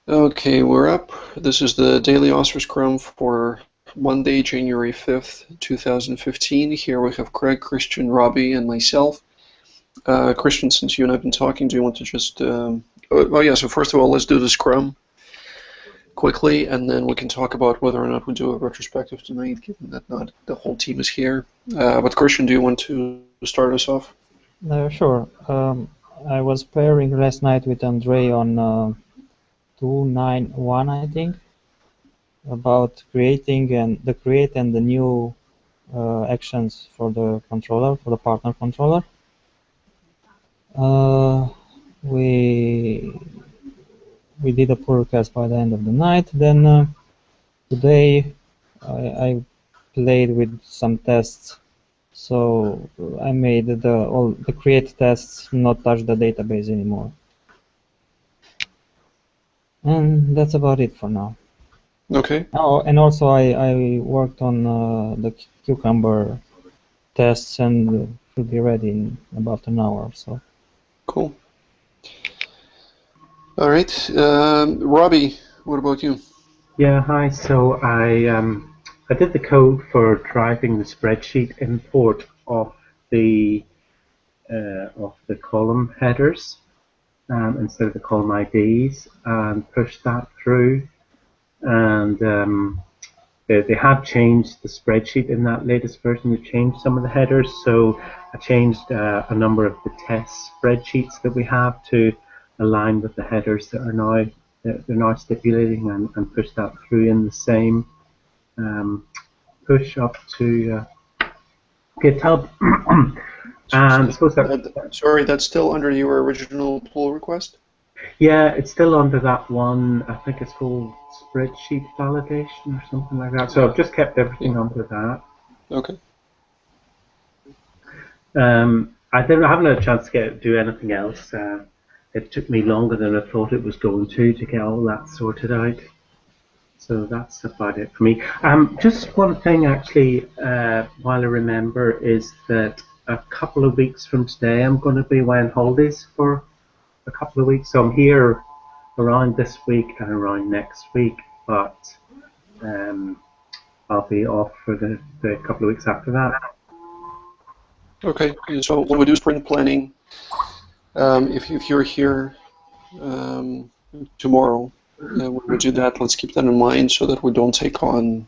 Okay, we're up. This is the daily OSRA Scrum for Monday, January 5th, 2015. Here we have Craig, Christian, Robbie, and myself. Christian, since you and I have been talking, do you want to just... oh yeah, so first of all, let's do the Scrum quickly, and then we can talk about whether or not we do a retrospective tonight, given that not the whole team is here. But Christian, do you want to start us off? Sure. I was pairing last night with Andre on 291, I think, about creating the create and the new actions for the controller, for the partner controller. We did a pull request by the end of the night. Then today I played with some tests. So I made all the create tests not touch the database anymore. And that's about it for now. Okay. Oh, and also I worked on the Cucumber tests and should be ready in about an hour or so. Cool. All right. Robbie, what about you? Yeah, hi. So I did the code for driving the spreadsheet import of the column headers instead of the column IDs, and pushed that through. And they have changed the spreadsheet in that latest version. They changed some of the headers, so I changed a number of the test spreadsheets that we have to align with the headers that are now they're now stipulating, and push that through in the same push up to GitHub. And sorry, that's still under your original pull request? Yeah, it's still under that one. I think it's called spreadsheet validation or something like that. So I've just kept everything under that. Okay. I haven't had a chance to do anything else. It took me longer than I thought it was going to get all that sorted out. So that's about it for me. Just one thing actually, while I remember, is that a couple of weeks from today I'm going to be away on holidays for a couple of weeks. So I'm here around this week and around next week, but I'll be off for the couple of weeks after that. Okay, so when we do sprint planning, if you're here tomorrow, when we do that, let's keep that in mind so that we don't take on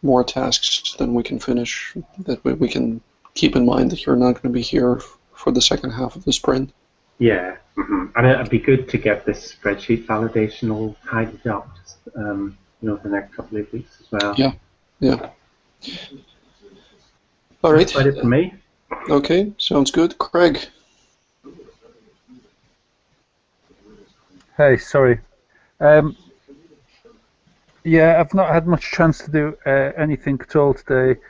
more tasks than we can finish. That way we can keep in mind that you're not going to be here for the second half of the sprint. Yeah, and it'd be good to get this spreadsheet validation all tidied up, just, the next couple of weeks as well. Yeah. All right. That's about it for me. Okay, sounds good. Craig. Hey, sorry. Yeah, I've not had much chance to do anything at all today.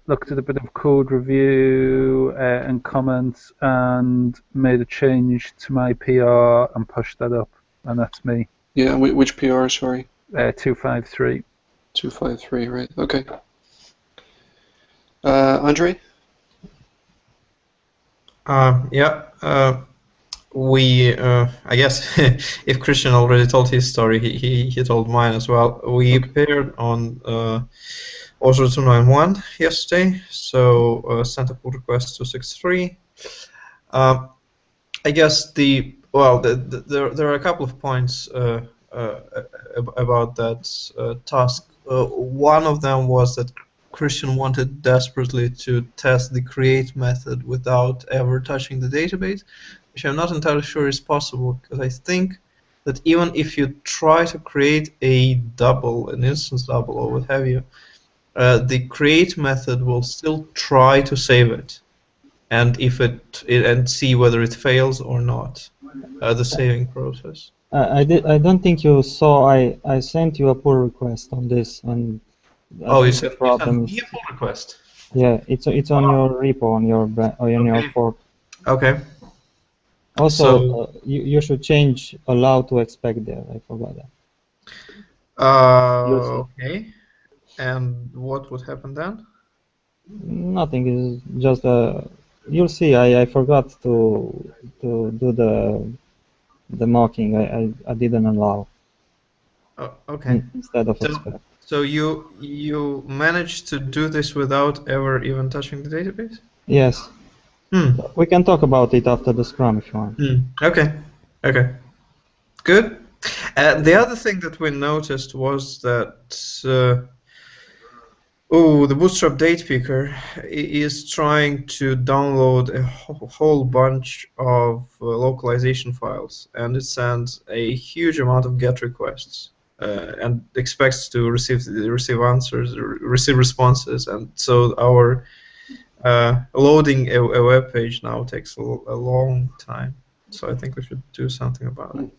Looked at a bit of code review and comments, and made a change to my PR and pushed that up, and that's me. Yeah, which PR, sorry? 253. 253, right, okay. Andre? I guess if Christian already told his story, he told mine as well. We paired on OSRA 291 yesterday, so sent a pull request to 263. I guess there are a couple of points about that task. One of them was that Christian wanted desperately to test the create method without ever touching the database, which I'm not entirely sure is possible, because I think that even if you try to create an instance double or what have you, the create method will still try to save it, and and see whether it fails or not, the saving process. I don't think you saw. I sent you a pull request on this, and you sent me a pull request. Yeah, it's on your repo on your fork. Okay. Also, you should change allow to expect there. I forgot that. Okay. And what would happen then? Nothing. Is just You'll see. I forgot to do the mocking. I didn't allow Oh, okay. instead of So, expect. so you managed to do this without ever even touching the database? Yes. Hmm. We can talk about it after the scrum if you want. Okay. Okay. Good. The other thing that we noticed was that the Bootstrap date picker is trying to download a whole bunch of localization files, and it sends a huge amount of GET requests and expects to receive answers, receive responses, and so our loading a web page now takes a long time. So I think we should do something about it.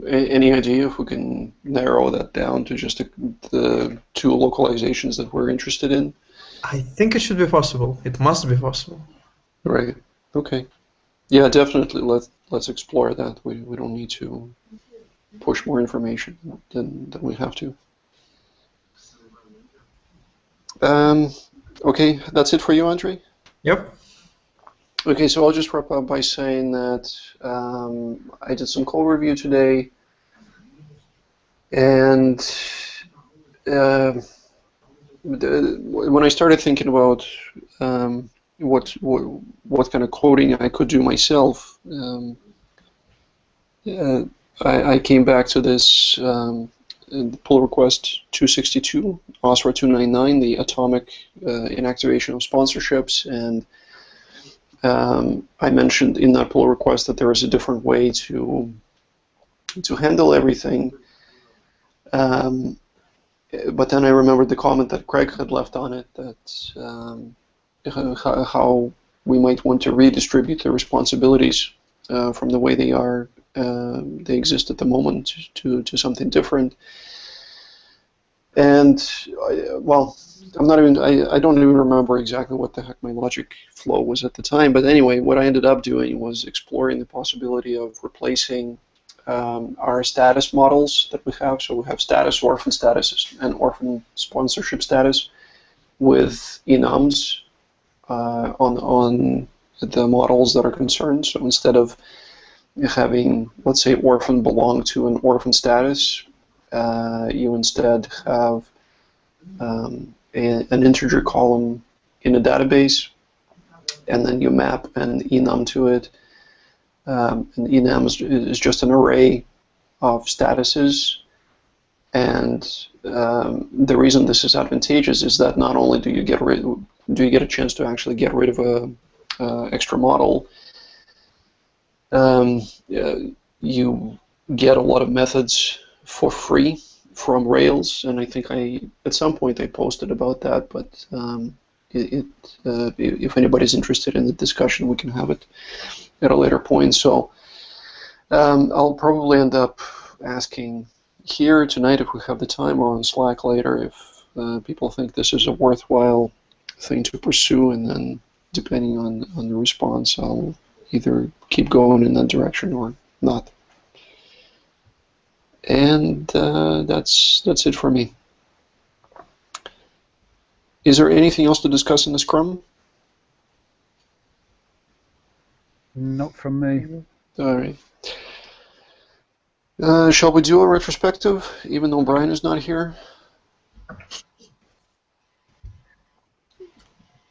Any idea if we can narrow that down to just the two localizations that we're interested in? I think it should be possible. It must be possible. Right. Okay. Yeah, definitely. Let's explore that. We don't need to push more information than we have to. Okay, that's it for you, Andre? Yep. Okay, so I'll just wrap up by saying that I did some code review today, and when I started thinking about what kind of coding I could do myself, I came back to this pull request 262, OSRA 299, the atomic inactivation of sponsorships, and I mentioned in that pull request that there is a different way to handle everything. But then I remembered the comment that Craig had left on it, that how we might want to redistribute the responsibilities from the way they exist at the moment to something different. And well, I don't even remember exactly what the heck my logic flow was at the time. But anyway, what I ended up doing was exploring the possibility of replacing our status models that we have. So we have status, orphan status, and orphan sponsorship status with enums on the models that are concerned. So instead of having, let's say, orphan belong to an orphan status, you instead have an integer column in a database, and then you map an enum to it. An enum is just an array of statuses, and the reason this is advantageous is that not only do you get a chance to actually get rid of a extra model, you get a lot of methods for free from Rails, and I think at some point I posted about that, but if anybody's interested in the discussion, we can have it at a later point. So I'll probably end up asking here tonight if we have the time, or on Slack later if people think this is a worthwhile thing to pursue, and then depending on the response, I'll either keep going in that direction or not. And that's it for me. Is there anything else to discuss in the Scrum? Not from me. All right. Shall we do a retrospective, even though Brian is not here?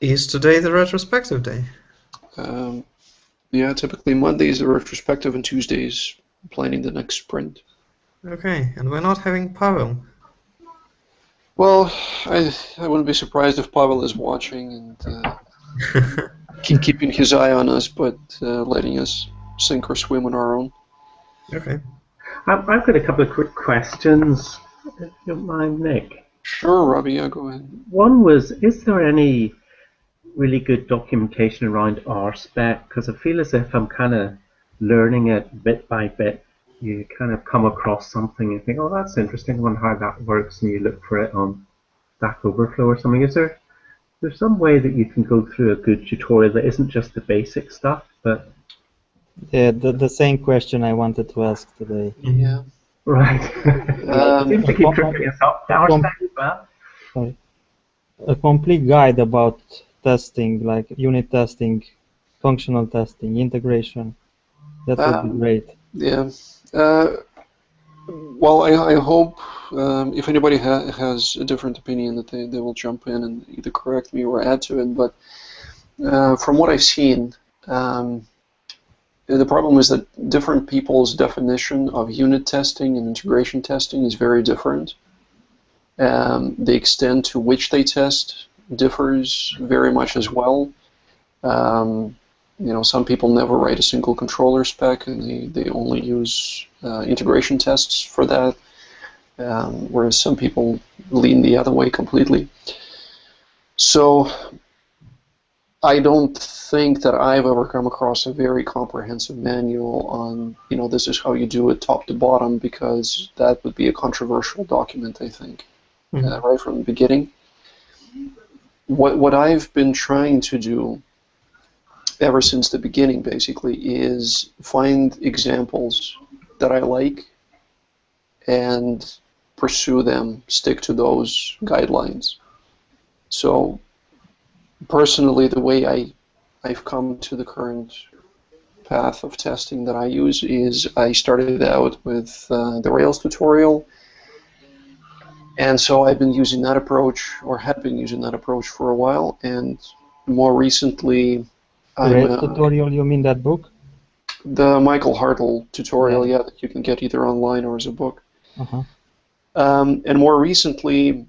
Is today the retrospective day? Yeah, typically Mondays are retrospective and Tuesdays planning the next sprint. Okay, and we're not having Pavel. Well, I wouldn't be surprised if Pavel is watching and keeping his eye on us, but letting us sink or swim on our own. Okay. I've got a couple of quick questions, if you don't mind, Nick. Sure, Robbie, yeah, go ahead. One was, is there any really good documentation around RSpec? Because I feel as if I'm kind of learning it bit by bit. You kind of come across something and think, oh, that's interesting, I wonder how that works, and you look for it on Stack Overflow or something. Is there some way that you can go through a good tutorial that isn't just the basic stuff, but... Yeah, the same question I wanted to ask today. Yeah. Right. It seems to keep tripping us up. RSpec as well. Sorry. A complete guide about testing, like unit testing, functional testing, integration. That would be great. Yeah. Well, I hope if anybody has a different opinion that they will jump in and either correct me or add to it. But from what I've seen, the problem is that different people's definition of unit testing and integration testing is very different. The extent to which they test differs very much as well. You know, some people never write a single controller spec, and they only use integration tests for that, whereas some people lean the other way completely. So I don't think that I've ever come across a very comprehensive manual on, you know, this is how you do it top to bottom, because that would be a controversial document, I think, right from the beginning. What I've been trying to do ever since the beginning, basically, is find examples that I like and pursue them, stick to those guidelines. So personally, the way I've come to the current path of testing that I use is I started out with the Rails tutorial, and so I've been using that approach, or had been using that approach for a while, and more recently Rails tutorial, you mean that book? The Michael Hartle tutorial, yeah, that you can get either online or as a book. And more recently,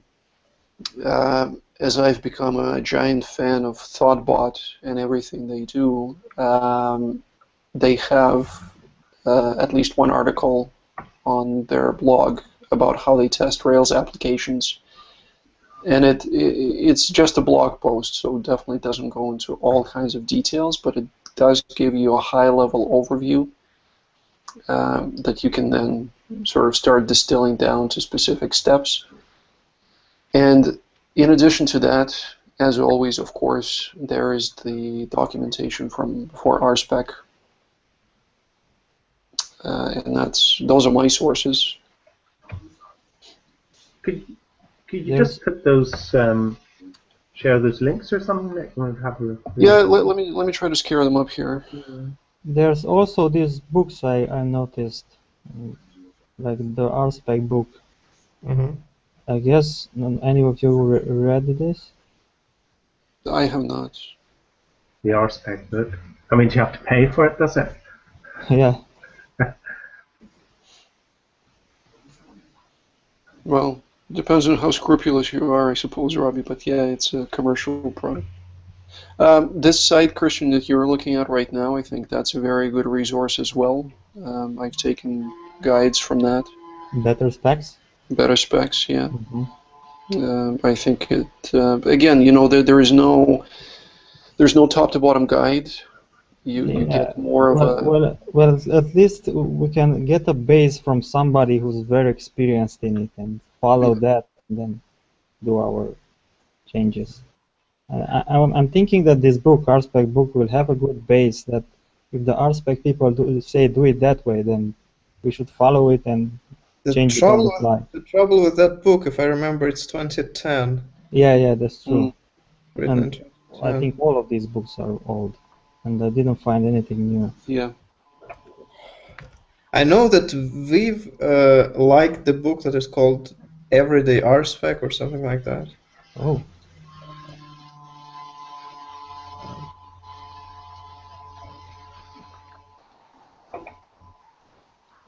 as I've become a giant fan of Thoughtbot and everything they do, they have at least one article on their blog about how they test Rails applications. And it's just a blog post, so it definitely doesn't go into all kinds of details, but it does give you a high-level overview that you can then sort of start distilling down to specific steps. And in addition to that, as always, of course, there is the documentation for RSpec, and those are my sources. Could you just put those, share those links or something that you want to have a look? Yeah, let me try to scare them up here. There's also these books I noticed, like the RSpec book. I guess any of you read this? I have not. The RSpec book. I mean, do you have to pay for it, does it? Yeah. Well, depends on how scrupulous you are, I suppose, Robbie, but yeah, it's a commercial product. This site, Christian, that you're looking at right now, I think that's a very good resource as well. I've taken guides from that. Better specs? Better specs, yeah. I think it, again, you know, there's no top to bottom guide. You get more of a... Well, at least we can get a base from somebody who's very experienced in it and follow that and then do our changes. I'm thinking that this book, RSpec book, will have a good base that if the RSpec people do it that way, then we should follow it and change it on the fly. The trouble with that book, if I remember, it's 2010. Yeah, that's true. And I think all of these books are old, and I didn't find anything new. Yeah. I know that we've liked the book that is called Everyday RSpec or something like that. Oh.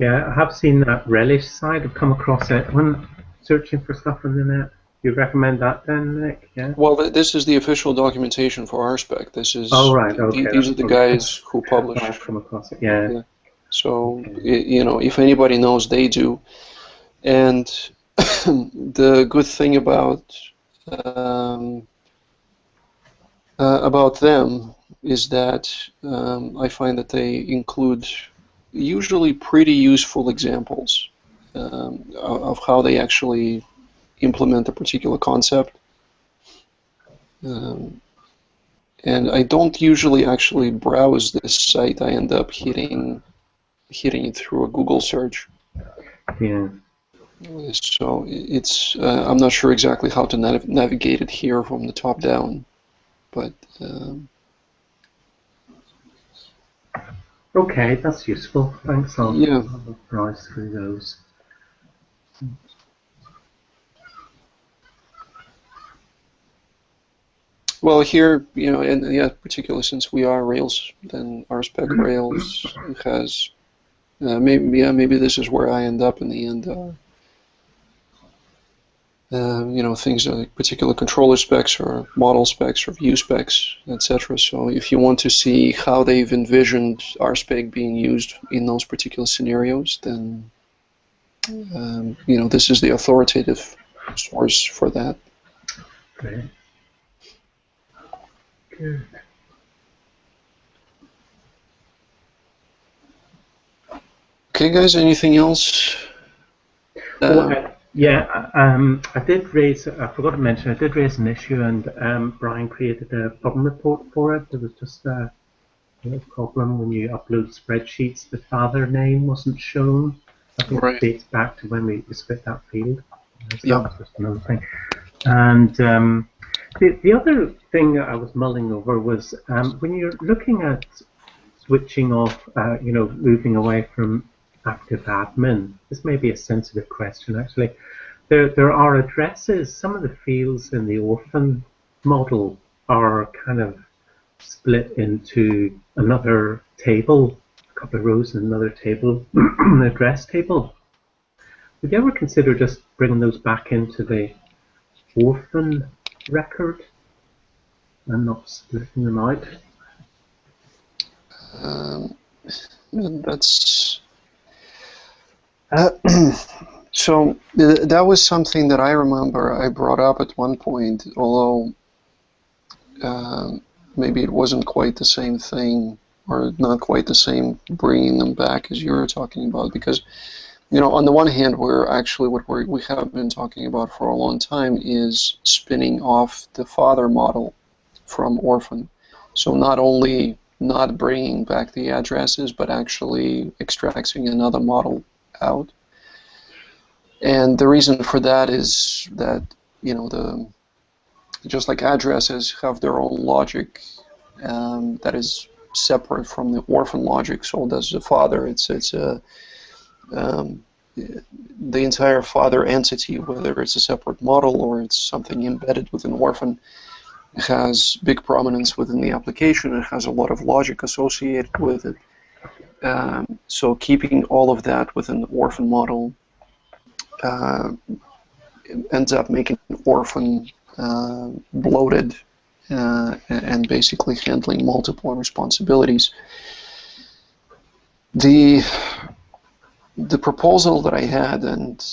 Yeah, I have seen that Relish site. I've come across it when searching for stuff on the net. Do you recommend that then, Nick? Yeah. Well, this is the official documentation for RSpec. This is. Oh, right. Okay. These are the guys who publish. I've come across it. Yeah. So you know, if anybody knows, they do. And the good thing about them is that I find that they include usually pretty useful examples of how they actually implement a particular concept. And I don't usually actually browse this site. I end up hitting it through a Google search. Yeah. So it's I'm not sure exactly how to navigate it here from the top down, but Okay, that's useful. Thanks. yeah. I'll browse through those. Well, here, and yeah, particularly since we are Rails, then RSpec Rails has maybe this is where I end up in the end. Things like particular controller specs or model specs or view specs, etc. So if you want to see how they've envisioned RSpec being used in those particular scenarios, then this is the authoritative source for that. Great. Good. Okay, guys, anything else? I did raise, I forgot to mention, I did raise an issue, and Brian created a problem report for it. There was just a problem when you upload spreadsheets, the father name wasn't shown. I think Right. it dates back to when we split that field. So Yeah. that was just another thing. And the other thing that I was mulling over was when you're looking at switching off, moving away from active admin. This may be a sensitive question, actually. There are addresses. Some of the fields in the orphan model are kind of split into another table, a couple of rows in another table, an address table. Would you ever consider just bringing those back into the orphan record and not splitting them out? That's so that was something that I remember I brought up at one point, although maybe it wasn't quite the same thing, or not quite the same bringing them back as you were talking about, because on the one hand, what we have been talking about for a long time is spinning off the father model from orphan. So not only not bringing back the addresses, but actually extracting another model out. And the reason for that is that just like addresses have their own logic that is separate from the orphan logic, so does the father. It's the entire father entity, whether it's a separate model or it's something embedded within orphan, has big prominence within the application. It has a lot of logic associated with it. So keeping all of that within the orphan model ends up making orphan bloated and basically handling multiple responsibilities. The proposal that I had, and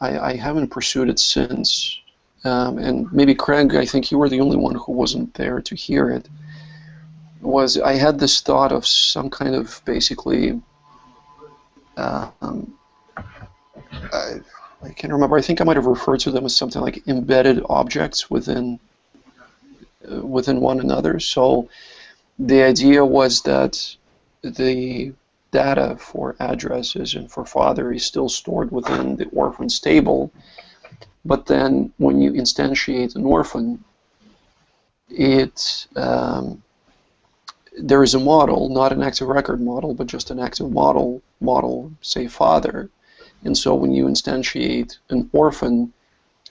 I haven't pursued it since, and maybe Craig, I think you were the only one who wasn't there to hear it, was I had this thought of some kind of basically, I can't remember, I think I might have referred to them as something like embedded objects within one another. So the idea was that the data for addresses and for father is still stored within the orphan stable, but then when you instantiate an orphan, there is a model, not an active record model, but just an active model, say father. And so when you instantiate an orphan,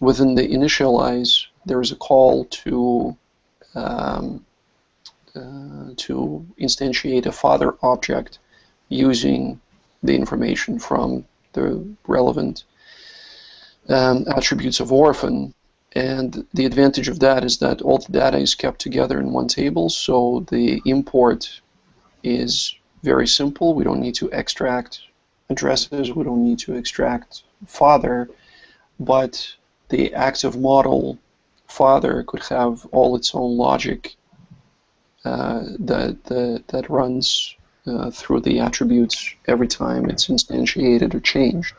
within the initialize, there is a call to instantiate a father object using the information from the relevant attributes of orphan. And the advantage of that is that all the data is kept together in one table, so the import is very simple. We don't need to extract addresses, we don't need to extract father, but the active model father could have all its own logic that runs through the attributes every time it's instantiated or changed.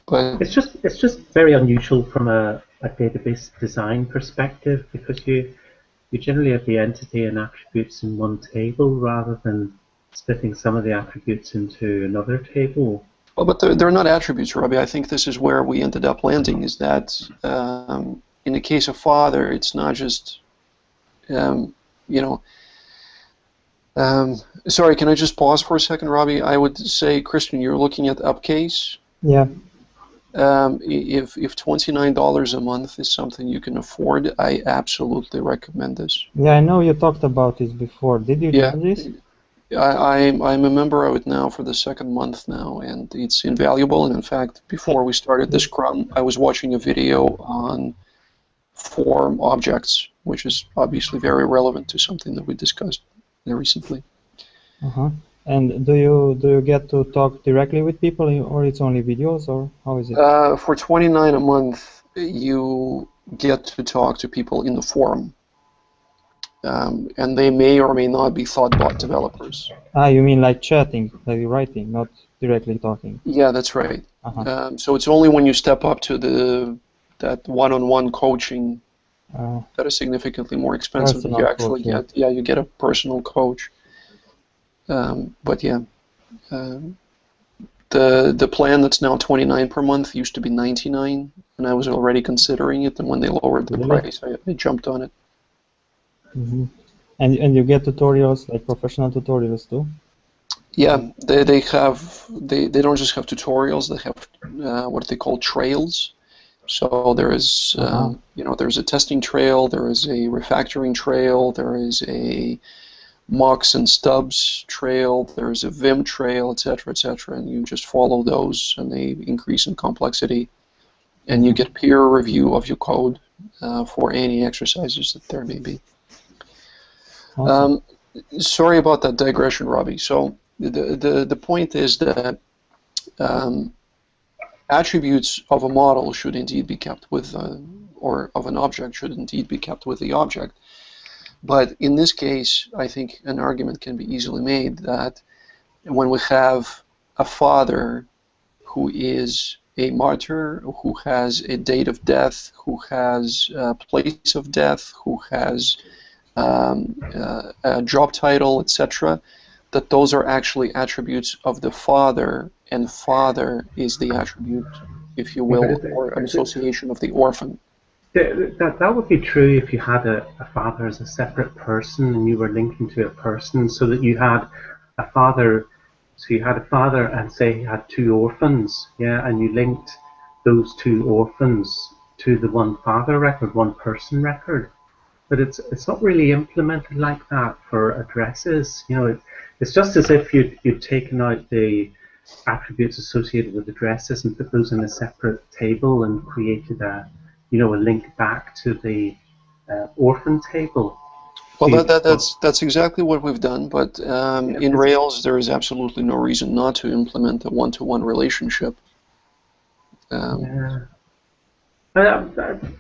But it's just very unusual from a database design perspective, because you generally have the entity and attributes in one table rather than splitting some of the attributes into another table. Well, but they're not attributes, Robbie. I think this is where we ended up landing, is that in the case of father, it's not just you know, sorry, can I just pause for a second, Robbie? I would say, Christian, you're looking at Upcase. Yeah. If $29 a month is something you can afford, I absolutely recommend this. Yeah, I know you talked about this before. Did you Yeah, do this? I'm a member of it now for the second month now, and it's invaluable. And in fact, before we started this Scrum, I was watching a video on form objects, which is obviously very relevant to something that we discussed recently. Uh-huh. And do you get to talk directly with people, or it's only videos, or how is it? For $29 a month, you get to talk to people in the forum, and they may or may not be Thoughtbot developers. Ah, you mean like chatting, like writing, not directly talking. Yeah, that's right. Uh-huh. So it's only when you step up to that one-on-one coaching that is significantly more expensive that you Personal actually coach, yeah. get. Yeah, you get a personal coach. But yeah, the plan that's now $29 per month used to be $99, and I was already considering it. And when they lowered the Really? price, I jumped on it. Mm-hmm. And you get tutorials, like professional tutorials too? Yeah, they don't just have tutorials. They have what they call trails. So there is there's a testing trail, there is a refactoring trail, there is a mocks and stubs trail, there is a Vim trail, etc., and you just follow those, and they increase in complexity, and you get peer review of your code for any exercises that there may be. Awesome. Sorry about that digression, Robbie. So the point is that attributes of a model should indeed be kept with, or of an object should indeed be kept with the object. But in this case, I think an argument can be easily made that when we have a father who is a martyr, who has a date of death, who has a place of death, who has a job title, etc., that those are actually attributes of the father, and father is the attribute, if you will, or an association of the orphan. That would be true if you had a father as a separate person and you were linking to a person, so that you had a father. So you had a father and say you had two orphans, yeah, and you linked those two orphans to the one father record, one person record. But it's not really implemented like that for addresses. You know, it's just as if you'd taken out the attributes associated with addresses and put those in a separate table and created a link back to the orphan table. Well, that's exactly what we've done, but in Rails there is absolutely no reason not to implement a one-to-one relationship. I'm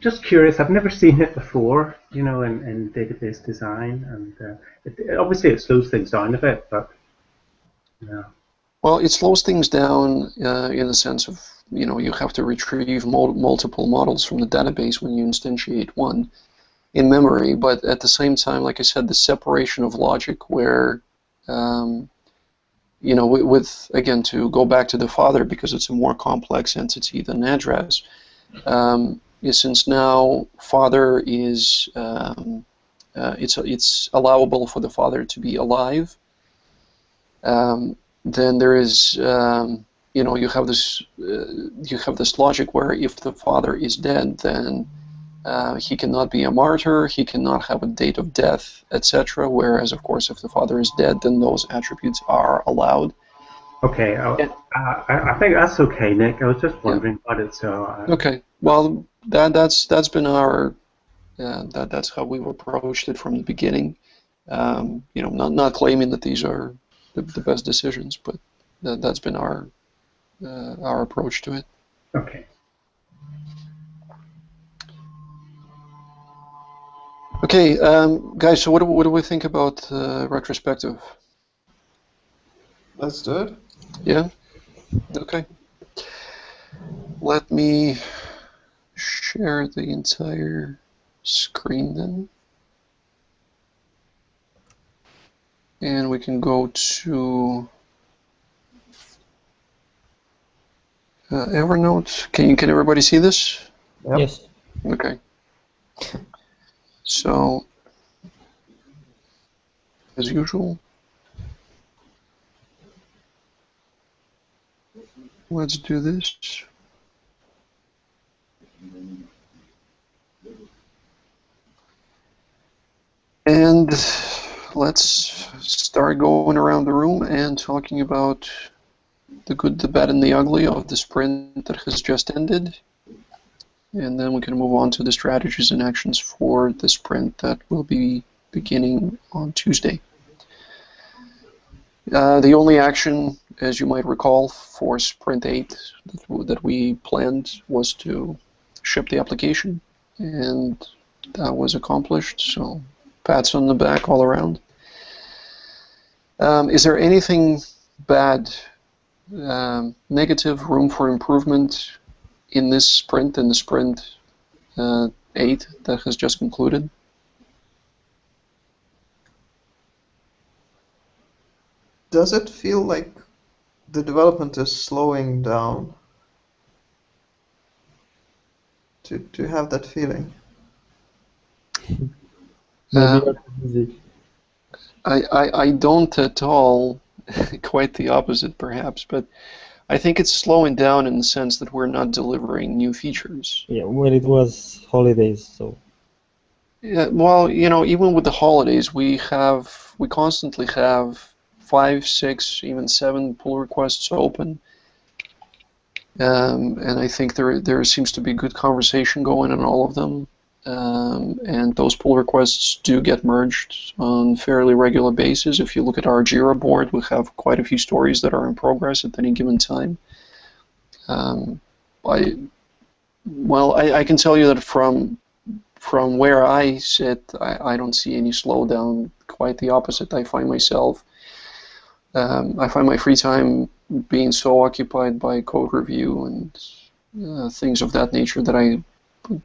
just curious. I've never seen it before, in database design, and obviously it slows things down a bit, but yeah. Well, it slows things down in the sense of, you have to retrieve multiple models from the database when you instantiate one in memory, but at the same time, like I said, the separation of logic where, with, again, to go back to the father, because it's a more complex entity than address, since now father is, it's allowable for the father to be alive, then there is, you have this logic where if the father is dead, then he cannot be a martyr, he cannot have a date of death, etc. Whereas, of course, if the father is dead, then those attributes are allowed. Okay, I think that's okay, Nick. I was just wondering about it, so. Okay, well, that's been our that's how we've approached it from the beginning. Not claiming that these are the best decisions, but that's been our approach to it. Okay. Okay, guys. So what do we think about retrospective? Let's do it. Yeah. Okay. Let me share the entire screen then, and we can go to Evernote. Can everybody see this? Yep. Yes. Okay. So as usual. Let's do this. And let's start going around the room and talking about the good, the bad, and the ugly of the sprint that has just ended. And then we can move on to the strategies and actions for the sprint that will be beginning on Tuesday. The only action, as you might recall, for Sprint 8 that we planned was to ship the application, and that was accomplished, so pats on the back all around. Is there anything bad, negative, room for improvement in this sprint, in the Sprint 8 that has just concluded? Does it feel like the development is slowing down? To have that feeling? Maybe you're too busy. I don't at all. Quite the opposite, perhaps, but I think it's slowing down in the sense that we're not delivering new features. Yeah, well, it was holidays, so. Yeah, well, you know, even with the holidays, we constantly have 5, 6, even 7 pull requests open, and I think there seems to be good conversation going on all of them, and those pull requests do get merged on fairly regular basis. If you look at our Jira board, we have quite a few stories that are in progress at any given time. I can tell you that from where I sit, I don't see any slowdown. Quite the opposite. I find my free time being so occupied by code review and things of that nature that I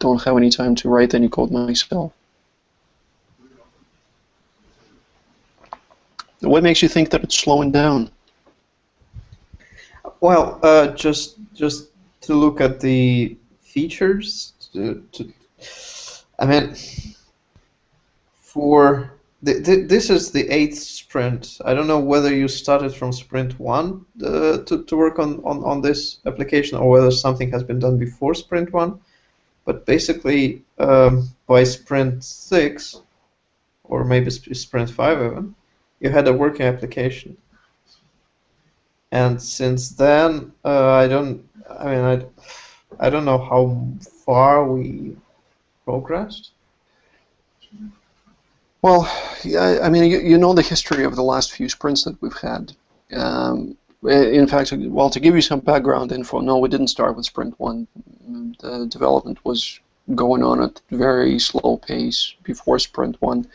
don't have any time to write any code myself. What makes you think that it's slowing down? Well, just to look at the features. I mean, for this is the 8th sprint. I don't know whether you started from sprint 1 to work on this application, or whether something has been done before sprint 1. But basically, by sprint 6, or maybe sprint 5 even, you had a working application. And since then, I don't know how far we progressed. Well, yeah, I mean, you know the history of the last few sprints that we've had. In fact, well, to give you some background info, no, we didn't start with Sprint 1. The development was going on at a very slow pace before Sprint 1.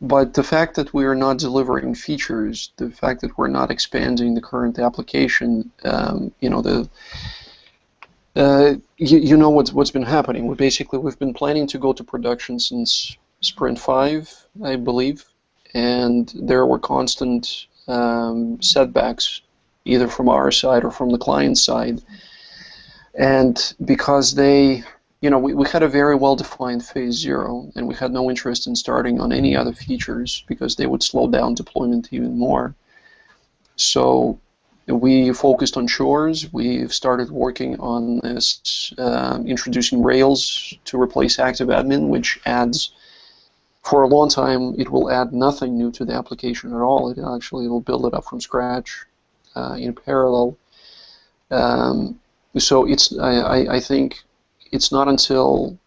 But the fact that we are not delivering features, the fact that we're not expanding the current application, you know, you know what's been happening. We've been planning to go to production since Sprint 5, I believe, and there were constant setbacks, either from our side or from the client side. And because we had a very well-defined phase 0, and we had no interest in starting on any other features because they would slow down deployment even more. So we focused on chores. We've started working on this, introducing Rails to replace ActiveAdmin, which adds, for a long time, it will add nothing new to the application at all. It'll build it up from scratch in parallel. So I think it's not until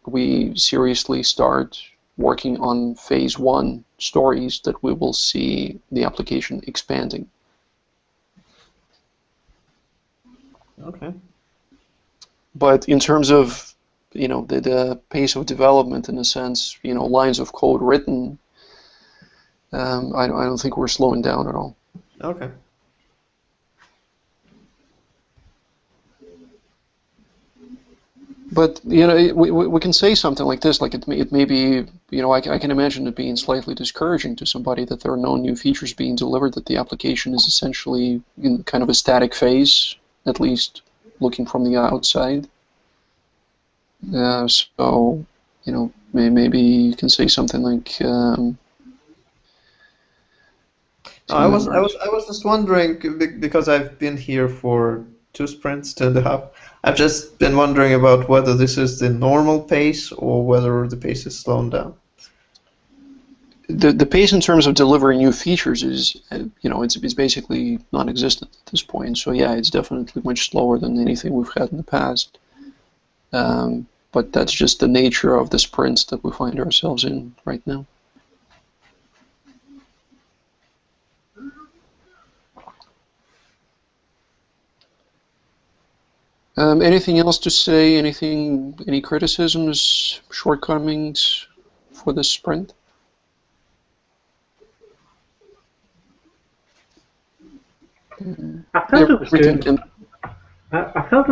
we seriously start working on phase 1 stories that we will see the application expanding. Okay. But in terms of, you know, the pace of development, in a sense, you know, lines of code written, I don't think we're slowing down at all. Okay. But, you know, we can say something like this, like it may be, you know, I can imagine it being slightly discouraging to somebody that there are no new features being delivered, that the application is essentially in kind of a static phase, at least looking from the outside. So, you know, maybe you can say something like. I was just wondering because I've been here for 2 sprints, 2.5. I've just been wondering about whether this is the normal pace or whether the pace is slowed down. The pace in terms of delivering new features is, it's basically non-existent at this point. So yeah, it's definitely much slower than anything we've had in the past. But that's just the nature of the sprints that we find ourselves in right now. Anything else to say? Any criticisms, shortcomings for this sprint? I felt it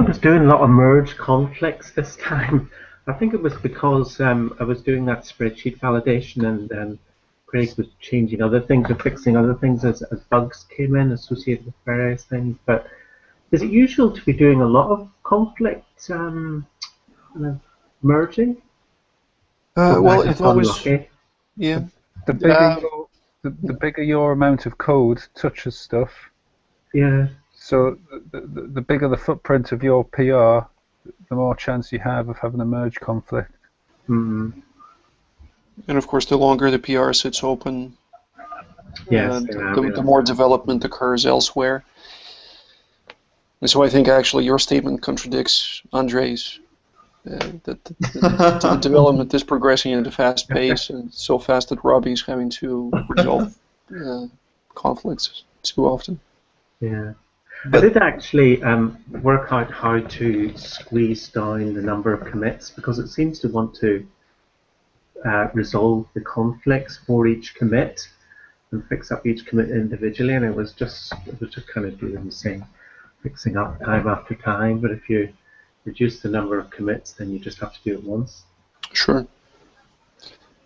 was doing a lot of merge conflicts this time. I think it was because I was doing that spreadsheet validation and Craig was changing other things or fixing other things as bugs came in associated with various things. But is it usual to be doing a lot of conflict merging? Well, it's always unlucky? Yeah. The bigger your amount of code touches stuff. Yeah. So the bigger the footprint of your PR, the more chance you have of having a merge conflict. Mm. And of course, the longer the PR sits open, yes, the more development occurs elsewhere. And so I think actually your statement contradicts Andrei's. That the development is progressing at a fast pace, and so fast that Robbie's having to resolve conflicts too often. Yeah. I did actually work out how to squeeze down the number of commits because it seems to want to resolve the conflicts for each commit and fix up each commit individually, and it was just kind of doing the same, fixing up time after time. But if you reduce the number of commits, then you just have to do it once. Sure.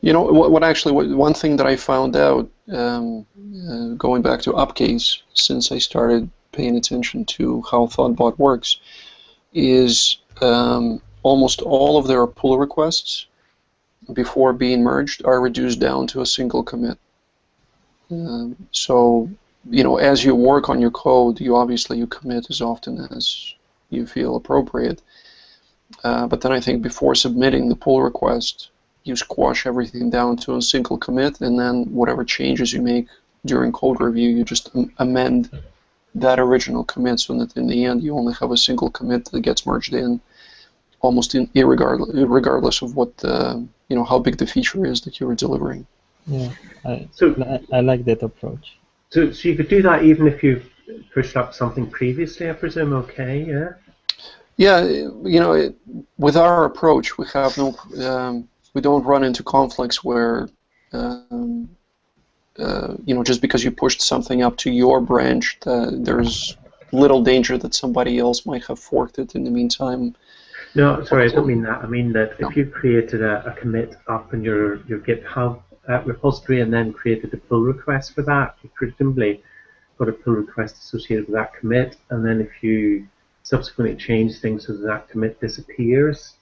You know one thing that I found out going back to upcase since I started paying attention to how Thoughtbot works is almost all of their pull requests before being merged are reduced down to a single commit. So as you work on your code, you commit as often as you feel appropriate. But then I think before submitting the pull request, you squash everything down to a single commit, and then whatever changes you make during code review, you just amend that original commit so that in the end you only have a single commit that gets merged in, almost regardless of what how big the feature is that you were delivering. Yeah, I like that approach. So you could do that even if you pushed up something previously, I presume. Okay, yeah. Yeah, with our approach, we have we don't run into conflicts where, just because you pushed something up to your branch, there's little danger that somebody else might have forked it in the meantime. No, sorry, I don't mean that. I mean that if you created a commit up in your GitHub repository and then created a pull request for that, you presumably got a pull request associated with that commit, and then if you subsequently change things so that commit disappears,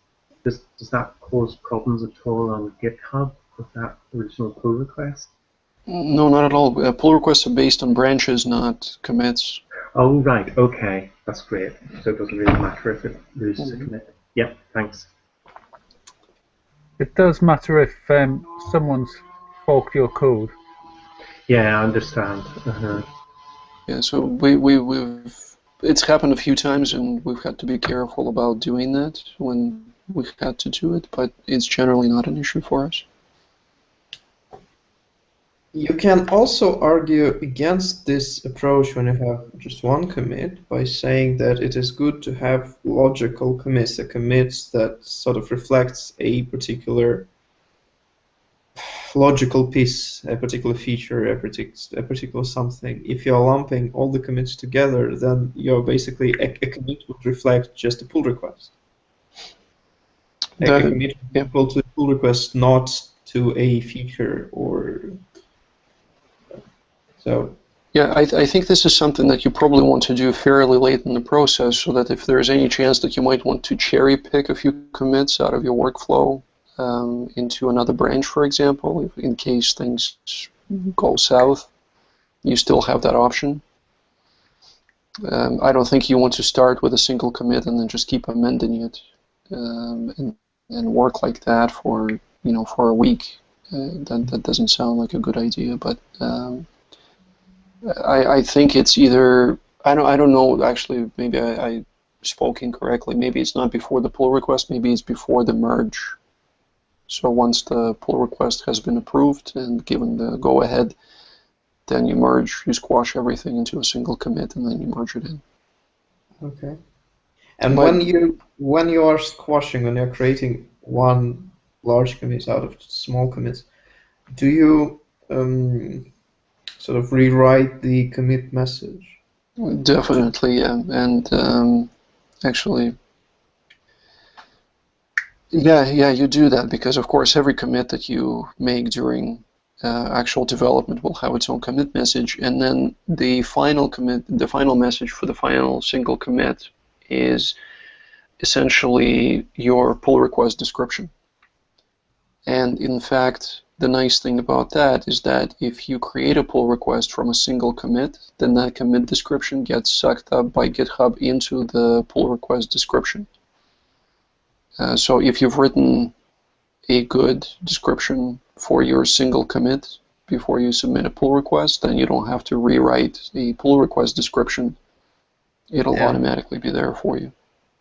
does that cause problems at all on GitHub with that original pull request? No, not at all. Pull requests are based on branches, not commits. Oh, right. Okay. That's great. So it doesn't really matter if it loses a commit. Yep. Thanks. It does matter if someone's forked your code. Yeah, I understand. Yeah, so it's happened a few times, and we've had to be careful about doing that when we've had to do it, but it's generally not an issue for us. You can also argue against this approach when you have just one commit by saying that it is good to have logical commits, a commit that sort of reflects a particular logical piece, a particular feature, a particular something. If you're lumping all the commits together, then you're basically a commit would reflect just a pull request. A commit would be equal to a pull request, not to a feature or so. Yeah, I think this is something that you probably want to do fairly late in the process, so that if there's any chance that you might want to cherry pick a few commits out of your workflow, into another branch, for example, in case things go south, you still have that option. I don't think you want to start with a single commit and then just keep amending it and work like that for for a week. That doesn't sound like a good idea, but I think it's either I don't know actually. Maybe I spoke incorrectly. Maybe it's not before the pull request. Maybe it's before the merge. So once the pull request has been approved and given the go ahead, then you merge, you squash everything into a single commit, and then you merge it in. Okay. And But when you are squashing, when you're creating one large commit out of small commits, do you sort of rewrite the commit message? definitely, yeah. And actually, yeah, you do that because, of course, every commit that you make during actual development will have its own commit message, and then the final commit, the final message for the final single commit is essentially your pull request description. And in fact, the nice thing about that is that if you create a pull request from a single commit, then that commit description gets sucked up by GitHub into the pull request description. So if you've written a good description for your single commit before you submit a pull request, then you don't have to rewrite a pull request description. It'll automatically be there for you.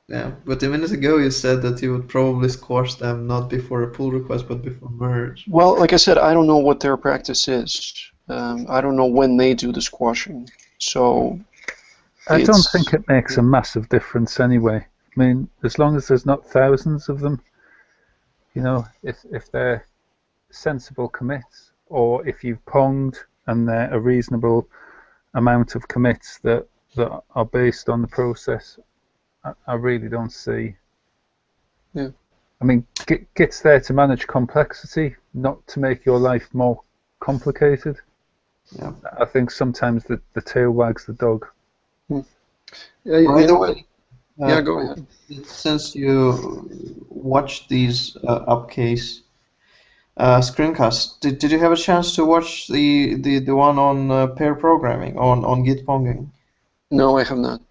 Yeah, but a minute ago you said that you would probably squash them not before a pull request but before merge. Well, like I said, I don't know what their practice is. I don't know when they do the squashing. So I don't think it makes a massive difference anyway. I mean, as long as there's not thousands of them, if they're sensible commits, or if you've ponged and they're a reasonable amount of commits that are based on the process, I really don't see. Yeah. I mean, Git's there to manage complexity, not to make your life more complicated. Yeah. I think sometimes the tail wags the dog. By the way, yeah, go ahead. Since you watched these upcase screencasts, did you have a chance to watch the one on pair programming on Git ponging? No, I have not.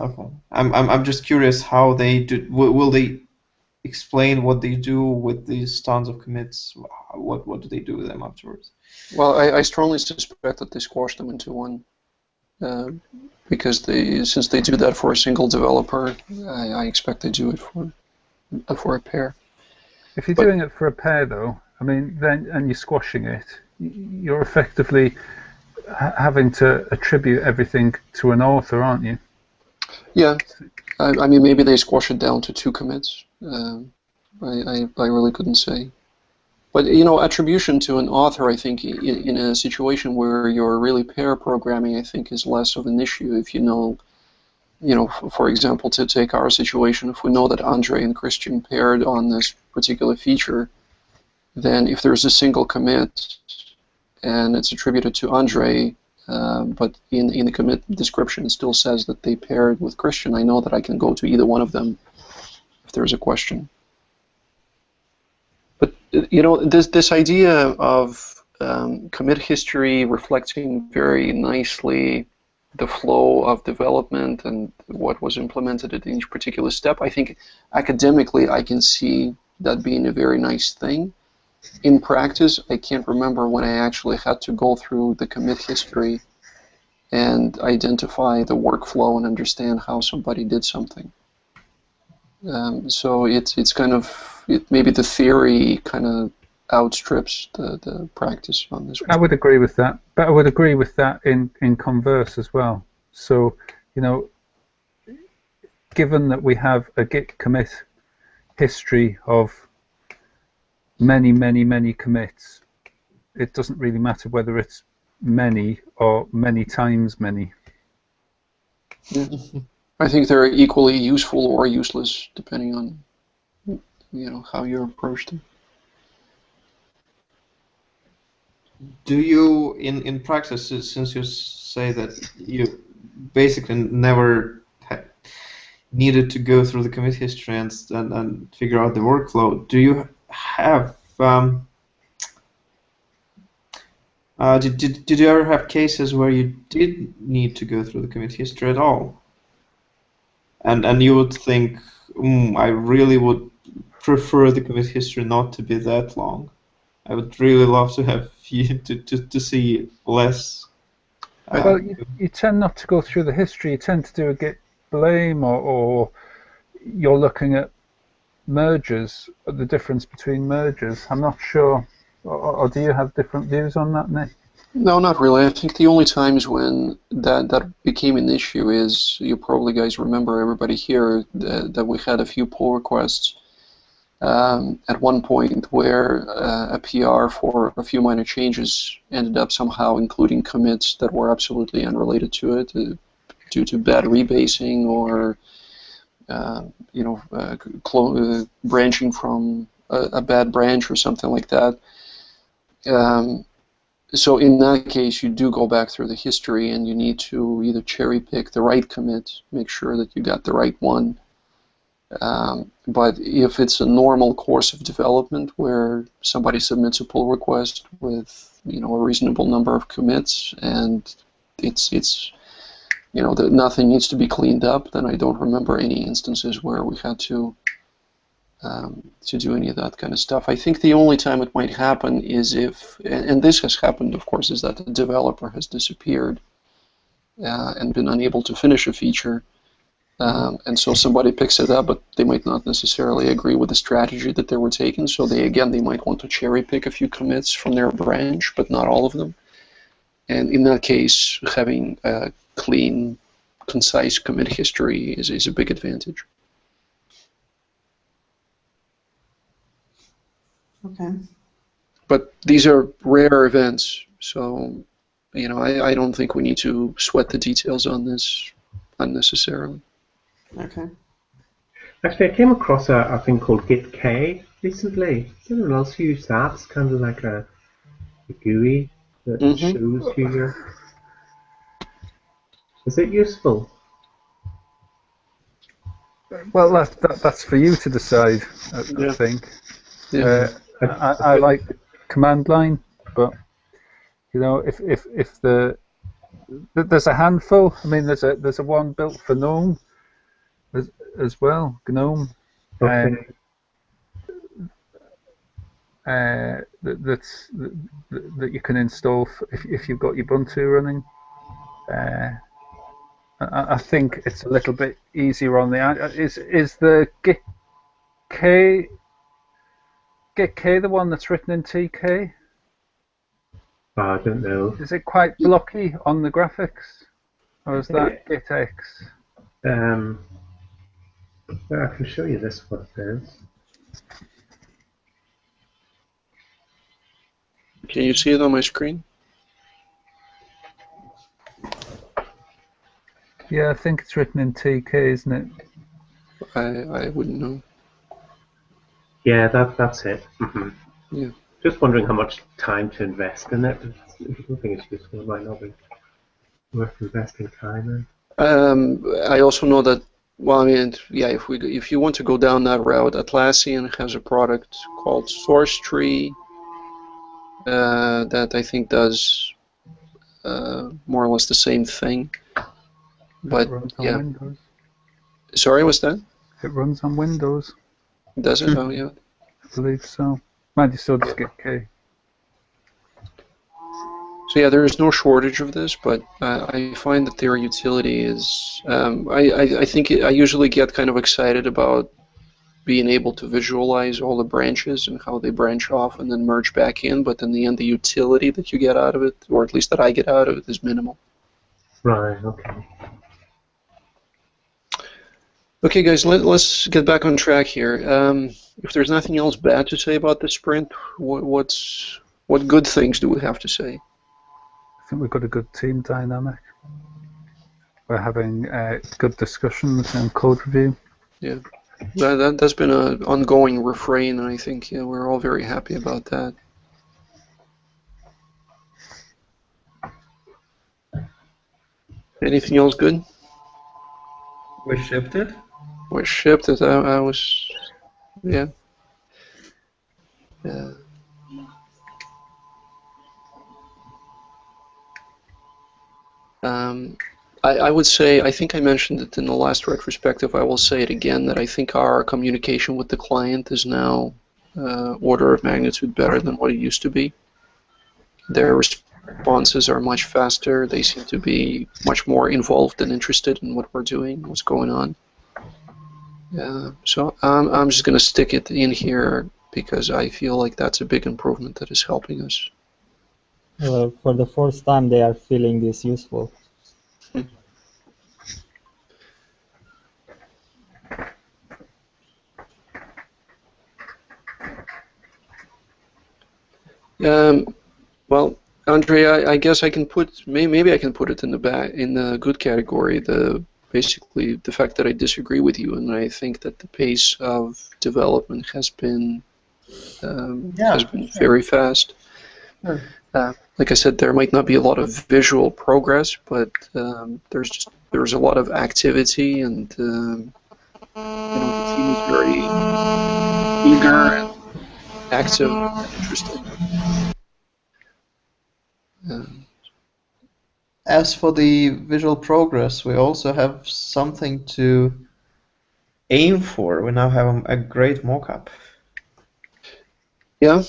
Okay, I'm just curious how they do. Will they explain what they do with these tons of commits? What do they do with them afterwards? Well, I strongly suspect that they squash them into one, because since they do that for a single developer, I expect they do it for a pair. If you're doing it for a pair, though, I mean, then and you're squashing it, you're effectively having to attribute everything to an author, aren't you? Yeah, I mean, maybe they squash it down to 2 commits. I really couldn't say. But, attribution to an author, I think, in a situation where you're really pair programming, I think, is less of an issue if you know, for example, to take our situation, if we know that Andre and Christian paired on this particular feature, then if there's a single commit and it's attributed to Andre, but in the commit description it still says that they paired with Christian, I know that I can go to either one of them if there's a question. But this idea of commit history reflecting very nicely the flow of development and what was implemented at each particular step, I think academically I can see that being a very nice thing. In practice, I can't remember when I actually had to go through the commit history and identify the workflow and understand how somebody did something. So it's kind of, maybe the theory kind of outstrips the practice on this one. I would agree with that, but I would agree with that in converse as well. So, given that we have a Git commit history of many, many, many commits, it doesn't really matter whether it's many or many times many. Yeah. I think they're equally useful or useless depending on how you approach them. Do you, in practice, since you say that you basically never needed to go through the commit history and figure out the workflow, do you have. Did you ever have cases where you did need to go through the commit history at all? And you would think, I really would prefer the commit history not to be that long. I would really love to have to see less. Well, you tend not to go through the history. You tend to do a git blame, or you're looking at mergers, the difference between mergers. I'm not sure. Or do you have different views on that, Nick? No, not really. I think the only times when that became an issue is, you probably guys remember, everybody here, that we had a few pull requests at one point where a PR for a few minor changes ended up somehow including commits that were absolutely unrelated to it due to bad rebasing or branching from a bad branch or something like that. So in that case, you do go back through the history and you need to either cherry pick the right commit, make sure that you got the right one. But if it's a normal course of development where somebody submits a pull request with a reasonable number of commits and it's that nothing needs to be cleaned up, then I don't remember any instances where we had to do any of that kind of stuff. I think the only time it might happen is if, and this has happened, of course, is that the developer has disappeared and been unable to finish a feature. And so somebody picks it up, but they might not necessarily agree with the strategy that they were taking. So they might want to cherry pick a few commits from their branch, but not all of them. And in that case, having a clean, concise commit history is a big advantage. Okay. But these are rare events, so I don't think we need to sweat the details on this unnecessarily. Okay. Actually, I came across a thing called GitK recently. Does anyone else use that? It's kind of like a GUI that shows you your... Is it useful? Well, that's for you to decide, I think. Yeah. I like command line, but if there's a handful. I mean, there's a one built for GNOME as well, GNOME. Okay. That you can install if you've got Ubuntu running. I think it's a little bit easier on the is the GitK the one that's written in TK? I don't know. Is it quite blocky on the graphics, or is that GitX? I can show you this one then. Can you see it on my screen? Yeah, I think it's written in TK, isn't it? I wouldn't know. Yeah, that's it. Yeah. Just wondering how much time to invest in it. If you don't think it's useful, it might not be worth investing time in. I also know that, well, I mean, yeah, if you want to go down that route, Atlassian has a product called SourceTree that I think does more or less the same thing. But it runs on Windows. Sorry, what's that? It runs on Windows. Does it? Oh, yeah. I believe so. Might be so does GitK. So yeah, there is no shortage of this, but I find that their utility is. I think I usually get kind of excited about being able to visualize all the branches and how they branch off and then merge back in, but in the end, the utility that you get out of it, or at least that I get out of it, is minimal. Right. Okay. Okay, guys, let's get back on track here. If there's nothing else bad to say about the sprint, what good things do we have to say? I think we've got a good team dynamic. We're having good discussions and code review. Yeah, that's been an ongoing refrain, and I think we're all very happy about that. Anything else good? We shipped it. We shipped it. I was, yeah. I would say, I think I mentioned it in the last retrospective, I will say it again, that I think our communication with the client is now order of magnitude better than what it used to be. Their responses are much faster. They seem to be much more involved and interested in what we're doing, what's going on. So I'm just going to stick it in here because I feel like that's a big improvement that is helping us. For the first time, they are feeling this useful. Well, Andre, I guess I can put maybe I can put it in the good category. Basically the fact that I disagree with you, and I think that the pace of development has been very fast. Sure. Like I said, there might not be a lot of visual progress, but there's a lot of activity, and the team is very eager and active and interested. As for the visual progress, we also have something to aim for. We now have a great mockup. Yeah.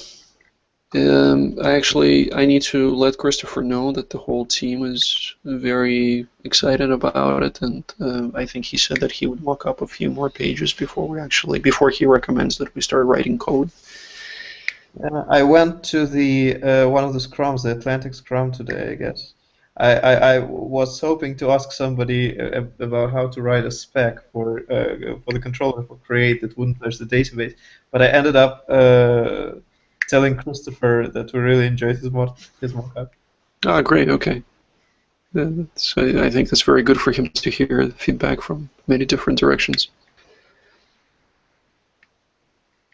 I need to let Christopher know that the whole team is very excited about it, and I think he said that he would mock up a few more pages before he recommends that we start writing code. I went to the one of the scrums, the Atlantic Scrum today, I guess. I was hoping to ask somebody about how to write a spec for the controller for create that wouldn't touch the database, but I ended up telling Christopher that we really enjoyed his mockup. Ah, great. Okay. I think that's very good for him to hear feedback from many different directions.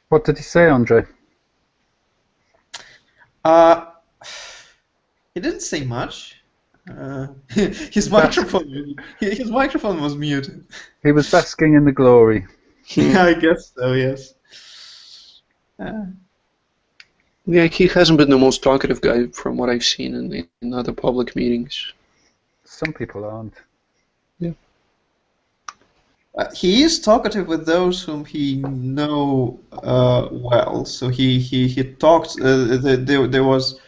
What did he say, Andre? He didn't say much. His microphone was muted. He was basking in the glory. Yeah, I guess so. Yes. Yeah, he hasn't been the most talkative guy from what I've seen in other public meetings. Some people aren't. Yeah. He is talkative with those whom he know well. So he talked. There was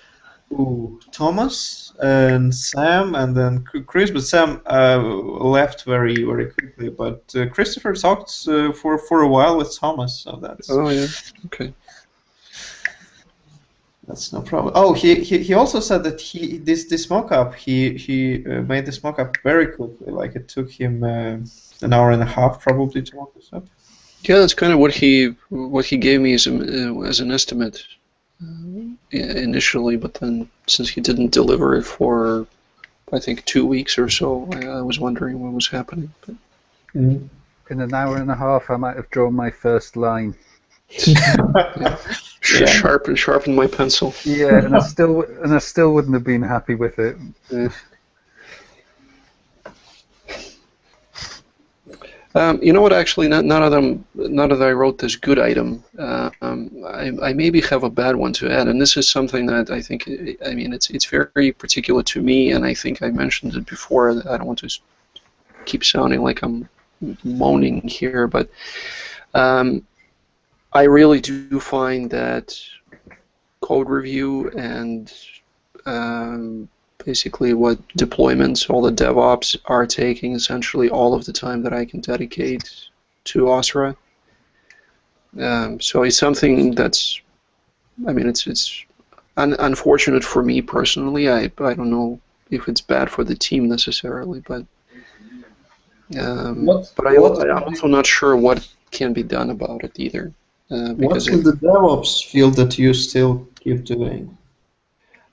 Thomas and Sam, and then Chris. But Sam left very quickly. But Christopher talked for a while with Thomas. So that's. Oh yeah. Okay. That's no problem. Oh, he also said that this mockup he made this mockup very quickly. Like it took him an hour and a half probably to mock this up. Yeah, that's kind of what he gave me as an estimate initially, but then since he didn't deliver it for I think 2 weeks or so, I was wondering what was happening. But... In an hour and a half, I might have drawn my first line. Yeah. Sharpen my pencil. Yeah, and I still wouldn't have been happy with it. You know what? Actually, now that I wrote this good item, I maybe have a bad one to add, and this is something that I think. I mean, it's very particular to me, and I think I mentioned it before. I don't want to keep sounding like I'm moaning here, but. I really do find that code review and basically what deployments, all the DevOps are taking essentially all of the time that I can dedicate to OSRA. So it's something that's, I mean, it's unfortunate for me personally. I don't know if it's bad for the team necessarily, but I'm also not sure what can be done about it either. What's in the DevOps field that you still keep doing?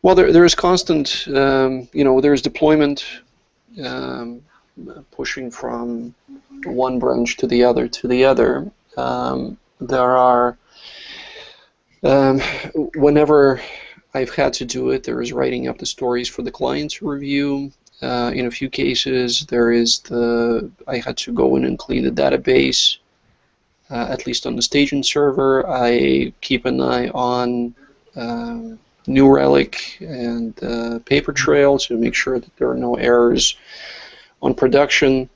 Well, there is constant, there is deployment, pushing from one branch to the other there are, whenever I've had to do it, there is writing up the stories for the client to review. In a few cases, I had to go in and clean the database. At least on the staging server, I keep an eye on New Relic and Paper Trail to make sure that there are no errors on production.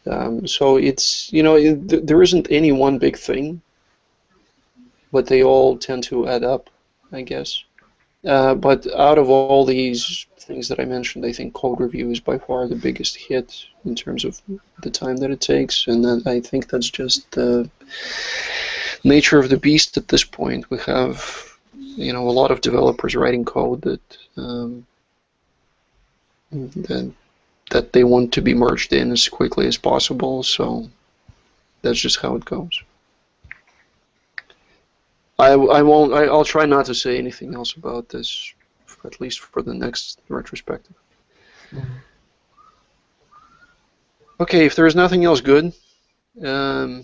So it's, there isn't any one big thing, but they all tend to add up, I guess. But out of all these things that I mentioned, I think code review is by far the biggest hit in terms of the time that it takes, and I think that's just the nature of the beast at this point. We have, a lot of developers writing code that they want to be merged in as quickly as possible, so that's just how it goes. I'll try not to say anything else about this, at least for the next retrospective. Okay, if there is nothing else good, I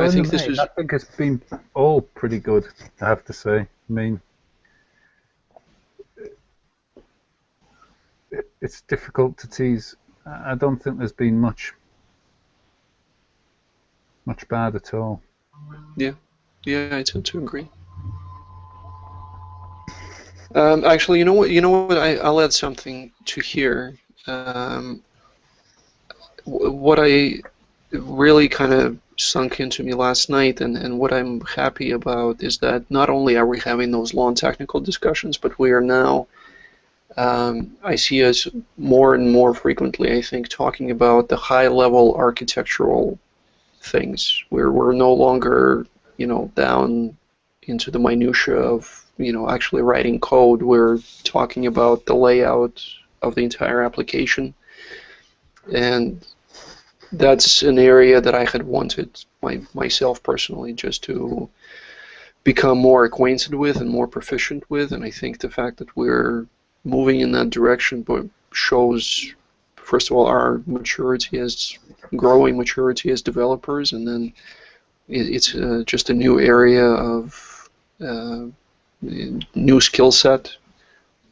think this is... I think it's been all pretty good, I have to say. I mean, it's difficult to tease. I don't think there's been much bad at all. Yeah, I tend to agree. Actually, you know what? I'll add something to here. What I really kind of sunk into me last night, and what I'm happy about is that not only are we having those long technical discussions, but we are now, I see us more and more frequently, I think, talking about the high-level architectural things, where we're no longer, down into the minutia of, actually writing code. We're talking about the layout of the entire application, and that's an area that I had wanted myself personally just to become more acquainted with and more proficient with, and I think the fact that we're moving in that direction shows, first of all, our maturity growing maturity as developers, and then it's just a new area of new skill set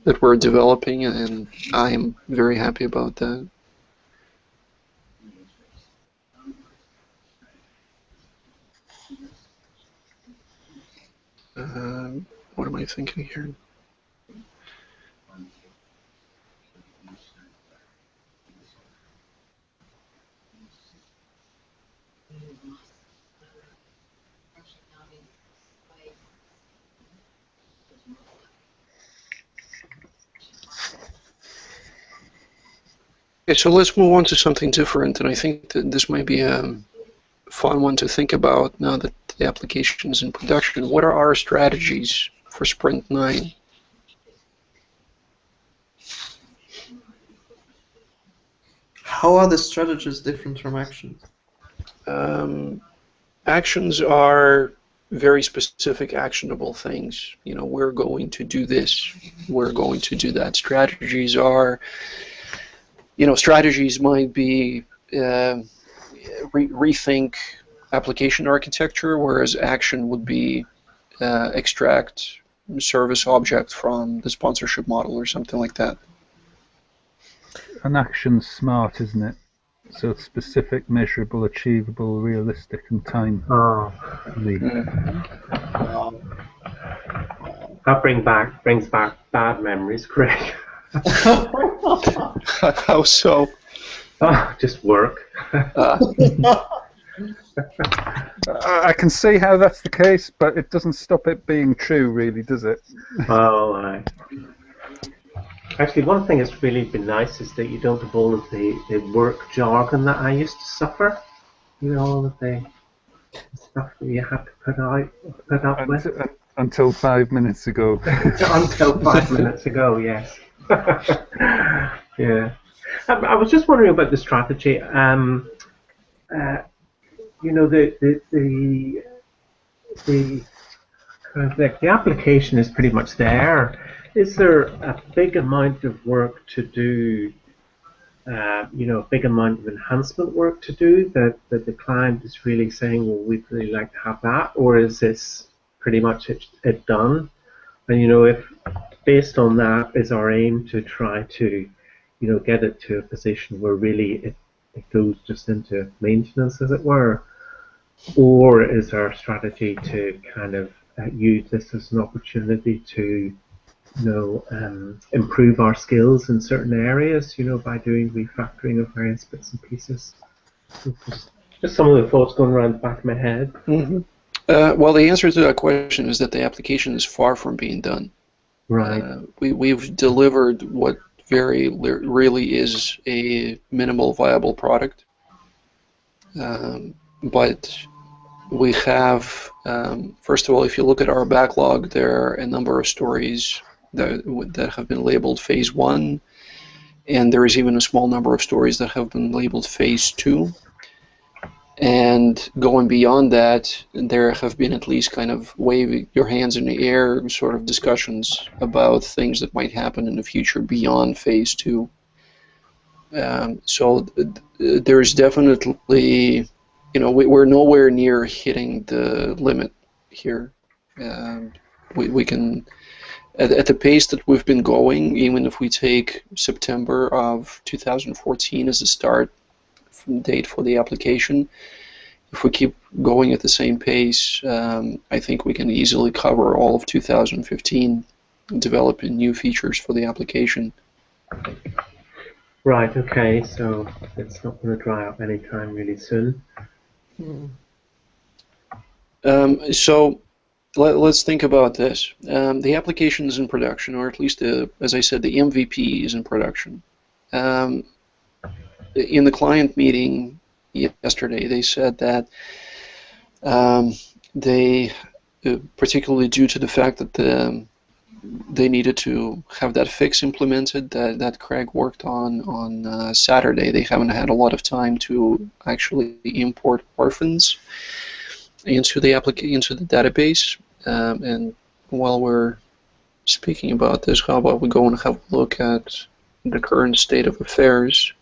that we're developing, and I am very happy about that. What am I thinking here? Okay, so let's move on to something different, and I think that this might be a fun one to think about now that the application is in production. What are our strategies for Sprint 9? How are the strategies different from actions? Actions are very specific, actionable things. We're going to do this, we're going to do that. Strategies are, strategies might be rethink application architecture, whereas action would be extract service object from the sponsorship model or something like that. An action's smart, isn't it? So it's specific, measurable, achievable, realistic, and timely. That brings back bad memories, Craig. How so? Just work. I can see how that's the case, but it doesn't stop it being true, really, does it? Oh, actually, one thing that's really been nice is that you don't have all of the work jargon that I used to suffer. All of the stuff that you have to put up with. Until 5 minutes ago. Until 5 minutes ago, yes. Yeah. I was just wondering about the strategy. The application is pretty much there. Is there a big amount of work to do? A big amount of enhancement work to do that the client is really saying, well, we'd really like to have that, or is this pretty much it done? And if based on that is our aim to try to get it to a position where really it goes just into maintenance, as it were, or is our strategy to kind of use this as an opportunity to improve our skills in certain areas, by doing refactoring of various bits and pieces? Just some of the thoughts going around the back of my head. Mm-hmm. Well, the answer to that question is that the application is far from being done. Right. We've delivered what really is a minimal viable product, but we have, first of all, if you look at our backlog, there are a number of stories that have been labeled Phase 1, and there is even a small number of stories that have been labeled Phase 2. And going beyond that, there have been at least kind of waving your hands in the air sort of discussions about things that might happen in the future beyond Phase 2. So there's definitely, we're nowhere near hitting the limit here. We can, at the pace that we've been going, even if we take September of 2014 as the start date for the application, if we keep going at the same pace, I think we can easily cover all of 2015, developing new features for the application. Right, okay, so it's not going to dry up anytime really soon. So let's think about this. The application is in production, or at least, as I said, the MVP is in production. In the client meeting yesterday, they said that they, particularly due to the fact that they needed to have that fix implemented that Craig worked on Saturday, they haven't had a lot of time to actually import orphans into the database. And while we're speaking about this, how about we go and have a look at the current state of affairs.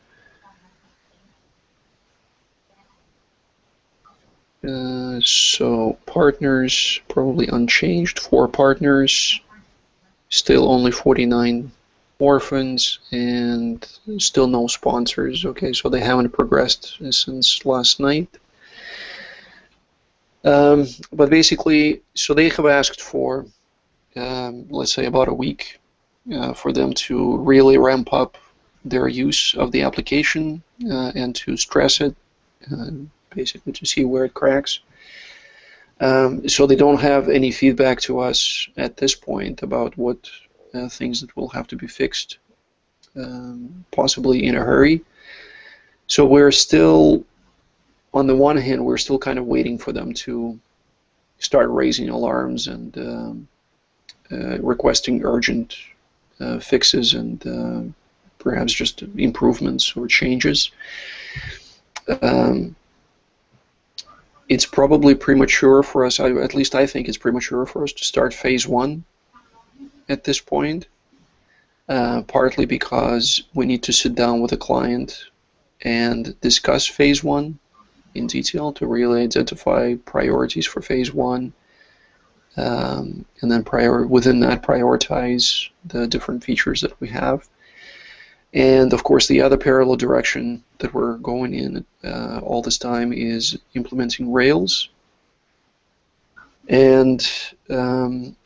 So partners, probably unchanged, 4 partners, still only 49 orphans, and still no sponsors. Okay, so they haven't progressed since last night. But basically, so they have asked for, let's say, about a week for them to really ramp up their use of the application and to stress it, basically to see where it cracks. So they don't have any feedback to us at this point about what things that will have to be fixed, possibly in a hurry. So we're still, on the one hand, we're still kind of waiting for them to start raising alarms and requesting urgent fixes and perhaps just improvements or changes. It's probably premature for us, at least I think it's premature for us to start Phase 1 at this point, partly because we need to sit down with the client and discuss Phase 1 in detail to really identify priorities for Phase 1, and then within that prioritize the different features that we have. And of course, the other parallel direction that we're going in all this time is implementing Rails. And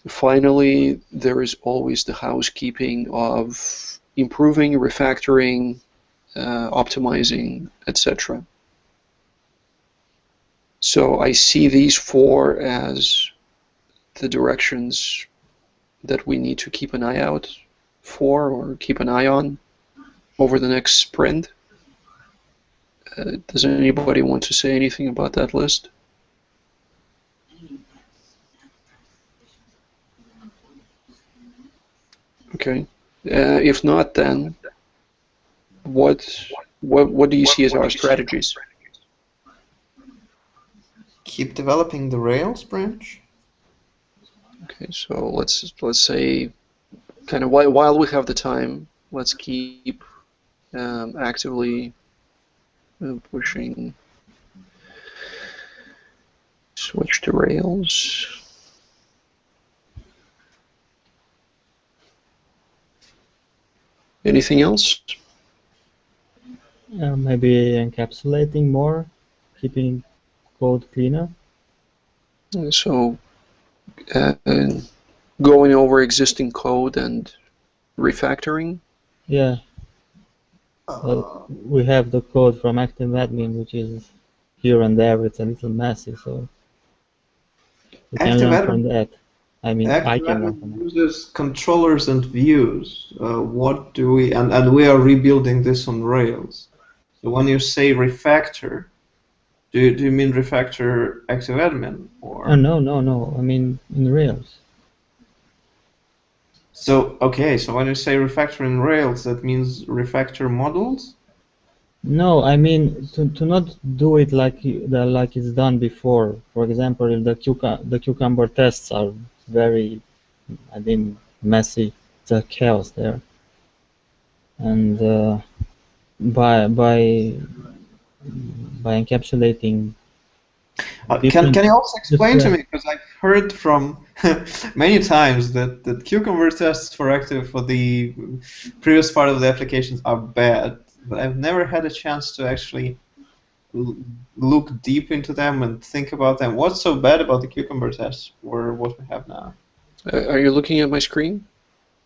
finally, there is always the housekeeping of improving, refactoring, optimizing, etc. So I see these 4 as the directions that we need to keep an eye out for, or keep an eye on, over the next sprint. Does anybody want to say anything about that list? Okay. If not, then what do you see as our strategies? Keep developing the Rails branch. Okay, so let's say, kind of while we have the time, let's keep actively pushing switch to Rails. Anything else? Maybe encapsulating more, keeping code cleaner. So going over existing code and refactoring. Yeah. We have the code from ActiveAdmin, which is here and there. It's a little messy, so we can learn from that. I mean, I can learn from that. uses controllers and views. What do we and we are rebuilding this on Rails. So when you say refactor, do you mean refactor ActiveAdmin or? Oh, no. I mean in Rails. So okay, so when you say refactor in Rails, that means refactor models? No, I mean to not do it like it's done before. For example, if the cucumber tests are very, I mean, messy. It's a chaos there, and by encapsulating. Can you also explain to me, because I've heard from many times that cucumber tests for the previous part of the applications are bad, but I've never had a chance to actually look deep into them and think about them. What's so bad about the cucumber tests or what we have now? Are you looking at my screen?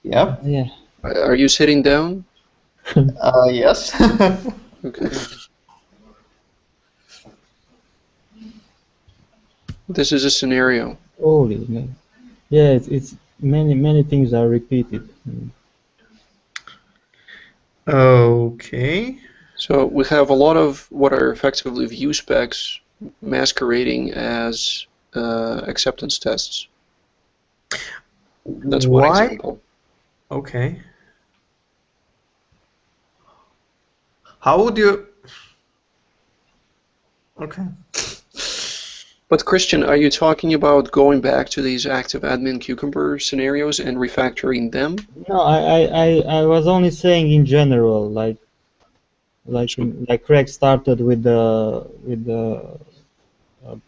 Yeah. Yeah. Are you sitting down? Yes. Okay. This is a scenario. Holy man. Yeah, it's many things are repeated. Okay. So we have a lot of what are effectively view specs masquerading as acceptance tests. That's one example. Okay. How would you? Okay. But Christian, are you talking about going back to these ActiveAdmin cucumber scenarios and refactoring them? No, I was only saying in general, like Craig started with the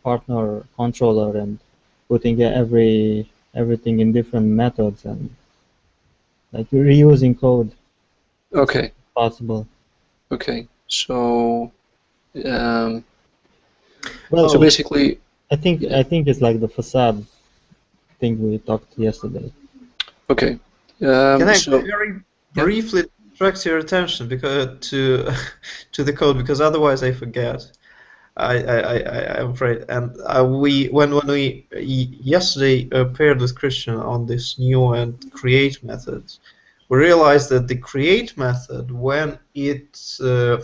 partner controller and putting everything in different methods and like reusing code. Okay. Possible. Okay. So, Well, so basically, I think it's like the facade thing we talked yesterday. okay. Can I very briefly direct your attention to the code, because otherwise I forget. I'm afraid. And when we yesterday paired with Christian on this new and create methods, we realized that the create method, when it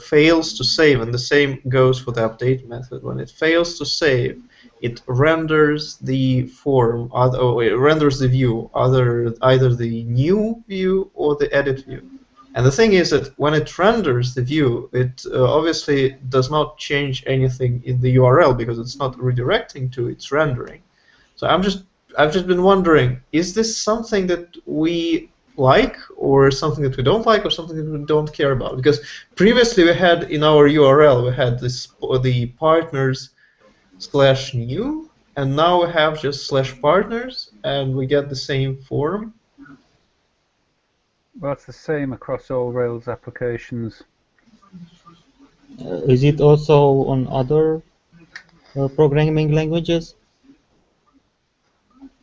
fails to save, and the same goes for the update method, when it fails to save, it renders the form, it renders the view, either the new view or the edit view. And the thing is that when it renders the view, it obviously does not change anything in the URL because it's not redirecting to its rendering. So I've just been wondering, is this something that we like, or something that we don't like, or something that we don't care about? Because previously we had in our URL we had the partners /new, and now we have just /partners, and we get the same form. Well, it's the same across all Rails applications. Is it also on other programming languages?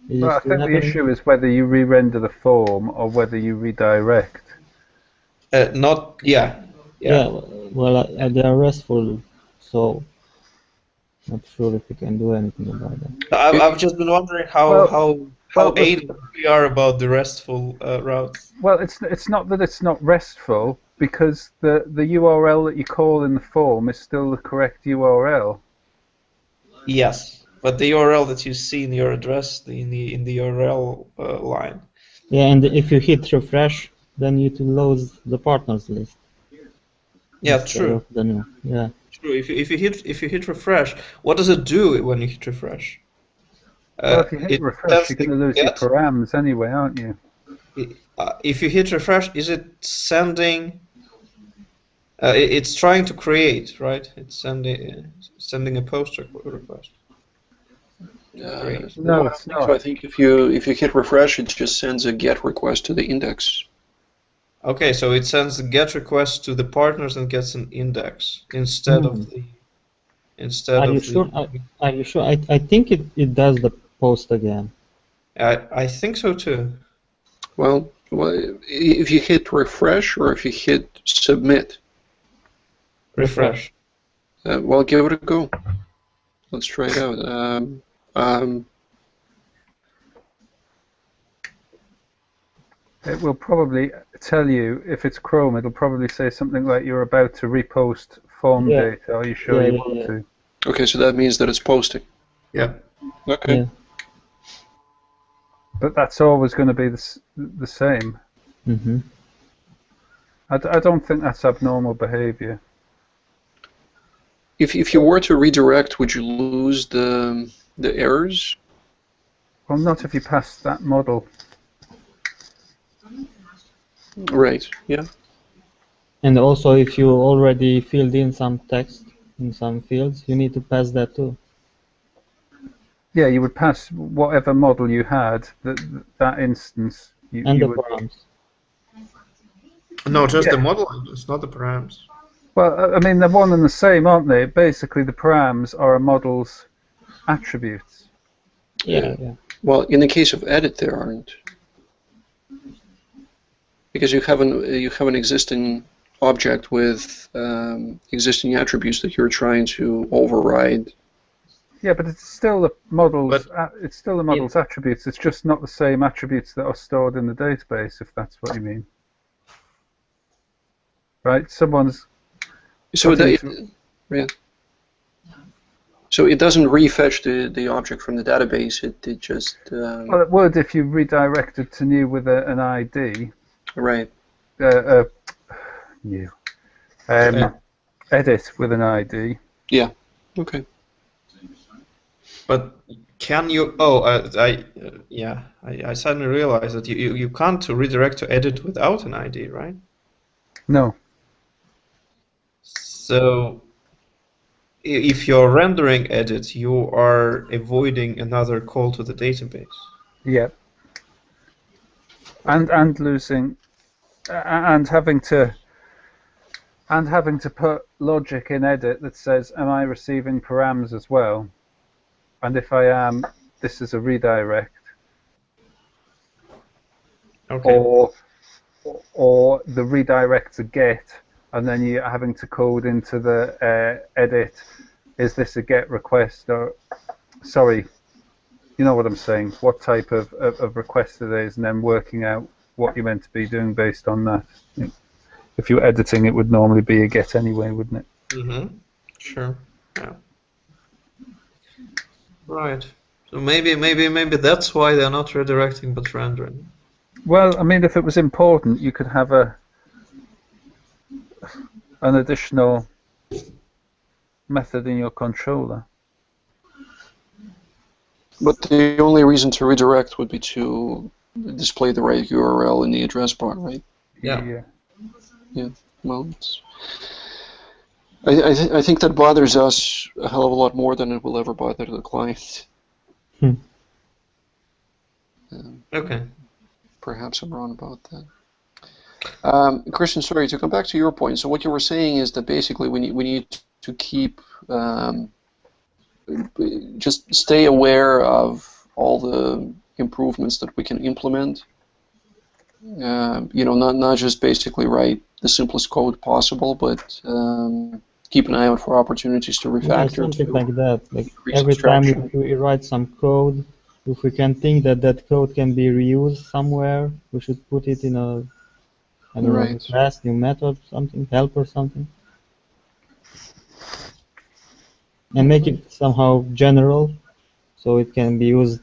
Well, I think the issue is whether you re-render the form or whether you redirect. Yeah. Well, they are RESTful, so not sure if we can do anything about that. I've just been wondering how aided we are about the RESTful routes. Well, it's not that it's not RESTful, because the URL that you call in the form is still the correct URL. Yes, but the URL that you see in your address in the URL line. Yeah, and if you hit refresh, then you can lose the partners list. Yeah, true. Yeah. True. If you hit refresh, what does it do when you hit refresh? Well, if you hit refresh, you're going to lose your params anyway, aren't you? If you hit refresh, is it sending? It's trying to create, right? It's sending a post request. No, it's not. So I think if you hit refresh, it just sends a GET request to the index. Okay, so it sends the GET request to the partners and gets an index instead of the. instead Are you of sure? the. Are you sure? I think it does the post again. I think so too. Well, if you hit refresh or if you hit submit, Refresh. well, give it a go. Let's try it out. It will probably tell you, if it's Chrome, it'll probably say something like you're about to repost form Yeah. data. Are you sure Yeah, you yeah, want yeah. to? Okay, so that means that it's posting. Yeah. Okay. Yeah. But that's always going to be the same. Mm-hmm. I don't think that's abnormal behavior. If you were to redirect, would you lose the errors? Well, not if you pass that model. Right. Yeah. And also, if you already filled in some text in some fields, you need to pass that too. Yeah, you would pass whatever model you had, that instance. And You the would. params. No, just the Yeah. model. It's not the params. Well, I mean, they're one and the same, aren't they? Basically, the params are a model's attributes. Yeah, yeah. Well, in the case of edit, there aren't, because you have an existing object with existing attributes that you're trying to override. Yeah, but it's still the model's. It's still the model's attributes. It's just not the same attributes that are stored in the database, if that's what you mean. Right? Someone's. So yeah. So it doesn't refetch the object from the database. It just. Well, it would if you redirected to new with an ID. Right. New. Edit with an ID. Yeah. Okay. But can you? Oh, I suddenly realized that you can't redirect to edit without an ID, right? No. So if you're rendering edit, you are avoiding another call to the database. Yeah. And losing, and having to put logic in edit that says, am I receiving params as well? And if I am, this is a redirect. Okay. Or the redirect's a get, and then you're having to code into the edit, is this a get request? Or, sorry, you know what I'm saying, what type of request it is, and then working out what you're meant to be doing based on that. If you're editing, it would normally be a get anyway, wouldn't it? Mm-hmm. Sure. Yeah. Right. So maybe that's why they're not redirecting but rendering. Well, I mean, if it was important, you could have an additional method in your controller. But the only reason to redirect would be to display the right URL in the address bar, right? Yeah. Yeah. Well, I think that bothers us a hell of a lot more than it will ever bother the client. Okay. Perhaps I'm wrong about that. Christian, sorry, to come back to your point. So what you were saying is that basically we need to keep just stay aware of all the improvements that we can implement. Not just basically write the simplest code possible, but keep an eye out for opportunities to refactor. Yeah, something like that. Like every time we write some code, if we can think that code can be reused somewhere, we should put it in a new class, new method, something, help or something. And make it somehow general, so it can be used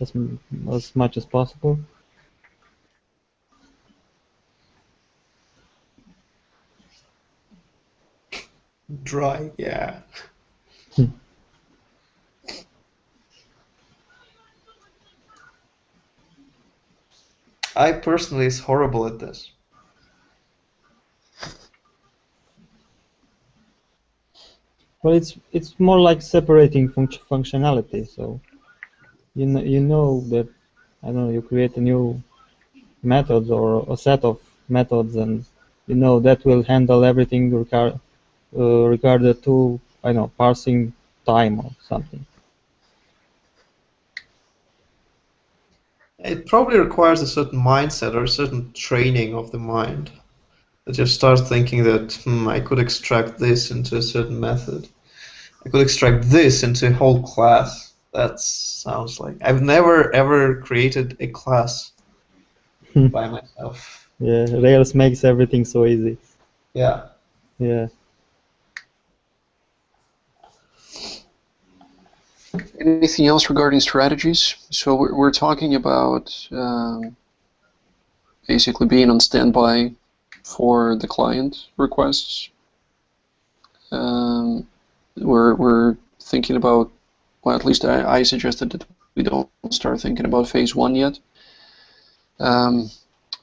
as much as possible. Dry, yeah. I personally is horrible at this. Well, it's more like separating functionality. So you know that, I don't know, you create a new method or a set of methods, and you know that will handle everything regarded to I don't know, parsing time or something. It probably requires a certain mindset or a certain training of the mind. That you start thinking that, I could extract this into a certain method. I could extract this into a whole class. That sounds like... I've never ever created a class by myself. Yeah, Rails makes everything so easy. Yeah. Yeah. Anything else regarding strategies? So we're talking about basically being on standby for the client requests. We're thinking about, well, at least I suggested that we don't start thinking about phase 1 yet.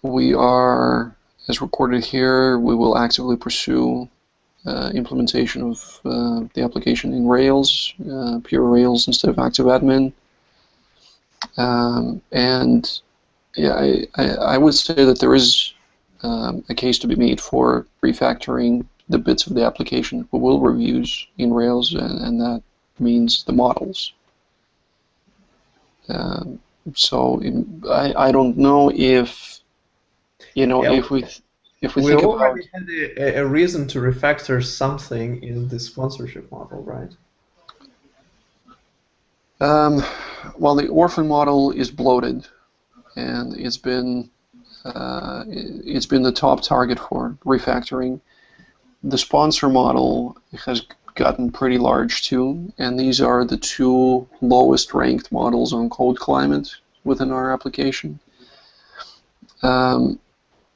We are, as recorded here, we will actively pursue implementation of the application in Rails, pure Rails instead of ActiveAdmin. And yeah, I would say that there is a case to be made for refactoring the bits of the application we will reuse in Rails, and that means the models. So I don't know if, if we We think already about... had a reason to refactor something in the sponsorship model, right? Well, the orphan model is bloated, and it's been the top target for refactoring. The sponsor model has gotten pretty large too, and these are the two lowest ranked models on Code Climate within our application.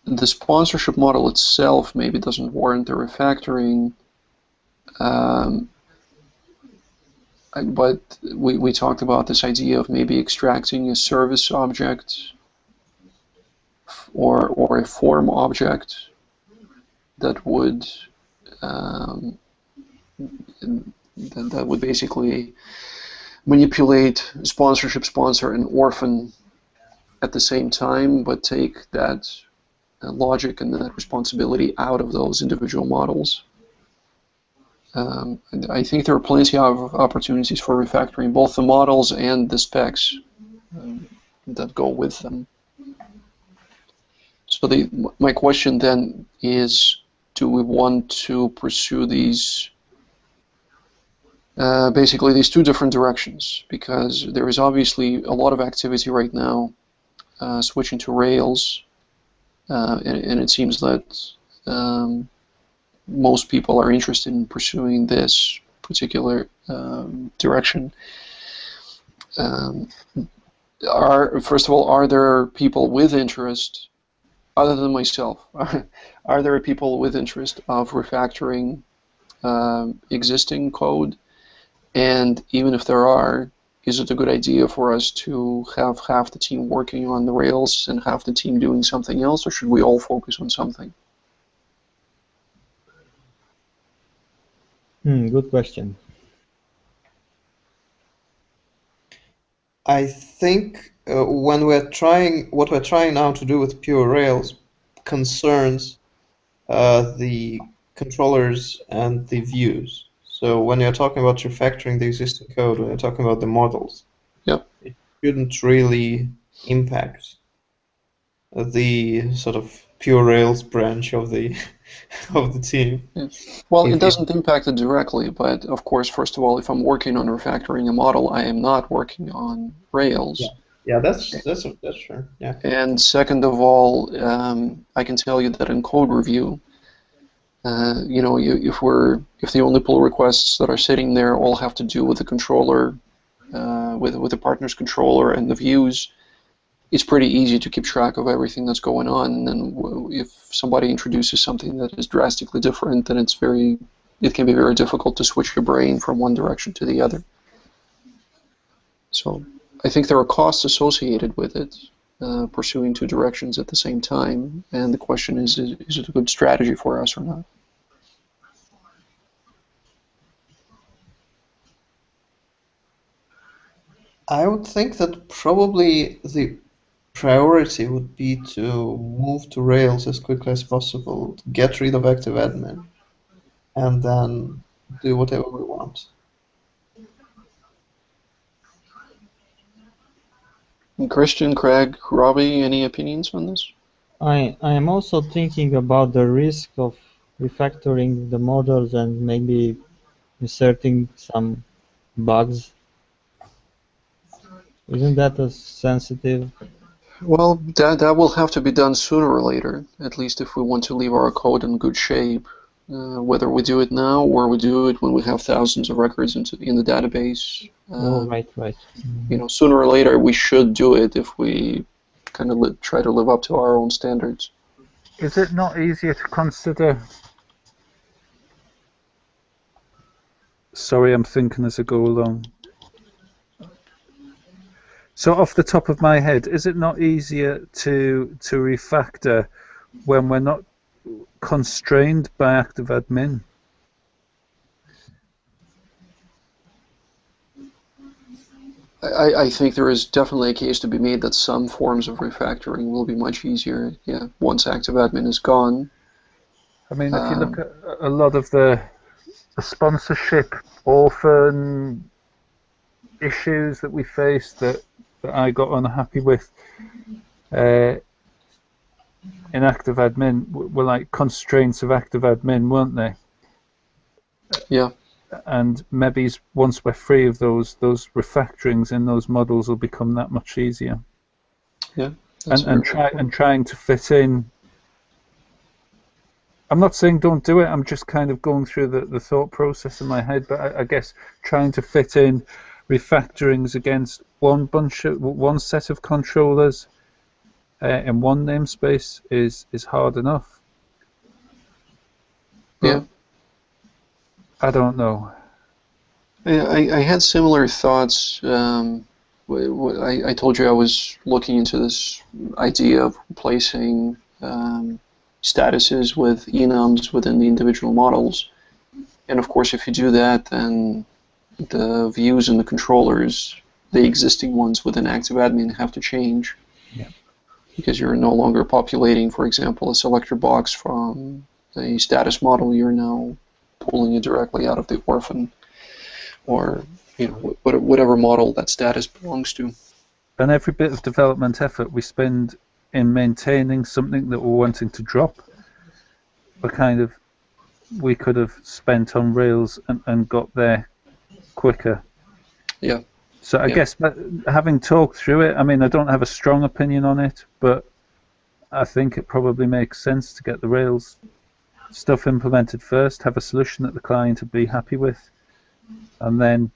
The sponsorship model itself maybe doesn't warrant the refactoring, but we talked about this idea of maybe extracting a service object or a form object that would basically manipulate sponsorship, sponsor, and orphan at the same time, but take that logic and that responsibility out of those individual models. And I think there are plenty of opportunities for refactoring both the models and the specs that go with them. So my question then is, do we want to pursue these, basically these two different directions? Because there is obviously a lot of activity right now switching to Rails, and it seems that most people are interested in pursuing this particular direction. First of all, are there people with interest, other than myself, are there people with interest of refactoring existing code? And even if there are, is it a good idea for us to have half the team working on the Rails and half the team doing something else, or should we all focus on something? Good question. I think what we're trying now to do with pure Rails concerns the controllers and the views. So when you're talking about refactoring the existing code, when you're talking about the models, Yep. it shouldn't really impact the sort of pure Rails branch of the team. Yeah. Well, it doesn't impact it directly, but of course, first of all, if I'm working on refactoring a model, I am not working on Rails. Yeah, that's true. Yeah. And second of all, I can tell you that in code review, if the only pull requests that are sitting there all have to do with the controller, with the partner's controller and the views, it's pretty easy to keep track of everything that's going on. And then if somebody introduces something that is drastically different, then it can be very difficult to switch your brain from one direction to the other. So I think there are costs associated with it, pursuing two directions at the same time, and the question is it a good strategy for us or not? I would think that probably the priority would be to move to Rails as quickly as possible, to get rid of ActiveAdmin, and then do whatever we want. Christian, Craig, Robbie, any opinions on this? I am also thinking about the risk of refactoring the models and maybe inserting some bugs. Isn't that a sensitive? Well, that will have to be done sooner or later, at least if we want to leave our code in good shape. Whether we do it now or we do it when we have thousands of records in the database. Oh, right. You know, sooner or later we should do it if we kind of try to live up to our own standards. Is it not easier to consider? Sorry, I'm thinking as I go along. So off the top of my head, is it not easier to refactor when we're not constrained by active admin? I think there is definitely a case to be made that some forms of refactoring will be much easier, yeah, once active admin is gone. I mean, if you look at a lot of the sponsorship orphan issues that we faced that I got unhappy with in active admin were like constraints of active admin, weren't they? Yeah. And maybe once we're free of those refactorings in those models will become that much easier. Yeah. And trying to fit in. I'm not saying don't do it. I'm just kind of going through the thought process in my head. But I guess trying to fit in refactorings against one set of controllers in one namespace is hard enough. But yeah. I don't know. I had similar thoughts. I told you I was looking into this idea of replacing statuses with enums within the individual models. And of course, if you do that, then the views and the controllers, the existing ones within active admin, have to change. Yeah. Because you're no longer populating, for example, a selector box from the status model. You're now pulling it directly out of the orphan, or whatever model that status belongs to. And every bit of development effort we spend in maintaining something that we're wanting to drop, we could have spent on Rails and got there quicker. Yeah. So I guess, having talked through it, I mean, I don't have a strong opinion on it, but I think it probably makes sense to get the Rails stuff implemented first, have a solution that the client would be happy with, and then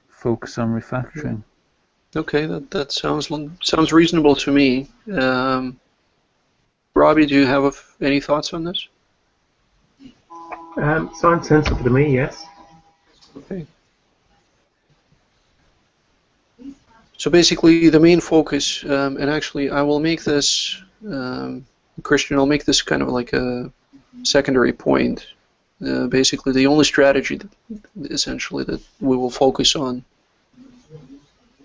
focus on refactoring. Okay, that sounds reasonable to me. Robbie, do you have any thoughts on this? Sounds sensible to me, yes. Okay. So basically, the main focus, and actually, I will make this, Christian, I'll make this kind of like a secondary point. Basically, the only strategy essentially that we will focus on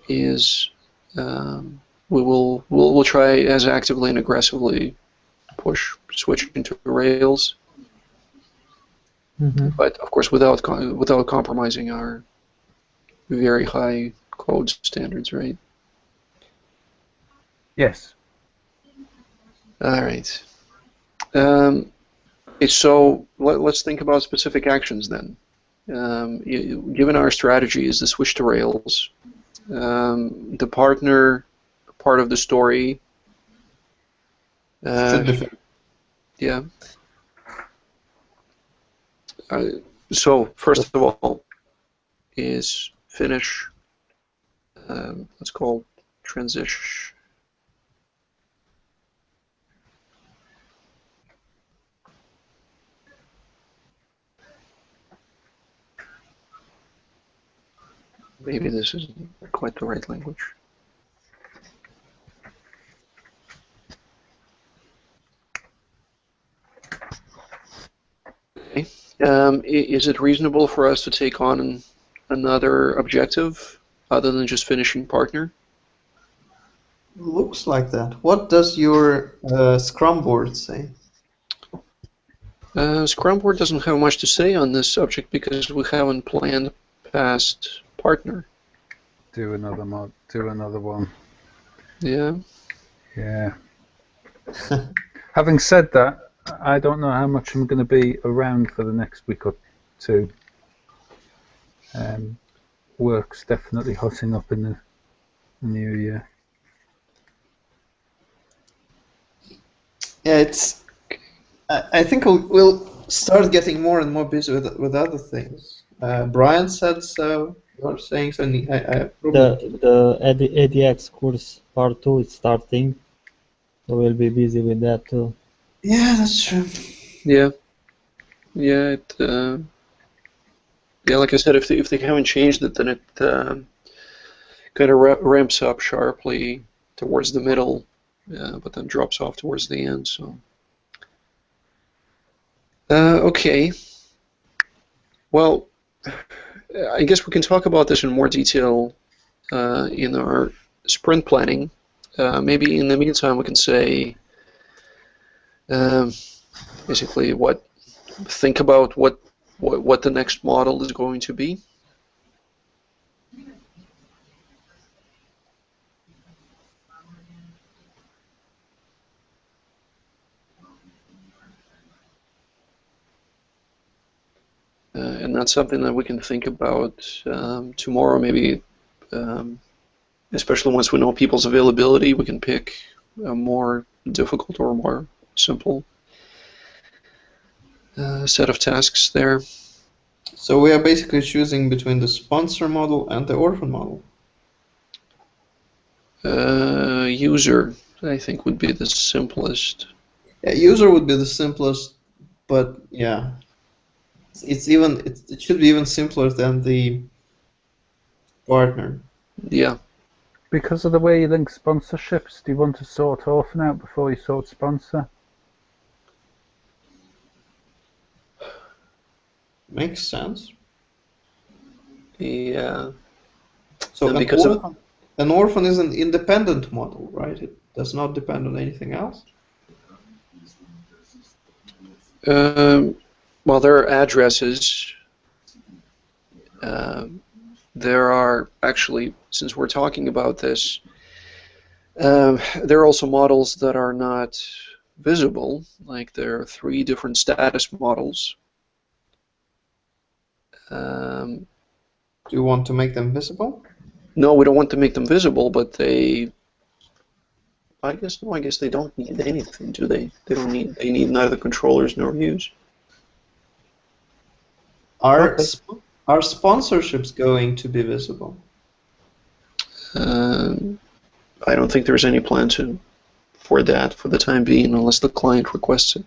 is we'll try as actively and aggressively switch into Rails, but of course without compromising our very high code standards, right? Yes. All right. So let's think about specific actions then. Given our strategy is the switch to Rails, the partner part of the story. Yeah. So first of all, is finish. Let's call transition. Maybe this isn't quite the right language. Okay. Is it reasonable for us to take on another objective other than just finishing partner? Looks like that. What does your Scrum board say? Scrum board doesn't have much to say on this subject because we haven't planned past partner. Do another mod. Do another one. Yeah. Yeah. Having said that, I don't know how much I'm going to be around for the next week or two. Work's definitely hotting up in the new year. Yeah, it's. I think we'll start getting more and more busy with other things. Brian said so. You're saying so. The ADX course part 2 is starting, so we'll be busy with that too. Yeah, that's true. Yeah. Yeah. Yeah. Like I said, if they haven't changed it, then it kind of ramps up sharply towards the middle, but then drops off towards the end. So. Okay. Well, I guess we can talk about this in more detail in our sprint planning. Maybe in the meantime we can say basically think about what the next model is going to be. And that's something that we can think about tomorrow, maybe, especially once we know people's availability, we can pick a more difficult or more simple set of tasks there. So we are basically choosing between the sponsor model and the orphan model. User, I think, would be the simplest. Yeah, user would be the simplest, but yeah, it should be even simpler than the partner. Yeah. Because of the way you link sponsorships, do you want to sort orphan out before you sort sponsor? Makes sense. Yeah. So And because an orphan is an independent model, right? It does not depend on anything else. well, there are addresses. There are actually, since we're talking about this, there are also models that are not visible. Like there are 3 different status models. Do you want to make them visible? No, we don't want to make them visible, but I guess they don't need anything, do they? They need neither controllers nor views. Are sponsorships going to be visible? I don't think there's any plan for that for the time being, unless the client requests it.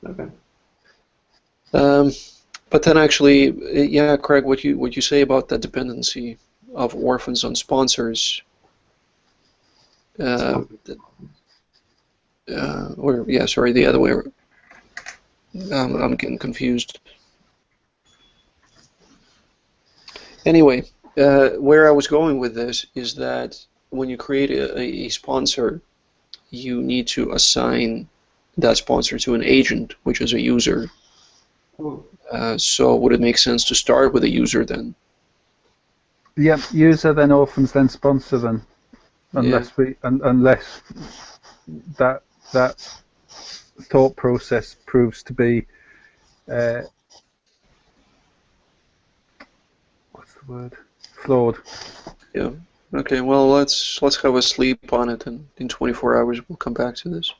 Okay. But then actually, yeah, Craig, what you say about the dependency of orphans on sponsors, or yeah, sorry, the other way. I'm getting confused. Anyway, where I was going with this is that when you create a sponsor, you need to assign that sponsor to an agent, which is a user. So would it make sense to start with a user then? Yep, user, then orphans, then sponsor, then, unless that thought process proves to be what's the word? Flawed. Yeah. Okay. Well, let's have a sleep on it, and in 24 hours we'll come back to this.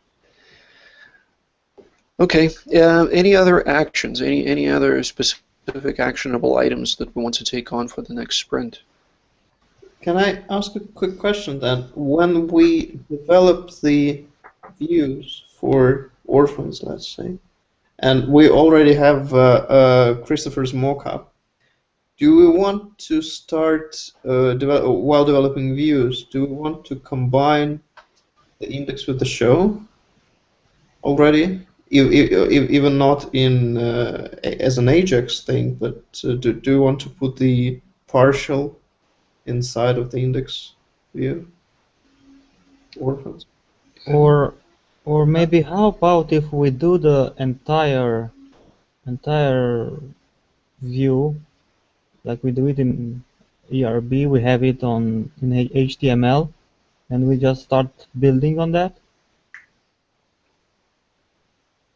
Okay. Any other actions? Any other specific actionable items that we want to take on for the next sprint? Can I ask a quick question then? When we develop the views for orphans, let's say, and we already have Christopher's mockup, do we want to start, while developing views, do we want to combine the index with the show already? Even not in as an Ajax thing, but do you want to put the partial inside of the index view? Orphans. Or Or maybe how about if we do the entire view like we do it in ERB, we have it in HTML, and we just start building on that?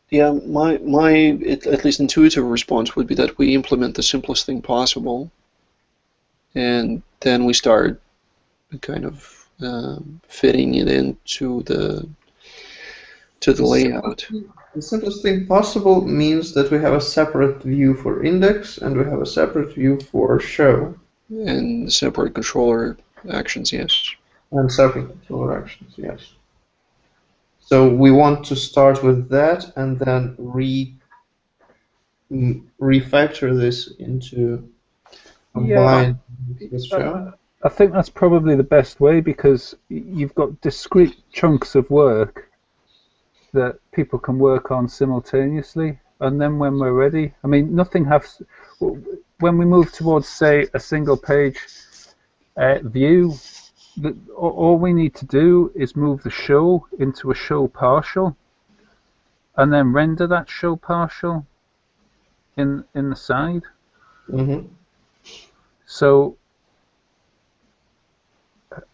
Yeah, my at least intuitive response would be that we implement the simplest thing possible, and then we start kind of fitting it into the layout. The simplest thing possible means that we have a separate view for index and we have a separate view for show. And separate controller actions, yes. And separate controller actions, yes. So we want to start with that and then refactor this into combined with show. I think that's probably the best way, because you've got discrete chunks of work that people can work on simultaneously, and then when we're ready, I mean, nothing has. When we move towards, say, a single page view, all we need to do is move the show into a show partial, and then render that show partial in the side. Mm-hmm. So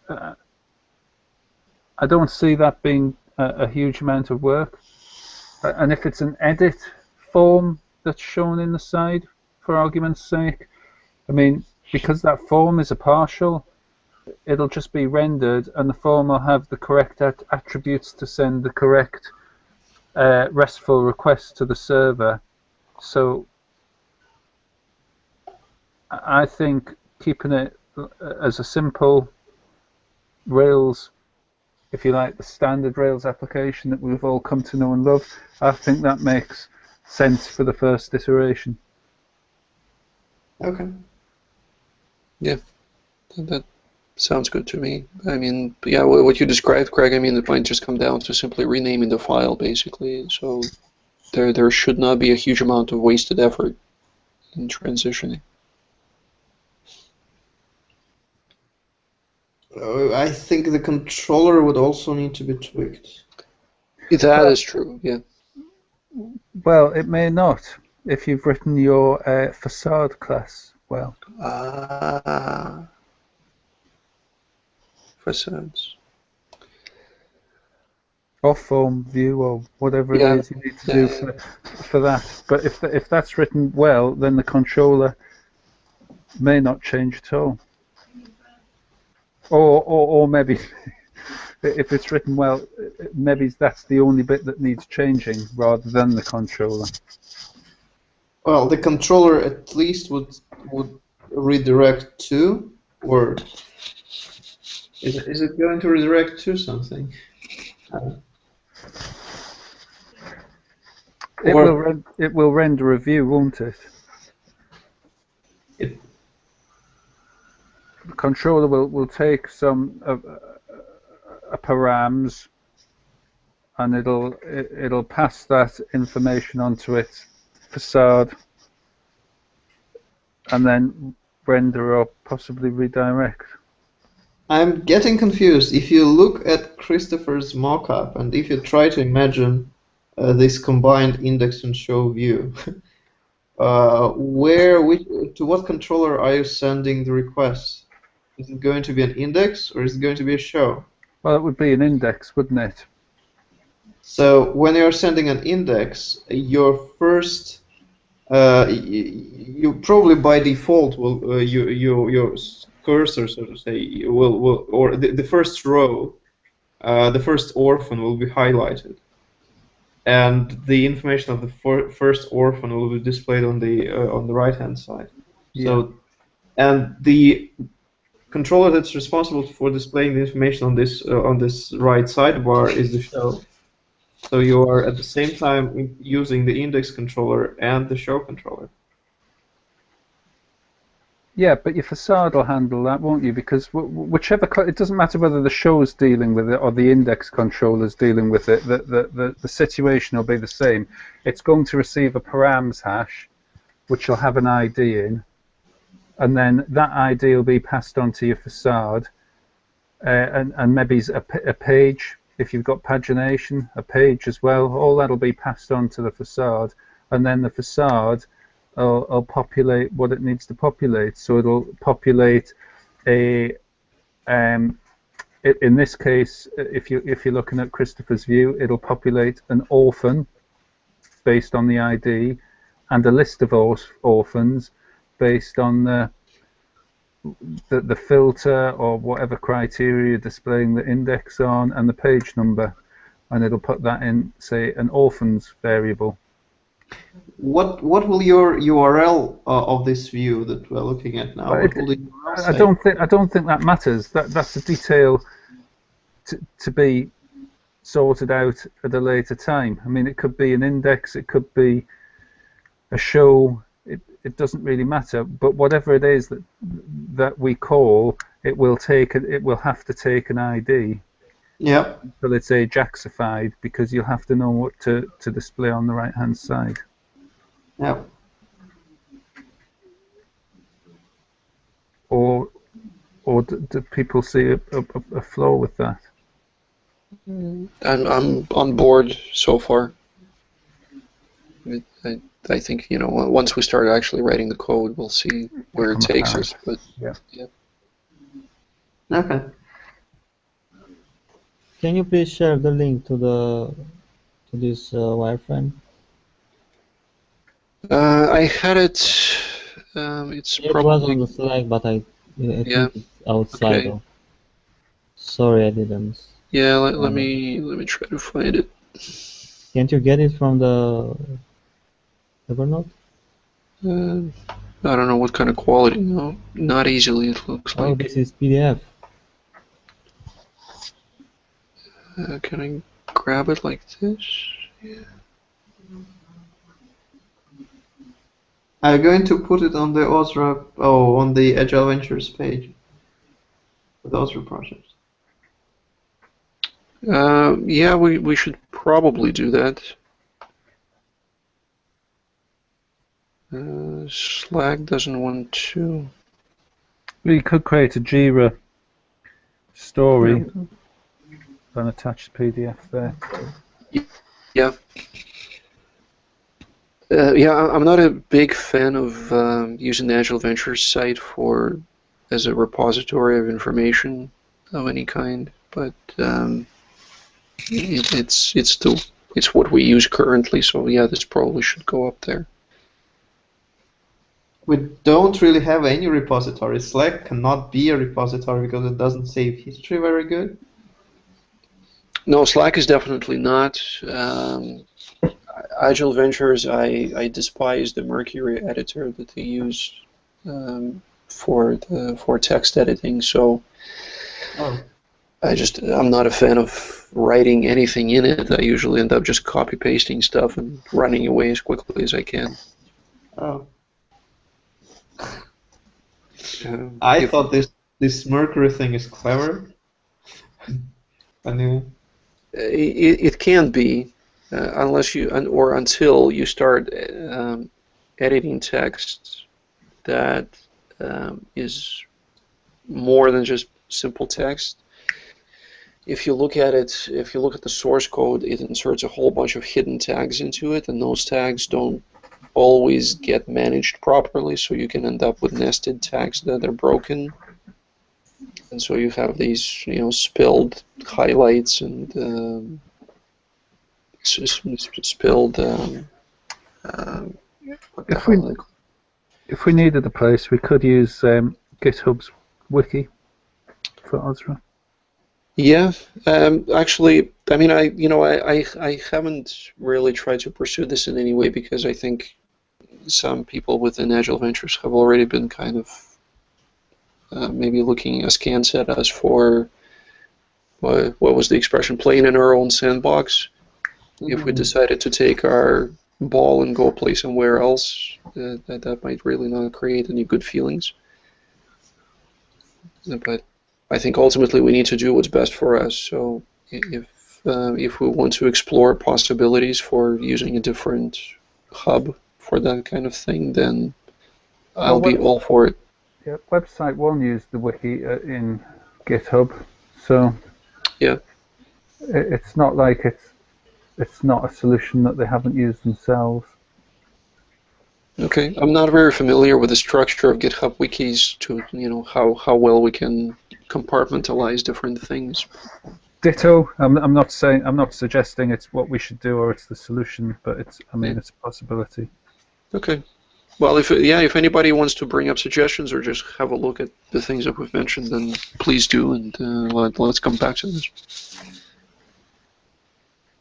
I don't see that being a huge amount of work. And if it's an edit form that's shown in the side, for argument's sake, I mean, because that form is a partial, it'll just be rendered, and the form will have the correct attributes to send the correct RESTful request to the server. So I think keeping it as a simple Rails, if you like, the standard Rails application that we've all come to know and love, I think that makes sense for the first iteration. Okay. Yeah, that sounds good to me. I mean, yeah, what you described, Craig, I mean, it might just come down to simply renaming the file, basically. So there should not be a huge amount of wasted effort in transitioning. I think the controller would also need to be tweaked. That is true, yeah. Well, it may not, if you've written your facade class well. Facades. Or form view, or whatever it is you need to do for that. But if that's written well, then the controller may not change at all. Or maybe if it's written well, maybe that's the only bit that needs changing rather than the controller. Well, the controller at least would redirect to, or is it going to redirect to something? It will render a view, won't it? The controller will take some params, and it'll pass that information onto its facade, and then render or possibly redirect. I'm getting confused. If you look at Christopher's mockup and if you try to imagine this combined index and show view, to what controller are you sending the request? Is it going to be an index or is it going to be a show? Well, it would be an index, wouldn't it? So when you're sending an index, your first, you probably by default will your cursor, so to say, will or the first row, the first orphan will be highlighted, and the information of the first orphan will be displayed on the right hand side. Yeah. So, and the controller that's responsible for displaying the information on this right sidebar is the show. So you are at the same time using the index controller and the show controller. Yeah, but your facade will handle that, won't you? Because whichever, it doesn't matter whether the show is dealing with it or the index controller is dealing with it. The situation will be the same. It's going to receive a params hash, which will have an ID in, and then that ID will be passed on to your facade, and maybe a page if you've got pagination, a page as well, all that'll be passed on to the facade, and then the facade will populate what it needs to populate. So it'll populate a in this case, if you're looking at Christopher's view, it'll populate an orphan based on the ID, and a list of orphans based on the filter or whatever criteria you're displaying the index on, and the page number, and it'll put that in, say, an orphans variable. What will your URL of this view that we're looking at now? What will the URL say? I don't think that matters. That's a detail to be sorted out at a later time. I mean, it could be an index, it could be a show. It doesn't really matter. But whatever it is that we call, it will have to take an ID. Yeah. So let's say Jaxified, because you'll have to know what to display on the right hand side. Yeah. Or do people see a flaw with that? I'm on board so far. I think, you know, once we start actually writing the code, we'll see where it takes us. But yeah. Okay. Can you please share the link to this wireframe? I had it. It's It probably was on the slide, but I think Yeah. it's outside. Okay. Sorry, I didn't. Yeah. Let me try to find it. Can't you get it from the Evernote? I don't know what kind of quality. No, not easily. It looks Oh, like. this is PDF. Can I grab it like this? Yeah. I'm going to put it on the OSRA, on the Agile Ventures page, the OSRA project. Yeah, we should probably do that. Slack doesn't want to. We could create a Jira story and attach the PDF there. Yeah. Yeah, I'm not a big fan of using the Agile Ventures site as a repository of information of any kind, but it's what we use currently. So yeah, this probably should go up there. We don't really have any repository. Slack cannot be a repository because it doesn't save history very good. No, Slack is definitely not. Agile Ventures, I despise the Mercury editor that they use for text editing. So I'm not a fan of writing anything in it. I usually end up just copy pasting stuff and running away as quickly as I can. Oh. I thought this Mercury thing is clever. Anyway. It can be, unless you or until you start editing text that is more than just simple text. If you look at it, if you look at the source code, it inserts a whole bunch of hidden tags into it, and those tags don't always get managed properly, so you can end up with nested tags that are broken. And so you have these, you know, spilled highlights and spilled. If we needed a place, we could use GitHub's wiki for OSRA. Yeah, actually, I mean, I haven't really tried to pursue this in any way because I think some people within Agile Ventures have already been kind of maybe looking askance at us for what was the expression, playing in our own sandbox. If we decided to take our ball and go play somewhere else, that might really not create any good feelings. But I think ultimately we need to do what's best for us. So if we want to explore possibilities for using a different hub for that kind of thing, then I'll be all for it. Yeah, website one used the wiki in GitHub, so yeah. It's not like it's not a solution that they haven't used themselves. Okay, I'm not very familiar with the structure of GitHub wikis to, how well we can compartmentalize different things. Ditto. I'm not suggesting it's what we should do or it's the solution, but it's a possibility. Okay. Well, if anybody wants to bring up suggestions or just have a look at the things that we've mentioned, then please do, and let's come back to this.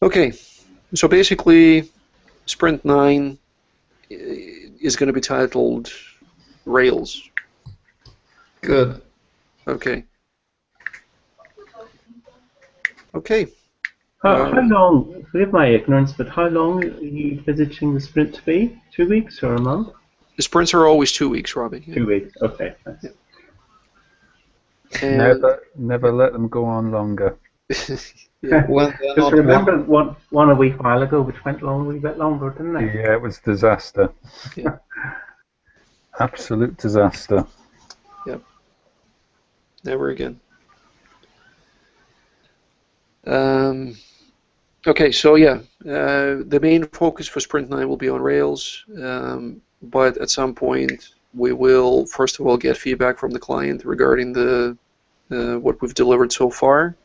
Okay, so basically, Sprint 9 is going to be titled Rails. Good. Okay. Okay. How long, forgive my ignorance, but how long are you envisaging the sprint to be? 2 weeks or a month? The sprints are always 2 weeks, Robbie. Yeah. 2 weeks, okay. Nice. And Never let them go on longer. yeah, Just remember one a wee while ago, which went a wee bit longer, didn't it? Yeah, it was disaster. Yeah. Absolute disaster. Yep. Never again. Okay, so yeah, the main focus for Sprint 9 will be on Rails, but at some point we will first of all get feedback from the client regarding what we've delivered so far,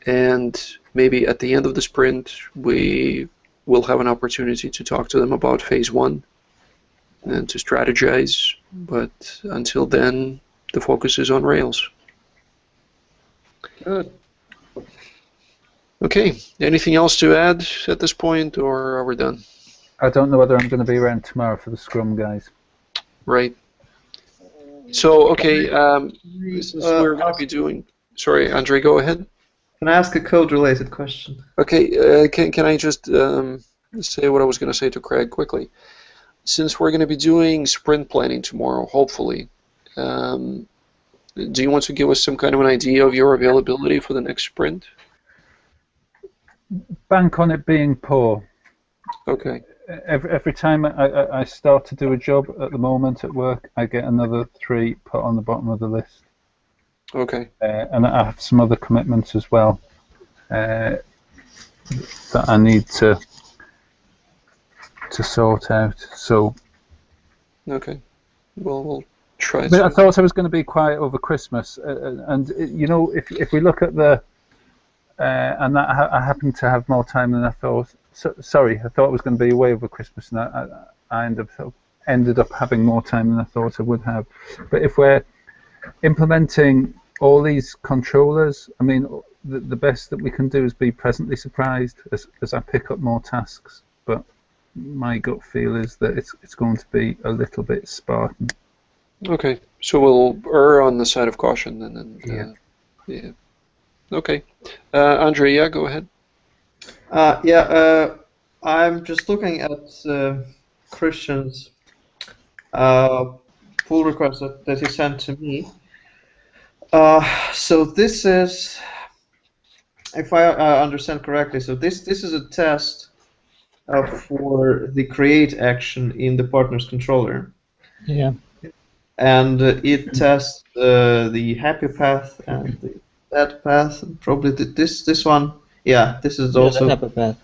and maybe at the end of the sprint we will have an opportunity to talk to them about phase 1 and to strategize, but until then the focus is on Rails. Good. Okay, anything else to add at this point, or are we done? I don't know whether I'm going to be around tomorrow for the Scrum guys. Right. So, okay, since we're going to be doing... Sorry, Andre, go ahead. Can I ask a code-related question? Okay, can I just say what I was going to say to Craig quickly? Since we're going to be doing sprint planning tomorrow, hopefully, do you want to give us some kind of an idea of your availability for the next sprint? Bank on it being poor. Okay. Every time I start to do a job at the moment at work, I get another 3 put on the bottom of the list. Okay. And I have some other commitments as well that I need to sort out. So. Okay. Well, we'll try. But I thought I was going to be quiet over Christmas, and if we look at the and that I happened to have more time than I thought. Sorry, I thought I was going to be away over Christmas, and I ended up having more time than I thought I would have. But if we're implementing all these controllers, I mean, the best that we can do is be pleasantly surprised as I pick up more tasks. But my gut feel is that it's going to be a little bit Spartan. Okay, so we'll err on the side of caution then. And, yeah. Okay. Andre, yeah, go ahead. I'm just looking at Christian's pull request that he sent to me. So this is, if I understand correctly, so this is a test for the create action in the partner's controller. Yeah. And it tests the happy path and the bad path. Probably this one. Yeah, this is also the happy path.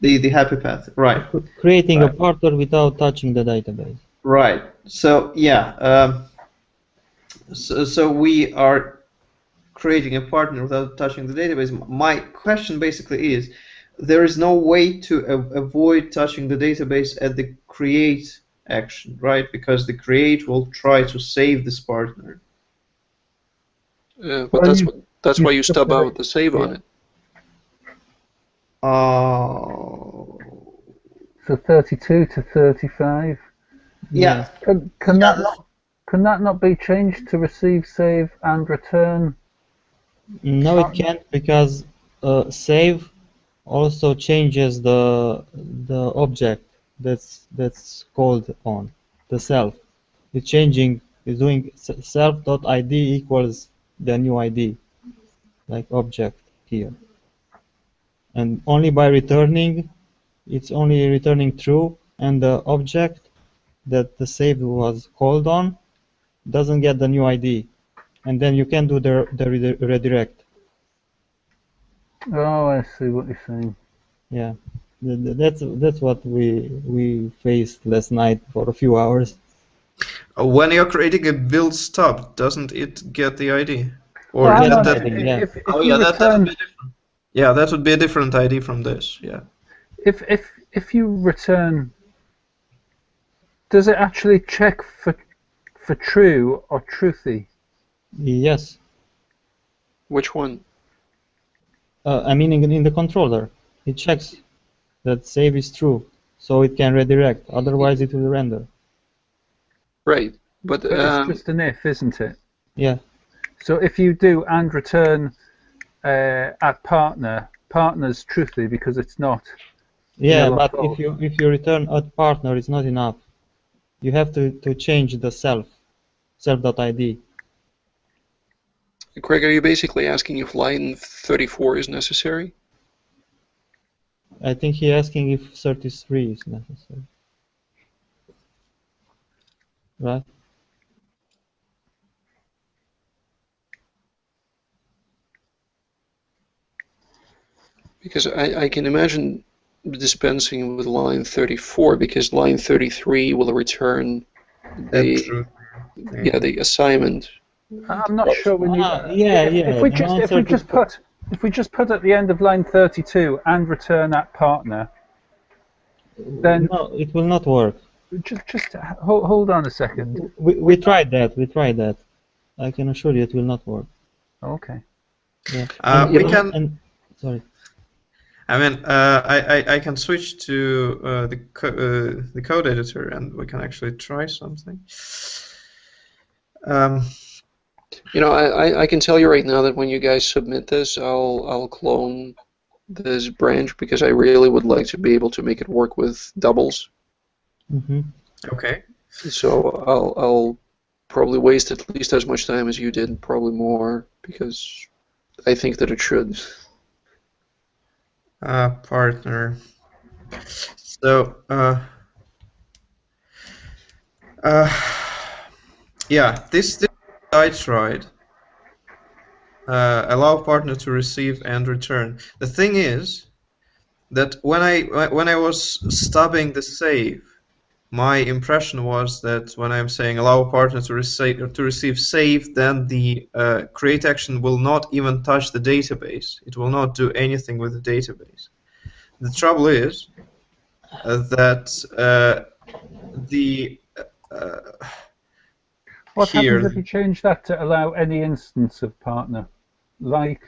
The happy path. Right. Creating a partner without touching the database. Right. So yeah. So we are creating a partner without touching the database. My question basically is, there is no way to avoid touching the database at the create action, right? Because the create will try to save this partner. But that's why you stub out the save on it. Oh. So 32 to 35. Yeah. Can that not be changed to receive, save, and return? No, it can't, because save also changes the object that's called on the self. It's doing self.id equals the new ID, like object here. And only by returning, it's only returning true, and the object that the save was called on doesn't get the new ID, and then you can do the redirect. Oh, I see what you're saying. Yeah, that's what we faced last night for a few hours. When you're creating a build stub, doesn't it get the ID? Or Well, hang Yes, on. I think, yeah. Oh If you yeah, that would return be different. Yeah, that would be a different ID from this. Yeah. if you return, does it actually check for true or truthy? Yes. Which one? I mean, in the controller, it checks that save is true, so it can redirect. Otherwise, it will render. Right, but But it's just an if, isn't it? Yeah. So if you do and return at partner's truthy because it's not. Yeah, Nil or but false. if you return at partner, it's not enough. You have to change the self.id. Craig, are you basically asking if line 34 is necessary? I think he's asking if 33 is necessary. Right? Because I can imagine dispensing with line 34 because line 33 will return the the assignment. I'm not sure we need. Yeah. If we just put at the end of line 32 and return at partner, then no, it will not work. Just hold on a second. We tried that. We tried that. I can assure you, it will not work. Okay. Yeah. We can. Sorry. I mean, I can switch to the code editor, and we can actually try something. You know, I can tell you right now that when you guys submit this, I'll clone this branch because I really would like to be able to make it work with doubles. Mm-hmm. Okay. So I'll probably waste at least as much time as you did, probably more, because I think that it should. Partner. So yeah, this I tried. Allow partner to receive and return. The thing is that when I was stubbing the save, my impression was that when I'm saying allow partner to receive save, then the create action will not even touch the database. It will not do anything with the database. The trouble is that what here, happens if you change that to allow any instance of partner, like?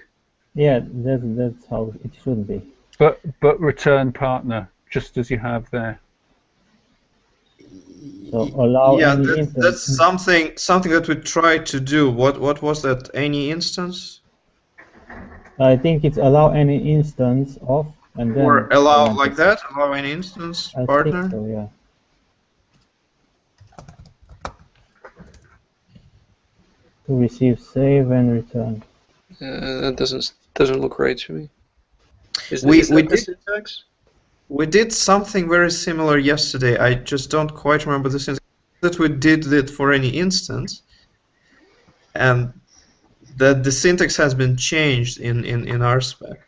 Yeah, that's how it should be. But return partner, just as you have there. So allow any instance. That's something that we tried to do. What was that? Any instance? I think it's allow any instance of, and then. Or allow like that? Allow any instance partner? I think so, yeah. To receive save and return. That doesn't look right to me. Is We that the did syntax? We did something very similar yesterday. I just don't quite remember the syntax. That we did it for any instance, and that the syntax has been changed in our spec.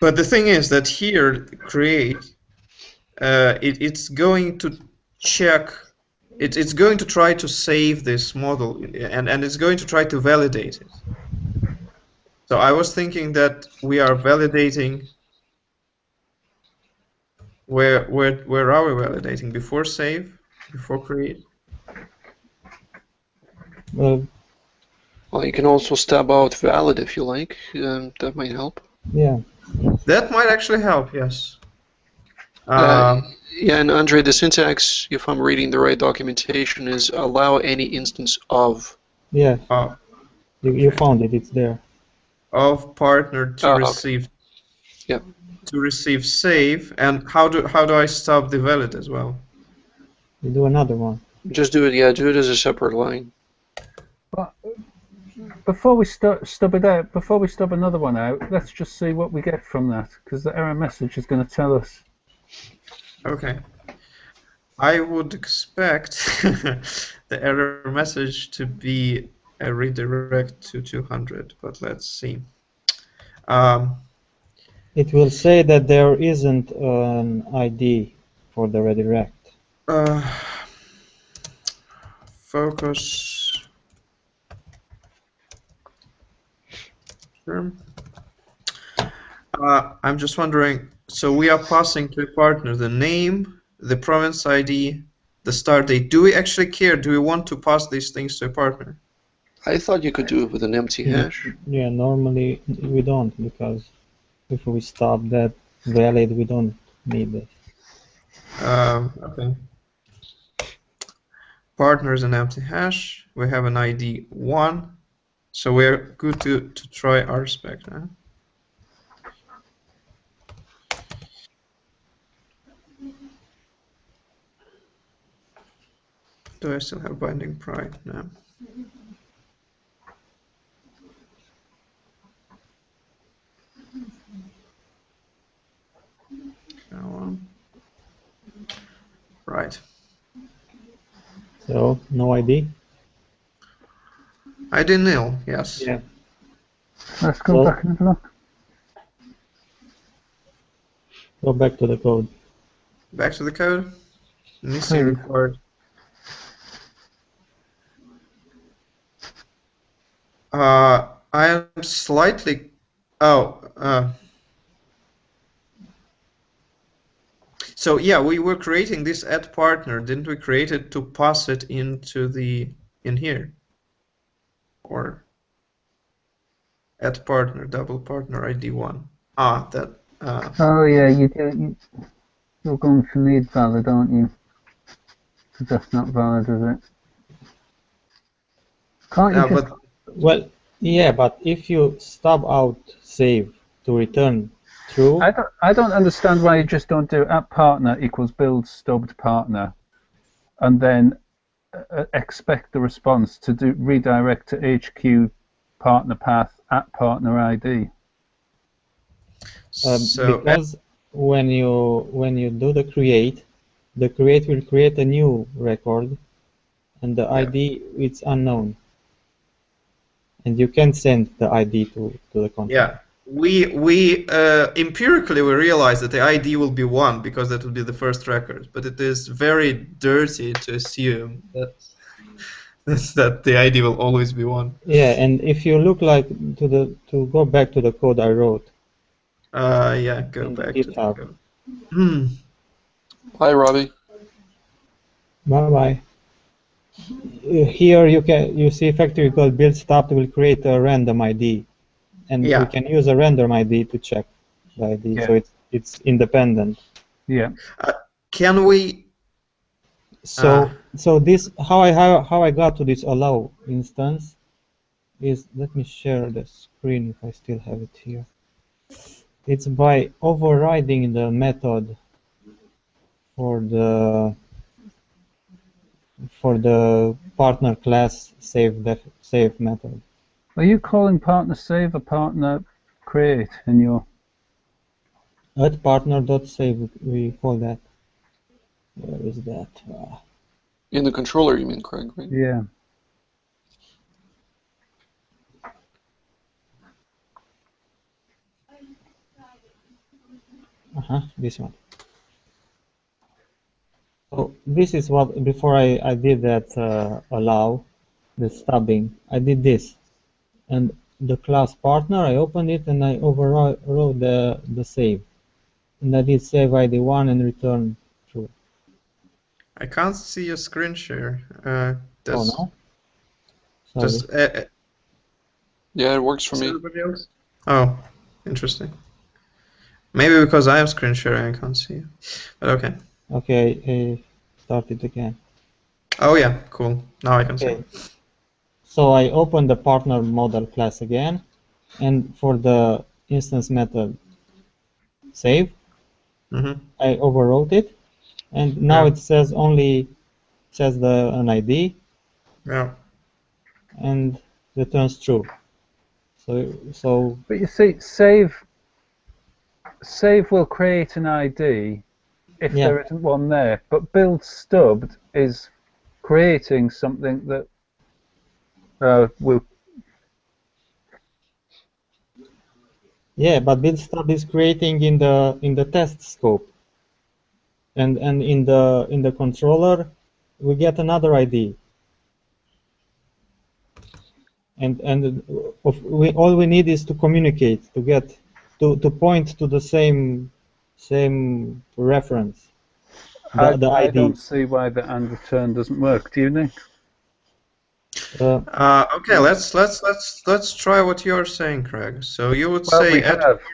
But the thing is that here, create, it's going to check, it's going to try to save this model, and it's going to try to validate it. So I was thinking that we are validating. Where are we validating? Before save? Before create? Well, you can also stub out valid if you like. That might help. Yeah. That might actually help, yes. Yeah, and Andre, the syntax, if I'm reading the right documentation, is allow any instance of. Yeah. You found it. It's there. Of partner to receive. Okay. Yeah. To receive save, and how do I stub the valid as well? You do another one. Just do it. Yeah, do it as a separate line. But before we stub it out, before we stub another one out, let's just see what we get from that, because the error message is going to tell us. Okay. I would expect the error message to be a redirect to 200, but let's see. It will say that there isn't an ID for the redirect. Focus. I'm just wondering, so we are passing to a partner the name, the province ID, the start date. Do we actually care? Do we want to pass these things to a partner? I thought you could do it with an empty hash. Yeah, normally we don't, because if we stop that valid, we don't need it. Okay. Partner is an empty hash. We have an ID 1. So we're good to try our spec now. Do I still have binding pride? No. Go on. Right. So, no ID? ID nil, yes. Yeah. Let's go back and look. Go back to the code. Back to the code. Missing required. I am slightly. So yeah, we were creating this add partner, didn't we? Create it to pass it into in here, or add partner, double partner ID 1. That. Oh yeah, you're going to need valid, aren't you? So that's not valid, is it? Can't you No, just... but Well, yeah, but if you stub out save to return true, I don't understand why you just don't do at partner equals build stubbed partner, and then expect the response to redirect to HQ partner path at partner ID. so because when you do the create will create a new record, and the ID it's unknown, and you can send the ID to the contract. yeah, we empirically we realize that the ID will be 1 because that will be the first record, but it is very dirty to assume that the ID will always be 1. Yeah, and if you look like to go back to the code I wrote. Yeah, go in back GitHub. to the code. Hi, Robbie. Bye bye. Here you see factory called build stub will create a random ID, and Yeah. we can use a random ID to check the ID, Yeah. so it's independent. Yeah. Can we? So this how I got to this allow instance is, let me share the screen if I still have it here. It's by overriding the method for the partner class save method. Are you calling partner save or partner create in your... At partner.save we call that. Where is that? In the controller, you mean, Craig, right? Yeah. This one. So this is what, before I did that allow, the stubbing, I did this. And the class partner, I opened it and I overrode the save. And I did save ID 1 and return true. I can't see your screen share. Oh no? Does Yeah, it works for me. everybody else? Oh, interesting. Maybe because I am screen sharing, I can't see you. But okay. Okay, start it again. Oh yeah, cool. Now I can see. Okay. So I opened the partner model class again, and for the instance method save, I overwrote it, and now it says an ID, and returns true. So. But you see, save will create an ID if there isn't one there, but build stubbed is creating something that We'll Yeah, but build stub is creating in the test scope, and in the controller we get another ID, and all we need is to communicate to get to point to the same reference, the I ID. don't see why the and return doesn't work. Do you, Nick? Okay, let's try what you're saying, Craig. So you would Well, say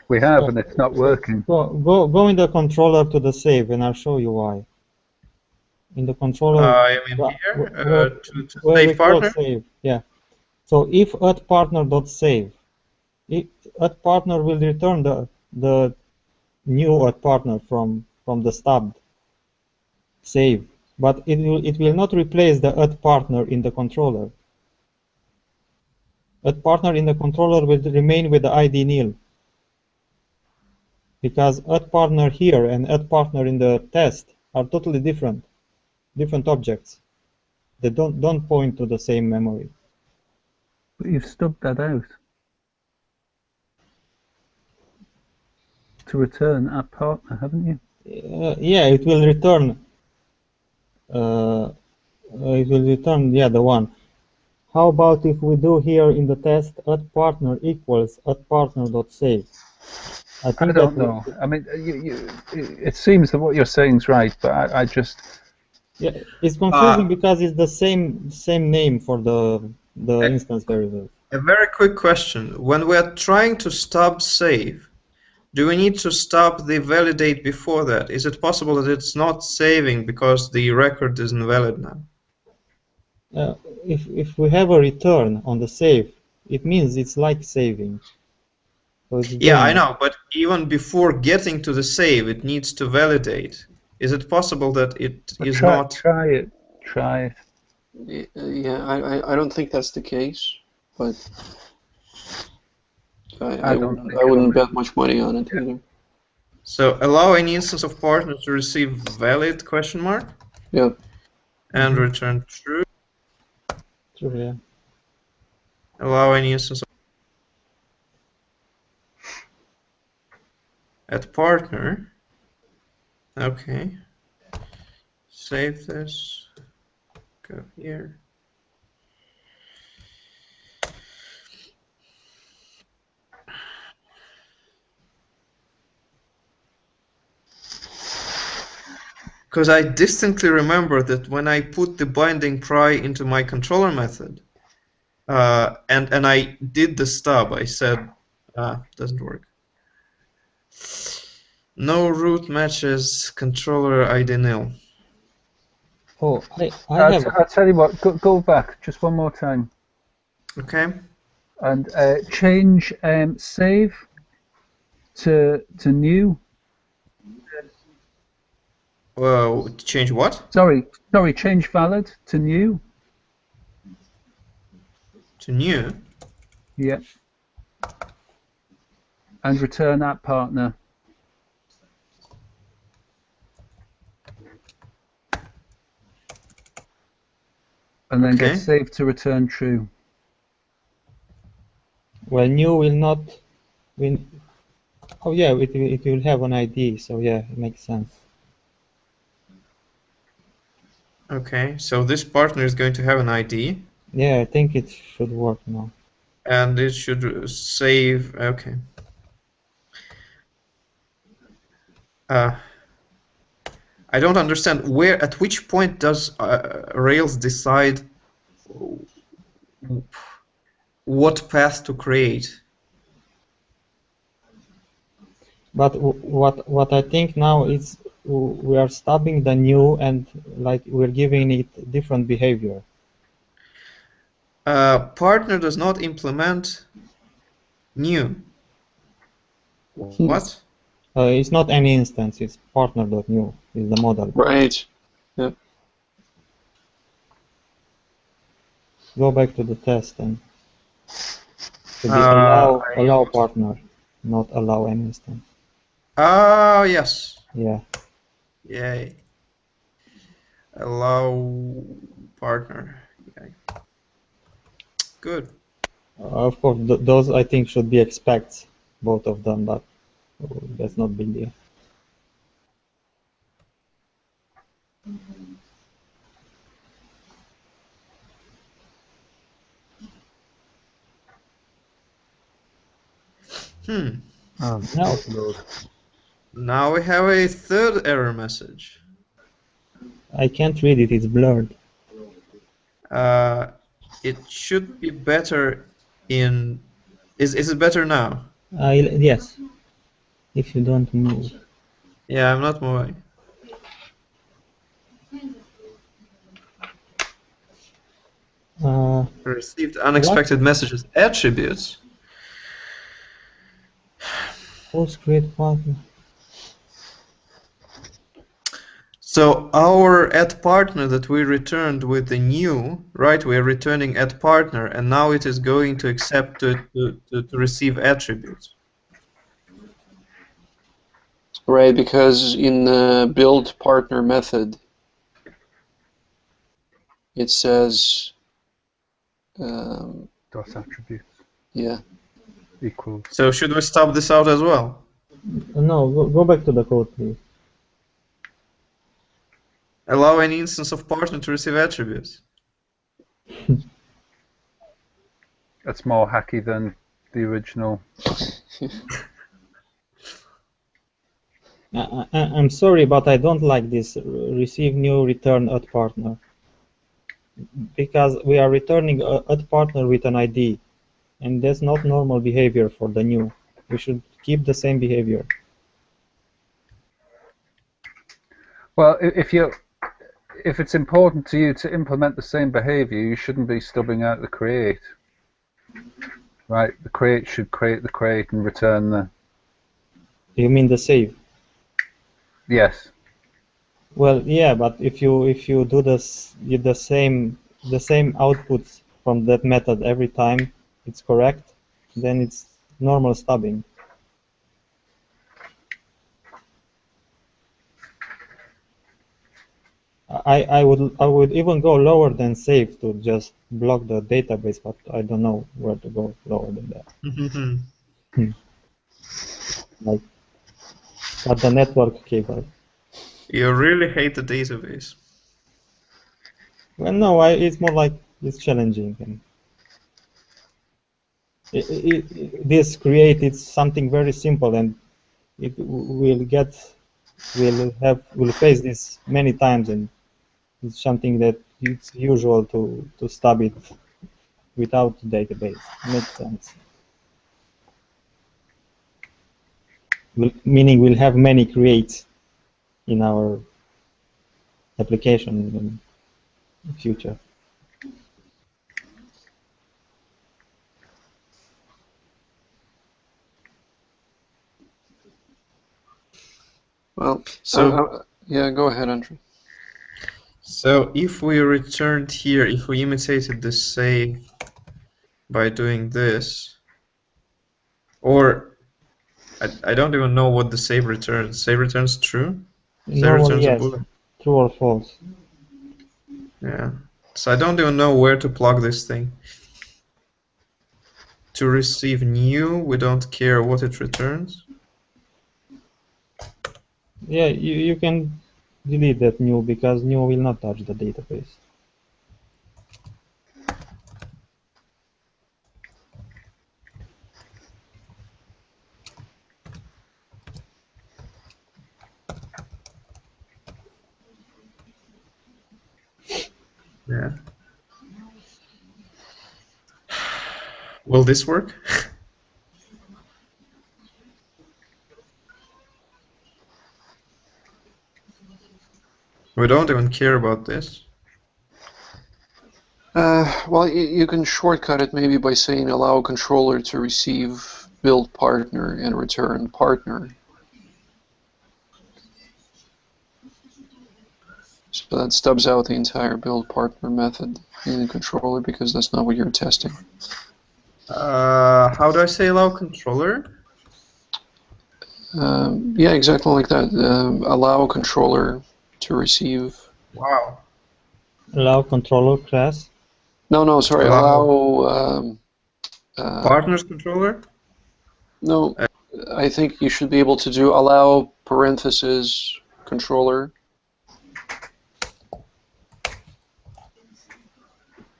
we have, and it's not working. Go in the controller to the save, and I'll show you why. In the controller, I mean here to where we save call partner. save, yeah. So if @partner.save, @partner will return the new @partner from the stub save, but it will not replace the @partner in the controller. @partner in the controller will remain with the ID nil, because @partner here and @partner in the test are totally different objects. They don't point to the same memory. But you've stubbed that out to return @partner, haven't you? Yeah, it will return. Yeah, the one. How about if we do here in the test @partner equals @partner.save? I think I don't know. I mean, it seems that what you're saying is right, but I just yeah, it's confusing because it's the same name for the instance variable. A very quick question. When we are trying to stop save, do we need to stop the validate before that? Is it possible that it's not saving because the record is invalid now? If we have a return on the save, it means it's like saving. So it's Yeah, doing I it. know, but even before getting to the save, it needs to validate. Is it possible that it is not? try it. Try it. Yeah, I don't think that's the case, but I wouldn't bet much money on it either. So allow any instance of partner to receive valid question mark Yeah. and return true. True, yeah. Allow any instance of @partner. Okay. Save this. Go here. Because I distinctly remember that when I put the binding pry into my controller method, and I did the stub, I said, doesn't work. No root matches controller ID nil. Oh, I have. I'll tell you what. Go back just one more time. Okay. And change save to new. Well, change what? Sorry, change valid to new. To new. Yeah. And return @partner. And then get save to return true. Well, new will not. Oh yeah, it will have an ID. So yeah, it makes sense. Okay, so this partner is going to have an ID. Yeah, I think it should work now. And it should save. Okay. I don't understand at which point does Rails decide what path to create? But what I think now is we are stubbing the new and like we're giving it different behavior. Partner does not implement new. What? It's not any instance. It's partner.new is the model. Right. Yeah. Go back to the test and to be allow partner, not allow any instance. Ah, yes. Yeah. Yay. Allow partner. Yay. Good. Of course, those I think should be expects, both of them, but that's not big deal. Now, Now we have a third error message. I can't read it, it's blurred. It should be better in... Is it better now? Yes, if you don't move. Yeah, I'm not moving. Received unexpected messages. Attributes. Who's create partner? So our @partner that we returned with the new, right? We are returning @partner, and now it is going to accept to receive attributes. Right, because in the build partner method, it says, Dot attributes yeah. equals. So should we stop this out as well? No, go back to the code, please. Allow any instance of partner to receive attributes. That's more hacky than the original. I'm sorry, but I don't like this receive new return @partner, because we are returning @partner with an ID, and that's not normal behavior for the new. We should keep the same behavior. Well, if it's important to you to implement the same behavior, you shouldn't be stubbing out the create. Right? The create should create the create and return the. You mean the save? Yes. Well, yeah, but if you do the same outputs from that method every time it's correct, then it's normal stubbing. I would even go lower than save to just block the database, but I don't know where to go lower than that. Like cut the network cable. You really hate the database. Well, no, it's more like it's challenging. And this create something very simple, and we'll face this many times, and it's something that it's usual to stub it without the database. Makes sense. Meaning we'll have many creates in our application in the future. Well, so yeah, go ahead, Andrew. So if we returned here, if we imitated the save by doing this, or I don't even know what the save returns. Save returns true? Save returns a boolean. True or false. Yeah. So I don't even know where to plug this thing. To receive new, we don't care what it returns. Yeah, you can delete that new, because new will not touch the database. Yeah. Will this work? We don't even care about this. Well, you can shortcut it maybe by saying allow controller to receive build partner and return partner. So that stubs out the entire build partner method in the controller, because that's not what you're testing. How do I say allow controller? Yeah, exactly like that. Allow controller to receive. Wow. Allow controller class. No, sorry. Allow partners controller? No, I think you should be able to do allow parenthesis controller.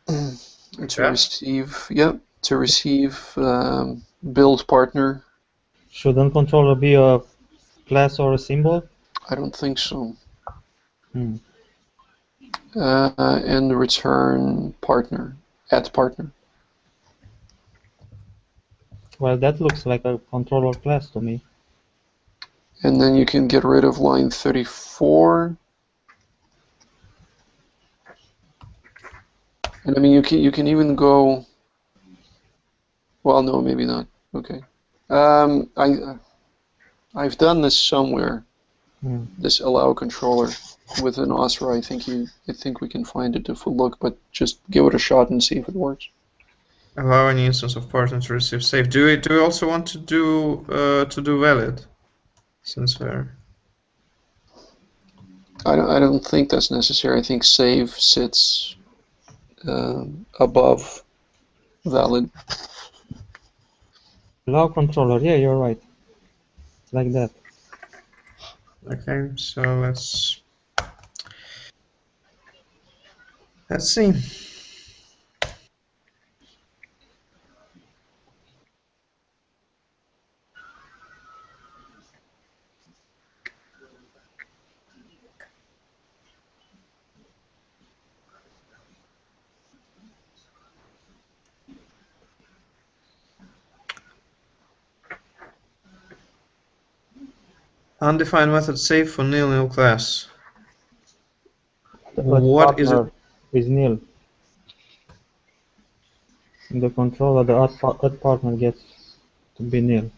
To receive, yep, to receive build partner. Shouldn't controller be a class or a symbol? I don't think so. Hmm. And return partner, add partner. Well, that looks like a controller class to me. And then you can get rid of line 34. And I mean, you can even go. Well, no, maybe not. Okay. I've done this somewhere. This allow controller with an OSRA. I think we can find it if we look, but just give it a shot and see if it works. Allow any instance of partner to receive save. Do we also want to do valid? Since we're I don't think that's necessary. I think save sits above valid. Allow controller, yeah, you're right. It's like that. Okay, so let's see. Undefined method save for nil class. What is it? Is nil. In the controller, the add partner gets to be nil.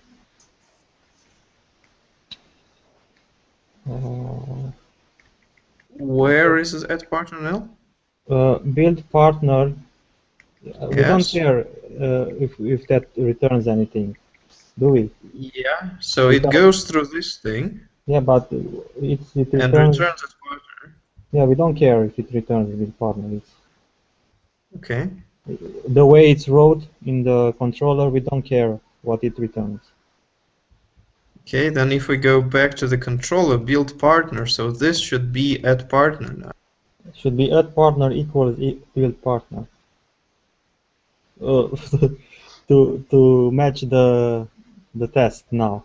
Where is this add partner nil? Build partner. We don't Yes. care if that returns anything, do we? Yeah. So it goes through this thing. Yeah, but it returns. And returns as partner. Yeah, we don't care if it returns build partner. Okay. The way it's wrote in the controller, we don't care what it returns. Okay, then if we go back to the controller, build partner, so this should be add partner now. It should be add partner equals build partner. To match the test now.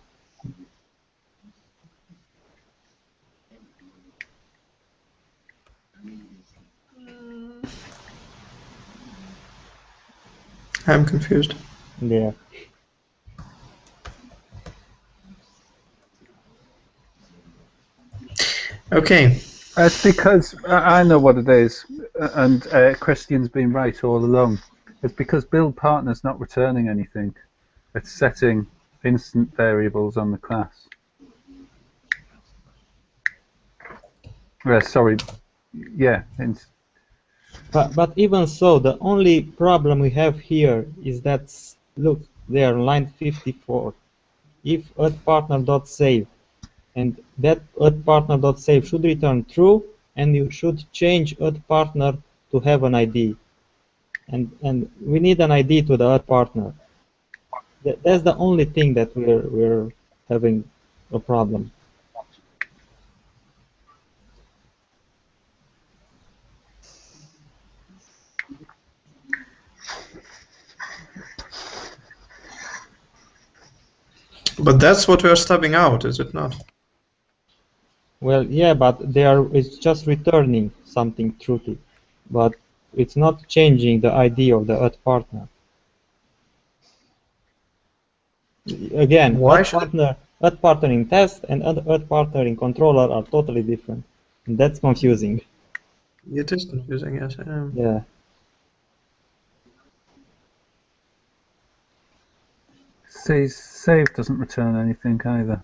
I'm confused. Yeah. Okay. It's because I know what it is, and Christian's been right all along. It's because build partner's not returning anything. It's setting instant variables on the class. Sorry, yeah. But even so, the only problem we have here is that, look, there, line 54. If addPartner.save, and that addPartner.save should return true, and you should change addPartner to have an ID. And we need an ID to the addPartner. That's the only thing that we're having a problem. But that's what we're stubbing out, is it not? Well, yeah, but it's just returning something truthy, but it's not changing the ID of the addPartner. Again, addPartner in test and addPartner in controller are totally different, and that's confusing. It is confusing, yes. Yeah. Save doesn't return anything either.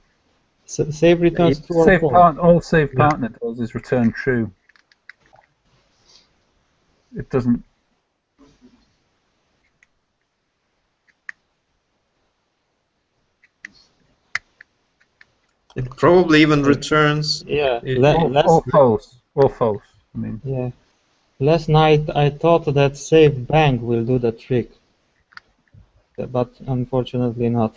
So save returns true or false. All save partner does is return true. It doesn't. It probably even returns. Yeah. Or false. Or false. I mean. Yeah. Last night I thought that save bang will do the trick, but unfortunately not.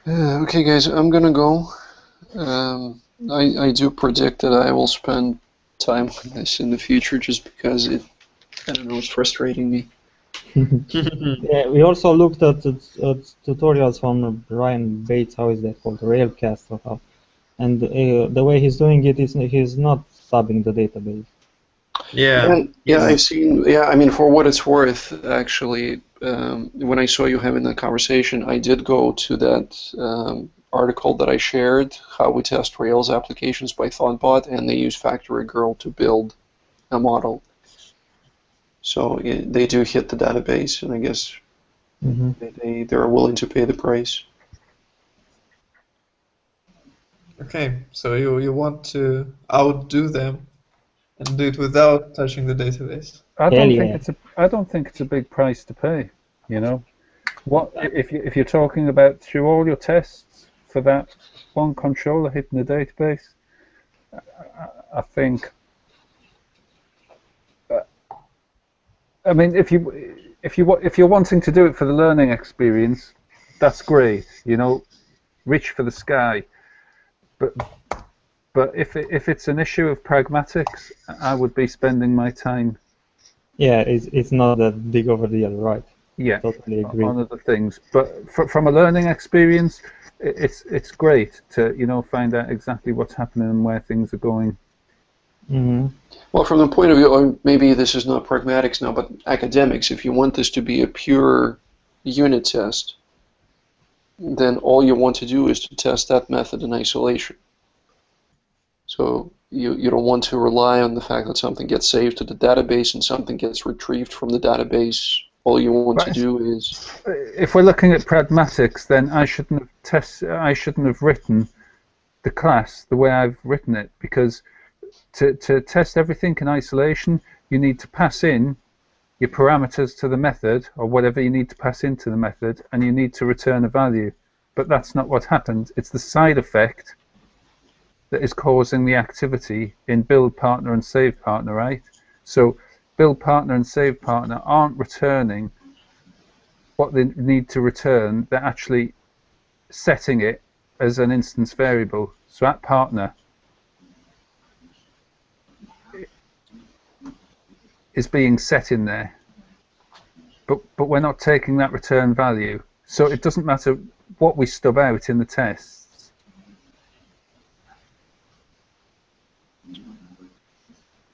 Okay, guys, I'm gonna go. I do predict that I will spend time on this in the future just because I don't know, it's frustrating me. Yeah, we also looked at tutorials from Ryan Bates, how is that called, Railcast or how, and the way he's doing it is he's not stubbing the database. Yeah. Yeah, I've seen. Yeah, I mean, for what it's worth, actually, when I saw you having that conversation, I did go to that article that I shared, how we test Rails applications by ThoughtBot, and they use Factory Girl to build a model. So they do hit the database, and I guess they're willing to pay the price. Okay, so you want to outdo them and do it without touching the database. I Hell don't yeah. think it's a big price to pay. You know, what if you're talking about through all your tests for that one controller hitting the database? I think. I mean, if you're wanting to do it for the learning experience, that's great. You know, reach for the sky. But if it's an issue of pragmatics, I would be spending my time. Yeah, it's not that big of a deal, right? Yeah, Totally agree. on other things. But from a learning experience, it's great to find out exactly what's happening and where things are going. Well, from the point of view, or maybe this is not pragmatics now, but academics, if you want this to be a pure unit test, then all you want to do is to test that method in isolation. So you don't want to rely on the fact that something gets saved to the database and something gets retrieved from the database. All you want to do is... If we're looking at pragmatics, then I shouldn't have written the class the way I've written it, because to test everything in isolation, you need to pass in your parameters to the method, or whatever you need to pass into the method, and you need to return a value. But that's not what happened. It's the side effect that is causing the activity in build partner and save partner, right? So build partner and save partner aren't returning what they need to return. They're actually setting it as an instance variable. So at partner is being set in there, but we're not taking that return value. So it doesn't matter what we stub out in the tests.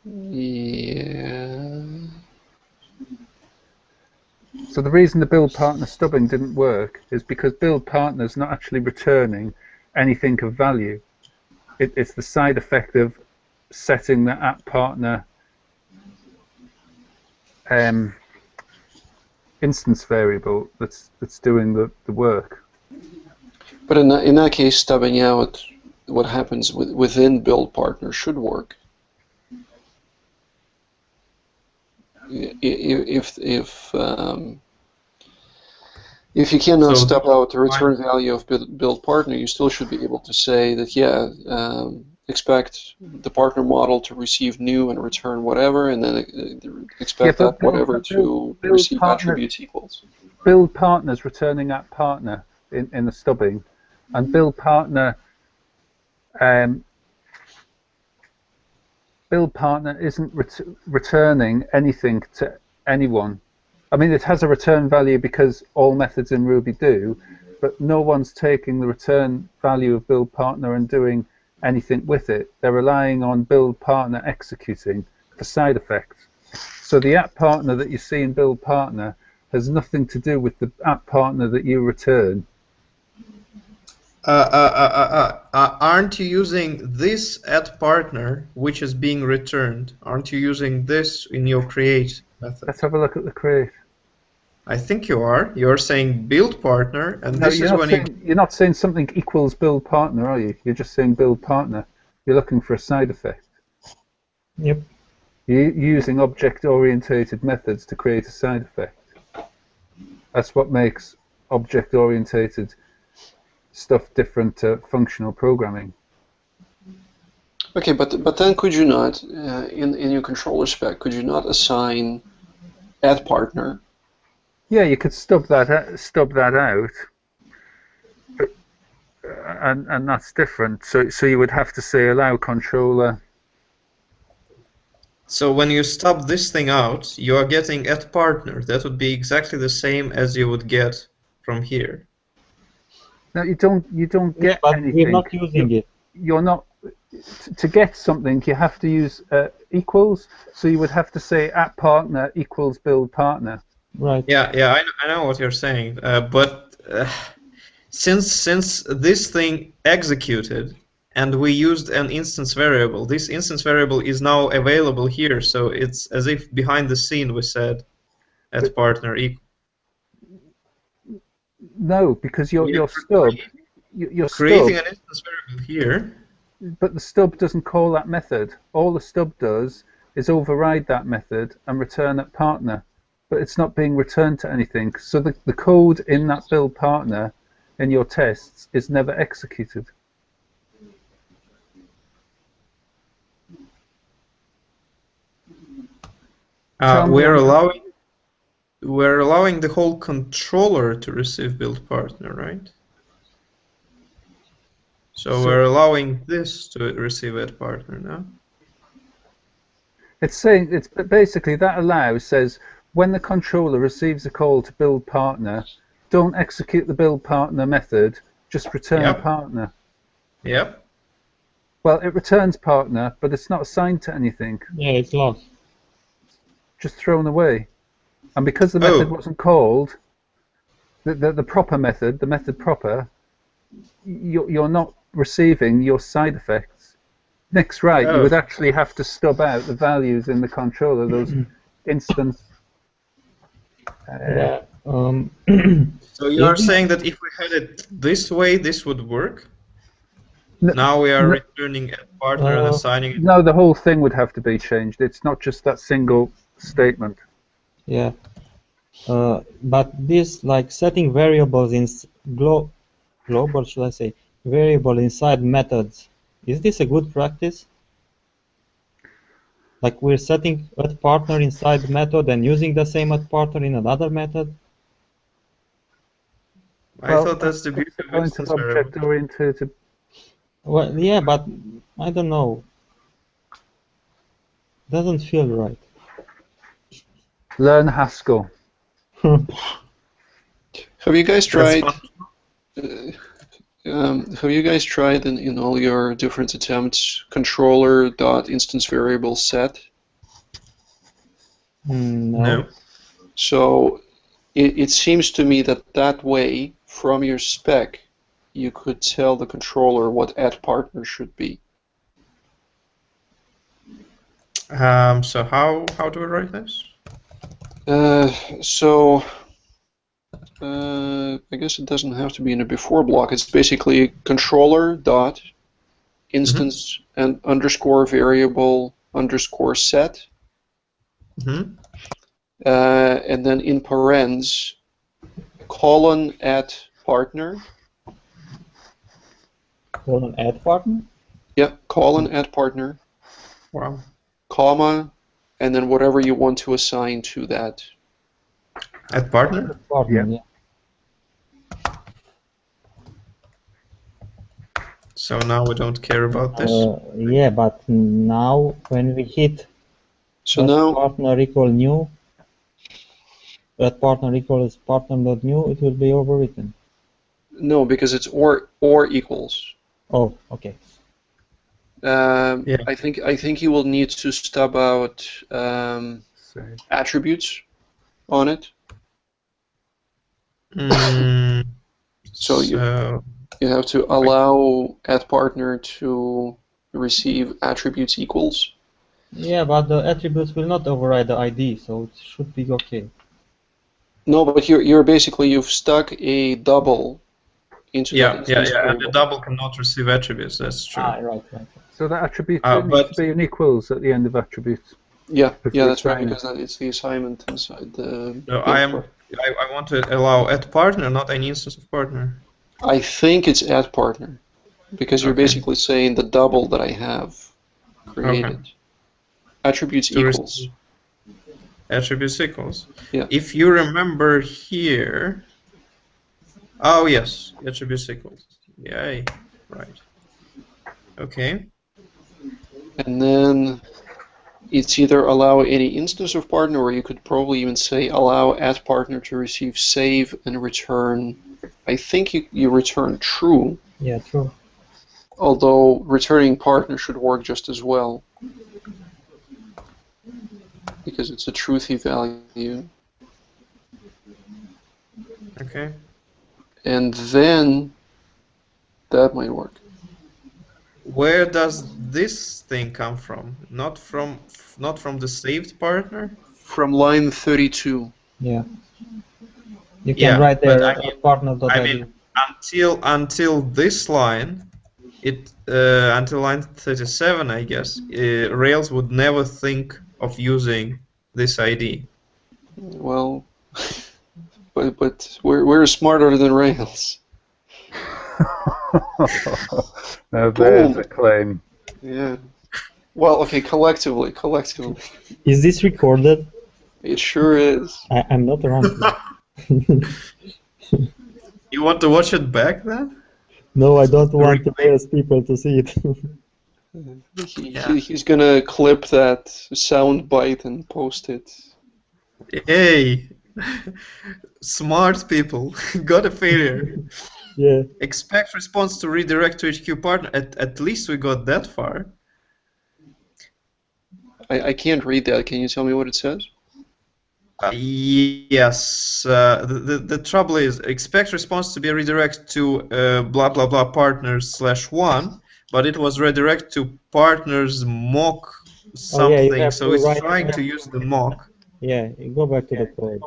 Yeah. So the reason the build partner stubbing didn't work is because build partner is not actually returning anything of value. It's the side effect of setting the at partner instance variable that's doing the work. But in that case, stubbing out what happens within build partner should work. If you cannot stub out the return value of build partner, you still should be able to say that, yeah, expect the partner model to receive new and return whatever, and then expect that whatever to receive attributes equals. Build partner's returning at partner in the stubbing, and build partner isn't returning anything to anyone. I mean, it has a return value because all methods in Ruby do, but no one's taking the return value of build partner and doing anything with it. They're relying on build partner executing for side effects. So the app partner that you see in build partner has nothing to do with the app partner that you return. Aren't you using this at partner, which is being returned? Aren't you using this in your create method? Let's have a look at the create. I think you are. You're saying build partner, and this is when you're not saying something equals build partner, are you? You're just saying build partner. You're looking for a side effect. Yep. You're using object-oriented methods to create a side effect. That's what makes object-oriented stuff different to functional programming. Okay, but then could you not, in your controller spec, could you not assign add partner? Yeah, you could stub that out, and that's different. So you would have to say allow controller. So when you stub this thing out, you are getting at partner. That would be exactly the same as you would get from here. No, you don't Yeah, get but anything. we're not using it. You're not. To get something, you have to use equals. So you would have to say at partner equals build partner. Right. Yeah, I know what you're saying. But since this thing executed and we used an instance variable, this instance variable is now available here. So it's as if behind the scene we said at partner equal. No, because your stub, your Creating stub, an instance variable here. but the stub doesn't call that method. All the stub does is override that method and return at partner, but it's not being returned to anything. So the code in that build partner in your tests is never executed. We're allowing the whole controller to receive build partner, right? So we're allowing this to receive at partner now. It's saying it's basically that allow says when the controller receives a call to build partner, don't execute the build partner method, just return partner. Yep. Well, it returns partner, but it's not assigned to anything. Yeah, it's lost. Just thrown away. And because the method wasn't called, the proper method, the method proper, you're not receiving your side effects. Next, right, you would actually have to stub out the values in the controller, those instance. Yeah. So you are saying that if we had it this way, this would work? Now we are returning at partner and assigning it. No, the whole thing would have to be changed. It's not just that single statement. Yeah. But this, like setting variables in global, should I say, variable inside methods, is this a good practice? Like we're setting at partner inside the method and using the same at partner in another method? I thought that's the beauty of instance variable. Object-oriented. Well, yeah, but I don't know. Doesn't feel right. Learn Haskell. Have you guys tried? Have you guys tried in all your different attempts controller.instance variable set? No. So it seems to me that way, from your spec, you could tell the controller what add partner should be. So how do we write this? I guess it doesn't have to be in a before block. It's basically controller dot instance and underscore variable underscore set. And then in parens, colon at partner. Colon add partner? Yeah, colon at partner. Wow. Comma, and then whatever you want to assign to that. At partner? Yeah. So now we don't care about this? Yeah, but now when we hit partner equal new, that partner equals partner.new, it will be overwritten. No, because it's or equals. Oh, okay. I think you will need to stub out attributes on it. So you have to allow add partner to receive attributes equals. Yeah, but the attributes will not override the ID, so it should be okay. No, but you've stuck a double into that. And the double cannot receive attributes. That's true. Right. So that attribute needs to be an equals at the end of attributes. Yeah, that's right, because it's the assignment inside the. No, I want to allow at partner, not any instance of partner. I think it's at partner, because you're Okay. basically saying the double that I have created. Okay. Attributes To equals. attributes equals. Yeah. If you remember here, oh yes, attributes equals. Yay, right. Okay. And then it's either allow any instance of partner, or you could probably even say allow at partner to receive save and return. I think you return true, Yeah, true. although returning partner should work just as well, because it's a truthy value. Okay. And then that might work. Where does this thing come from? Not from the saved partner? From line 32. Yeah. You can Yeah, write but there I mean, partner.id. until this line, until line 37, I guess, Rails would never think of using this ID. Well, but we're smarter than Rails. Now there's a claim. Yeah. Well, okay, collectively. Is this recorded? It sure is. I'm not around. You want to watch it back then? No, I don't want the replay? Rails people to see it. He's gonna clip that sound bite and post it. Hey, smart people, got a failure. Yeah. Expect response to redirect to HQ partner. At least we got that far. I can't read that. Can you tell me what it says? Yes. The trouble is, expect response to be a redirect to blah blah blah partners /1, but it was redirect to partners mock something. you have So to it's write trying it. to use the mock. Yeah, go back to the code.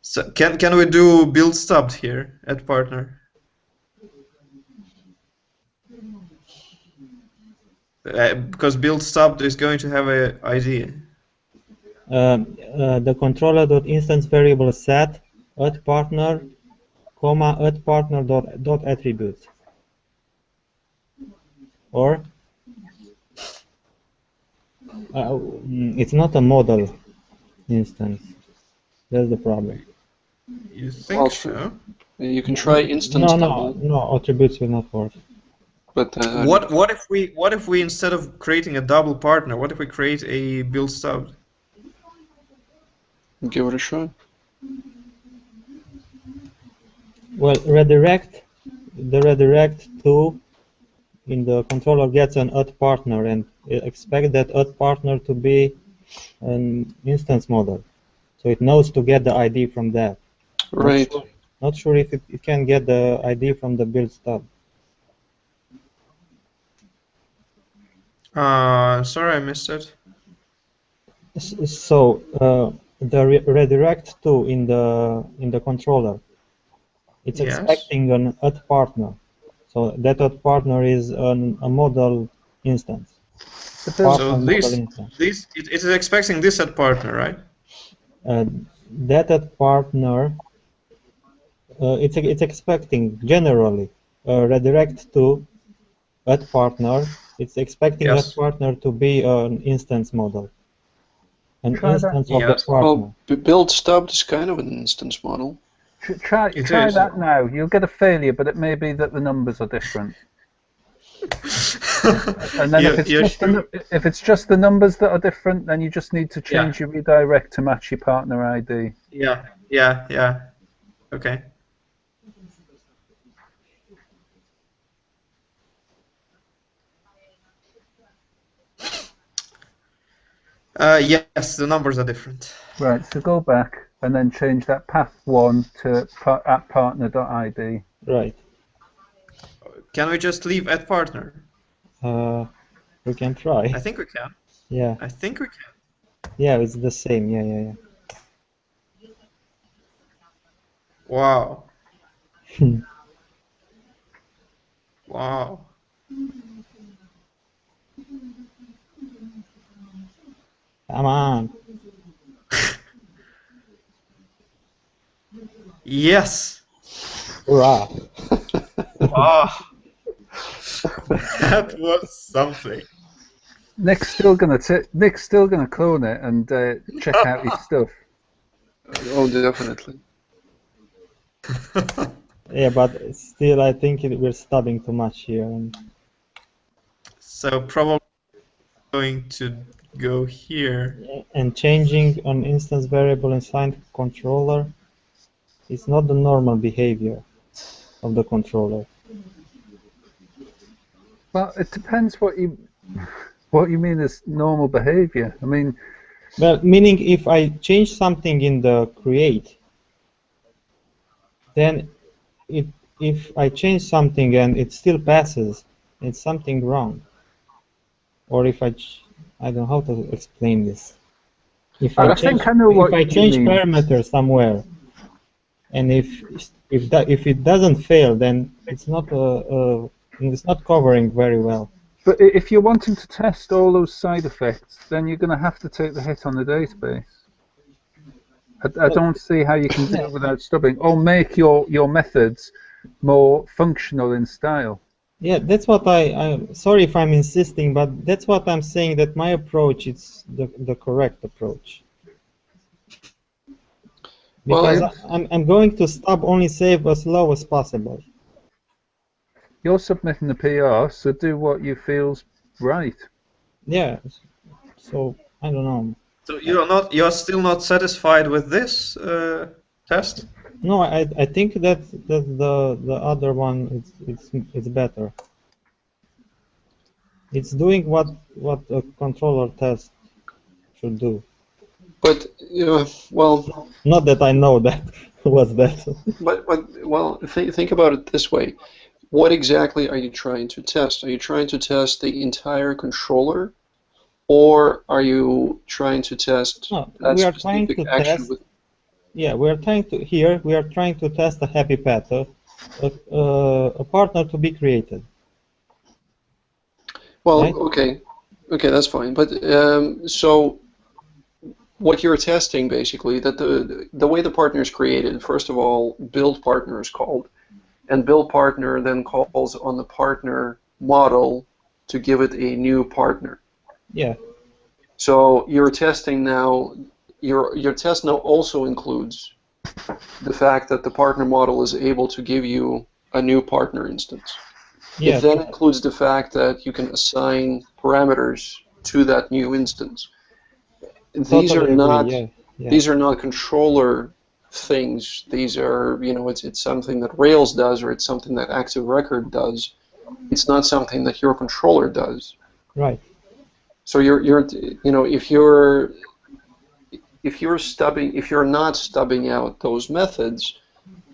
So can we do build stubbed here at partner? Because build stubbed is going to have a ID. The controller.instance variable set at partner, comma at partner dot attributes. Or it's not a model instance. That's the problem. You think Well, so? You can try instance double. No, attributes will not work. But What if we instead of creating a double partner, what if we create a build stubbed? give it a shot. Well, the redirect to in the controller gets an at partner and expect that at partner to be an instance model. So it knows to get the ID from that. Right. Not sure if it can get the ID from the build stub. Sorry, I missed it. So the redirect to in the controller, it's Yes. expecting an at partner. So that at partner is a model instance. So it is expecting this at partner, right? That at partner, it's expecting generally redirect to at partner. It's expecting Yes. at partner to be an instance model, an Try that. instance of Yes. the partner. Well, build stubbed is kind of an instance model. Try It is. that now. You'll get a failure, but it may be that the numbers are different. And then if it's just the numbers that are different, then you just need to change your redirect to match your partner ID. Yeah. Okay. Yes, the numbers are different. Right, so go back and then change that path1 to at partner.id. Right. Can we just leave at partner? We can try. I think we can. Yeah. I think we can. Yeah, it's the same. Yeah. Wow. Wow. Come on. Yes. Hurrah. Ah, that was something. Nick's still gonna clone it and check out his stuff. Oh, definitely. Yeah, but still, I think we're stubbing too much here. And So probably going to go here. and changing an instance variable inside controller is not the normal behavior of the controller. Well, it depends what you mean as normal behavior. I mean, Well, meaning if I change something in the create, then if I change something and it still passes, it's something wrong. Or if I don't know how to explain this. If I change, think I know what if I you change mean. parameter somewhere, and if it doesn't fail, then it's not covering very well. But if you're wanting to test all those side effects, then you're going to have to take the hit on the database. I don't see how you can do it without stubbing, or make your methods more functional in style. Yeah, that's what I'm sorry if I'm insisting, but that's what I'm saying, that my approach is the correct approach. Because I'm going to stub only save as low as possible. You're submitting the PR, so do what you feel's right. Yeah, so I don't know. So you're still not satisfied with this test? No, I think that the other one it's better. It's doing what a controller test should do. But well, not that I know that was that. But well, think about it this way: what exactly are you trying to test? Are you trying to test the entire controller, or are you trying to test that we are trying specific to action test. with? Yeah, we are trying to test a happy path, a partner to be created. Well, right? okay, that's fine. But so what you're testing basically, that the way the partner is created, first of all, build partner is called, and build partner then calls on the partner model to give it a new partner. Yeah. So your testing now, your test now also includes the fact that the partner model is able to give you a new partner instance. Yeah. It then includes the fact that you can assign parameters to that new instance. These Totally are not agree. Yeah. these are not controller things. These are, it's something that Rails does, or it's something that Active Record does. It's not something that your controller does. Right. So if you're not stubbing out those methods,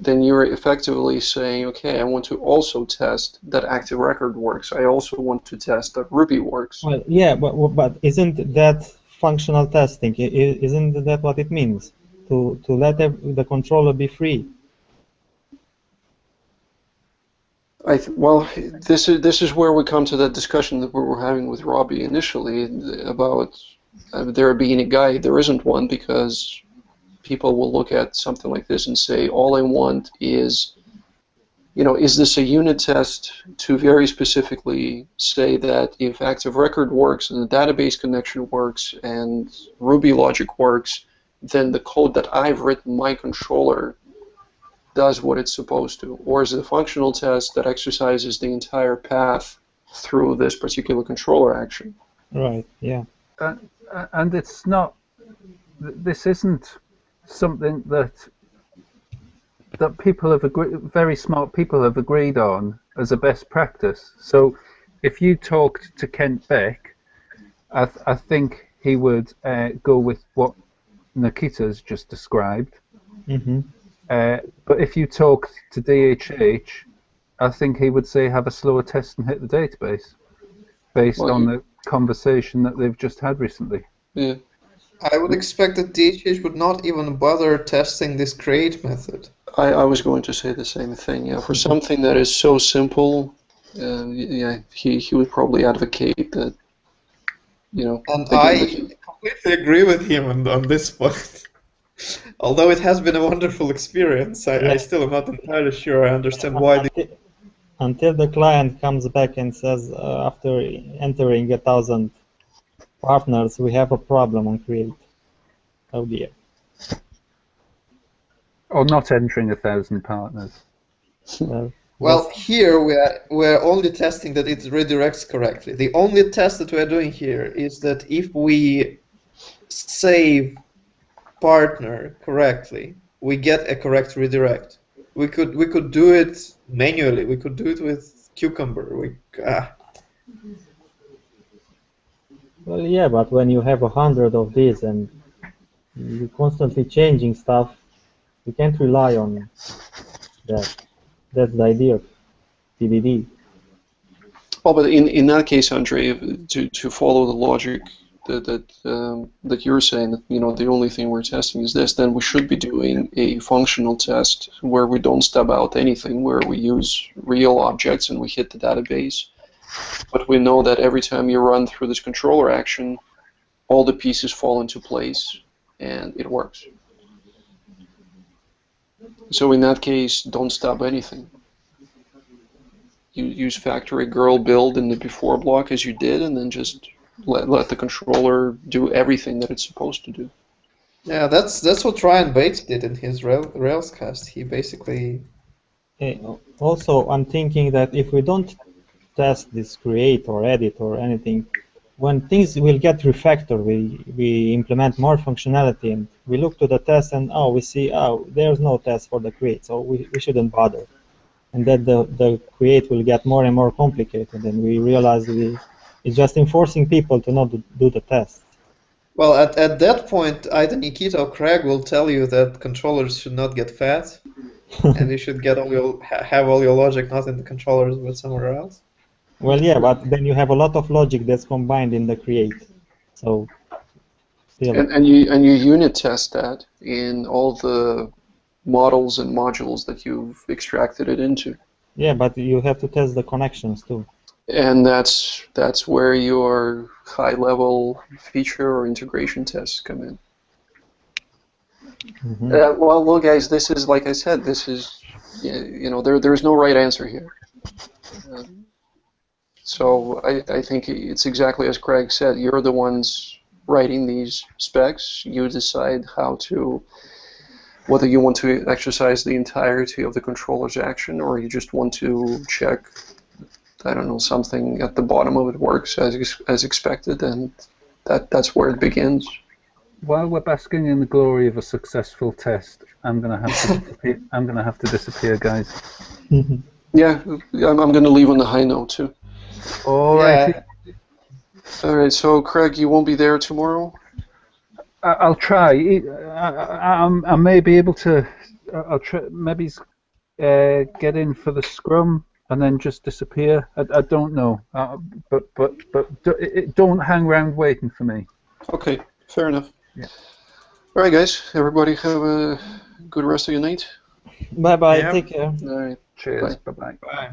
then you're effectively saying, okay, I want to also test that Active Record works. I also want to test that Ruby works. Well, yeah, but isn't that functional testing? Isn't that what it means? To let the controller be free. Well, this is where we come to that discussion that we were having with Robbie initially about there being a guide. There isn't one, because people will look at something like this and say, all I want is, is this a unit test to very specifically say that if Active Record works and the database connection works and Ruby logic works, then the code that I've written, my controller, does what it's supposed to? Or is it a functional test that exercises the entire path through this particular controller action? Right, yeah. And it's not, this isn't something that people have agreed, very smart people have agreed on as a best practice. So if you talked to Kent Beck, I think he would go with what Nikita's just described. Mm-hmm. But if you talked to DHH, I think he would say have a slower test and hit the database based on the conversation that they've just had recently. Yeah. I would expect that DHH would not even bother testing this create method. I was going to say the same thing. Yeah, for something that is so simple, yeah, he would probably advocate that. And I completely agree with him on this point. Although it has been a wonderful experience, I still am not entirely sure I understand why. until the client comes back and says, after entering 1,000 partners, we have a problem on create. Oh dear. Or not entering 1,000 partners. Well, here we're only testing that it redirects correctly. The only test that we're doing here is that if we save partner correctly, we get a correct redirect. We could do it manually. We could do it with Cucumber. Well, yeah, but when you have 100 of these and you're constantly changing stuff, you can't rely on that. That's the idea of TDD. Well, but in that case, Andre, to follow the logic that you're saying, that the only thing we're testing is this, then we should be doing a functional test where we don't stub out anything, where we use real objects and we hit the database. But we know that every time you run through this controller action, all the pieces fall into place and it works. So in that case, don't stub anything. You use factory girl build in the before block as you did, and then just let the controller do everything that it's supposed to do. Yeah, that's what Ryan Bates did in his Railscast. He basically... Also, I'm thinking that if we don't test this create or edit or anything, when things will get refactored, we implement more functionality and we look to the test and we see, there's no test for the create, so we shouldn't bother. And then the create will get more and more complicated, and we realize it's just enforcing people to not do the test. Well, at that point, either Nikita or Craig will tell you that controllers should not get fat, and you should get have all your logic not in the controllers but somewhere else. Well, yeah, but then you have a lot of logic that's combined in the create. So, still. And you unit test that in all the models and modules that you've extracted it into. Yeah, but you have to test the connections too. And that's where your high-level feature or integration tests come in. Mm-hmm. Well, guys, this is, like I said, this is, there's no right answer here. So I think it's exactly as Craig said. You're the ones writing these specs. You decide whether you want to exercise the entirety of the controller's action, or you just want to check, I don't know, something at the bottom of it works as expected, and that's where it begins. While we're basking in the glory of a successful test, I'm gonna have to disappear. I'm gonna have to disappear, guys. Yeah, I'm gonna leave on the high note too. All right. All right. So Craig, you won't be there tomorrow. I'll try. I may be able to. I'll try. Maybe get in for the scrum and then just disappear. I don't know. But don't hang around waiting for me. Okay. Fair enough. Yeah. All right, guys. Everybody have a good rest of your night. Bye bye. Yeah. Take care. All right. Cheers. Bye. Bye bye. Bye.